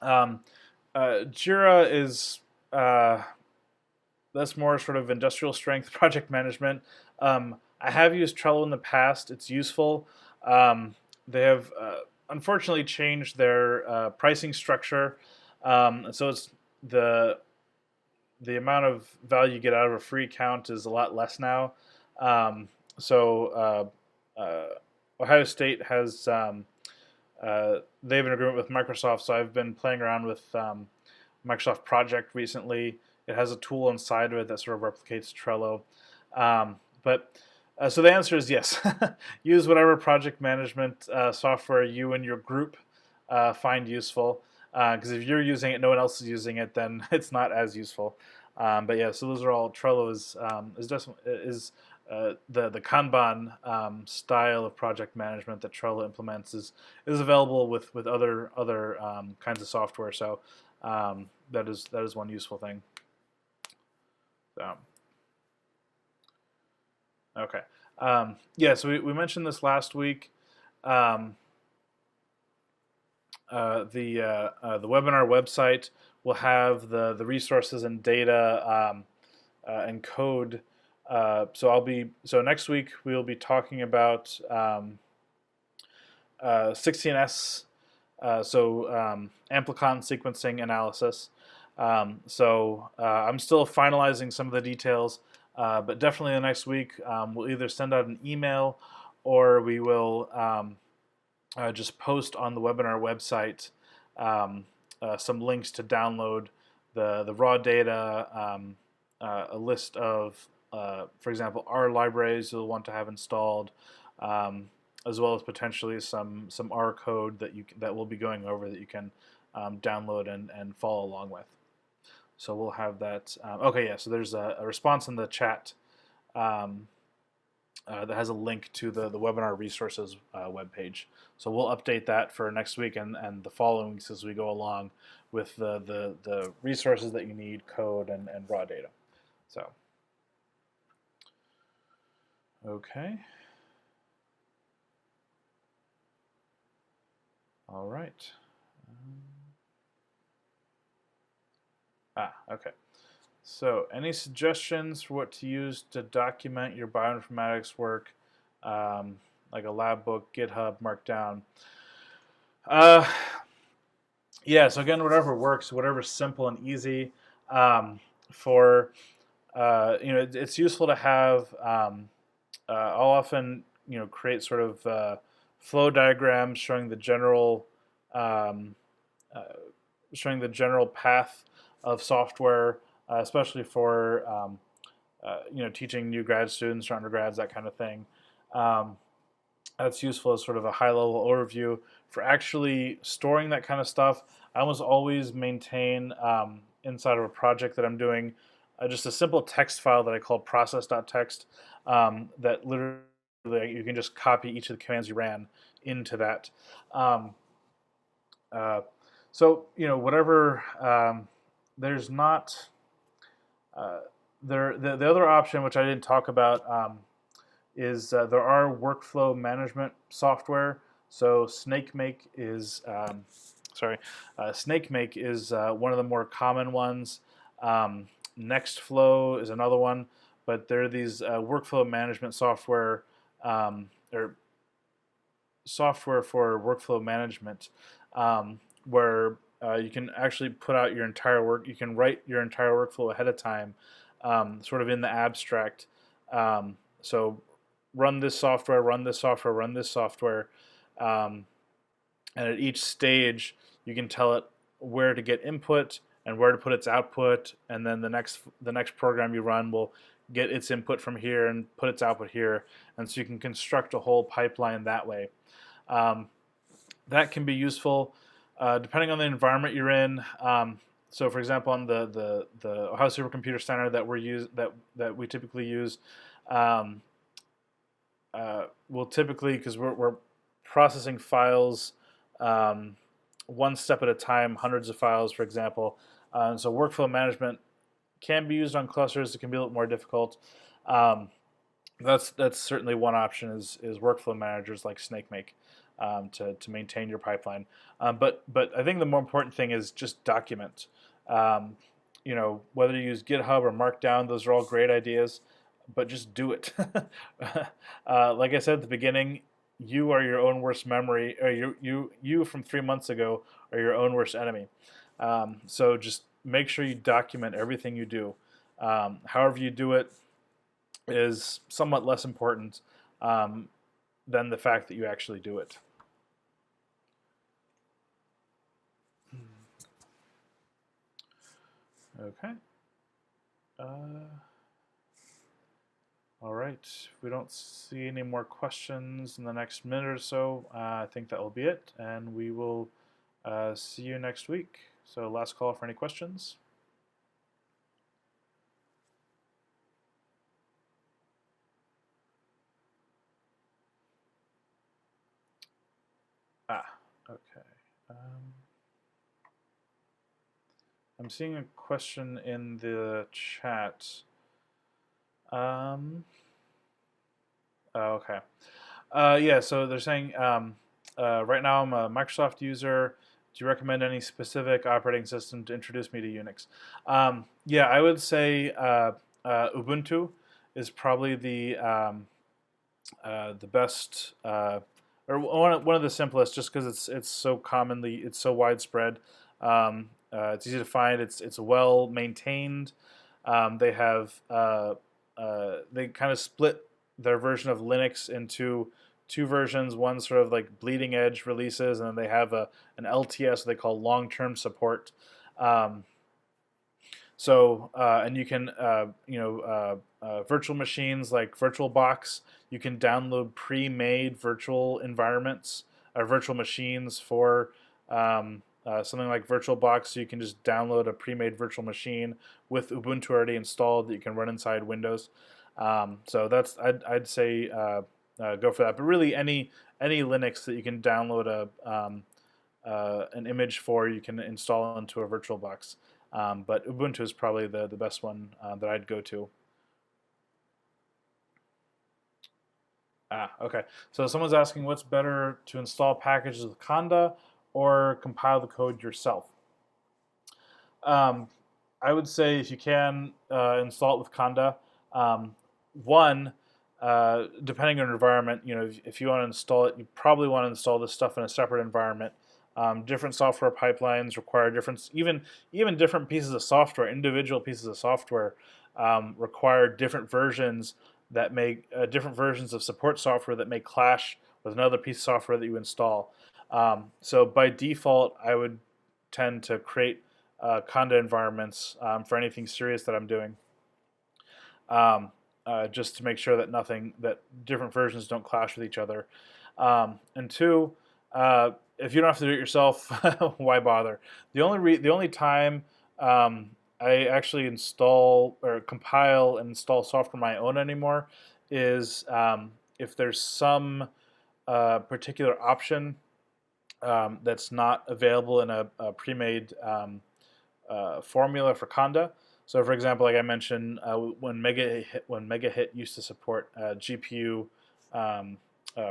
S1: Jira is that's more sort of industrial strength project management. I have used Trello in the past. It's useful. They have unfortunately changed their pricing structure, so it's the amount of value you get out of a free account is a lot less now. So Ohio State has they have an agreement with Microsoft, so I've been playing around with Microsoft Project recently. It has a tool inside of it that sort of replicates Trello. So the answer is yes. Use whatever project management software you and your group find useful. Because if you're using it, no one else is using it, then it's not as useful. But yeah, so those are all. Trello is the Kanban style of project management that Trello implements is available with other kinds of software. So that is one useful thing. So okay, yeah. So we mentioned this last week. The webinar website will have the resources and data and code. So next week we'll be talking about 16S, amplicon sequencing analysis. I'm still finalizing some of the details, but definitely the next week we'll either send out an email or we will just post on the webinar website some links to download the raw data, a list of, for example, R libraries you'll want to have installed, as well as potentially some R code that we'll be going over that you can download and follow along with. So we'll have that. Okay, yeah. So there's a response in the chat that has a link to the webinar resources webpage. So we'll update that for next week and the following weeks as we go along with the resources that you need, code and raw data. So, okay. All right. Okay. So, any suggestions for what to use to document your bioinformatics work, like a lab book, GitHub, Markdown? Yeah. So again, whatever works, whatever's simple and easy. It's useful to have. I'll often create sort of flow diagrams showing the general path of software, especially for teaching new grad students or undergrads, that kind of thing. That's useful as sort of a high-level overview. For actually storing that kind of stuff, I almost always maintain inside of a project that I'm doing just a simple text file that I call process.txt that literally you can just copy each of the commands you ran into that. Whatever, there's not, the other option, which I didn't talk about, is there are workflow management software. So SnakeMake is, SnakeMake is one of the more common ones. Nextflow is another one, but there are these workflow management software or software for workflow management where you can actually put out your entire work. You can write your entire workflow ahead of time, sort of in the abstract. So run this software, run this software, run this software, and at each stage you can tell it where to get input and where to put its output, and then the next program you run will get its input from here and put its output here, and so you can construct a whole pipeline that way. That can be useful depending on the environment you're in. So, for example, on the Ohio Supercomputer Center that we typically use, we'll typically, because we're processing files one step at a time, hundreds of files, for example. So workflow management can be used on clusters. It can be a little more difficult. That's certainly one option is workflow managers like SnakeMake to maintain your pipeline. But I think the more important thing is just document. Whether you use GitHub or Markdown, those are all great ideas, but just do it. Like I said at the beginning, you are your own worst memory, or you from 3 months ago are your own worst enemy. So just make sure you document everything you do. However you do it is somewhat less important than the fact that you actually do it. Okay. All right. If we don't see any more questions in the next minute or so, I think that will be it, and we will see you next week. So last call for any questions. Okay. I'm seeing a question in the chat. Okay. Yeah, so they're saying, right now I'm a Microsoft user. Do you recommend any specific operating system to introduce me to Unix? Yeah, I would say Ubuntu is probably the best, or one of the simplest, just because it's so commonly, it's so widespread. It's easy to find. It's well maintained. They have they kind of split their version of Linux into two versions. One sort of like bleeding edge releases, and then they have an LTS they call long-term support. Um, and you can, virtual machines like VirtualBox, you can download pre-made virtual environments or virtual machines for something like VirtualBox. So you can just download a pre-made virtual machine with Ubuntu already installed that you can run inside Windows. So that's I'd say go for that. But really, any Linux that you can download an image for, you can install into a VirtualBox. But Ubuntu is probably the best one that I'd go to. Okay. So someone's asking what's better to install packages with Conda or compile the code yourself. I would say if you can install it with Conda. One, depending on your environment, if you want to install it, you probably want to install this stuff in a separate environment. Different software pipelines require different, even different pieces of software, individual pieces of software require different versions that make different versions of support software that may clash with another piece of software that you install. So by default, I would tend to create Conda environments for anything serious that I'm doing, just to make sure that different versions don't clash with each other. And two, if you don't have to do it yourself, why bother? The only time I actually install or compile and install software of my own anymore is if there's some particular option that's not available in a pre-made formula for Conda. So, for example, like I mentioned, when MegaHit used to support GPU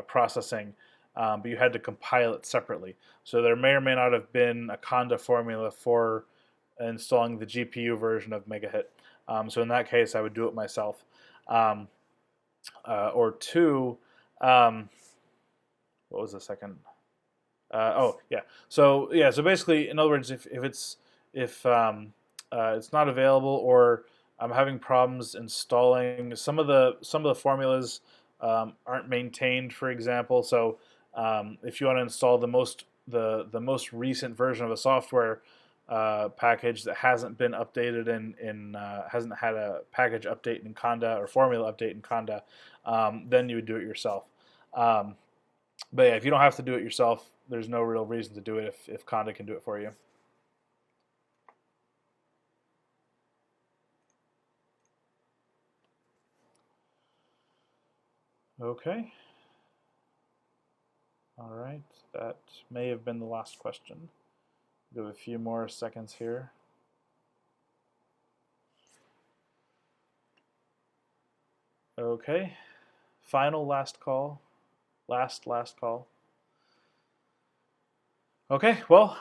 S1: processing, but you had to compile it separately. So there may or may not have been a Conda formula for installing the GPU version of MegaHit. So in that case, I would do it myself. Or two, what was the second? Oh yeah. So basically, in other words, if it's not available, or I'm having problems installing some of the formulas aren't maintained, for example. So if you want to install the most recent version of a software package that hasn't been updated hasn't had a package update in Conda or formula update in Conda, then you would do it yourself. But yeah, if you don't have to do it yourself, there's no real reason to do it if Conda can do it for you. Okay. All right, that may have been the last question. Give a few more seconds here. Okay, last call. Last call. Okay, well,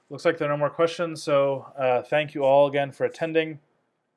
S1: looks like there are no more questions, so thank you all again for attending.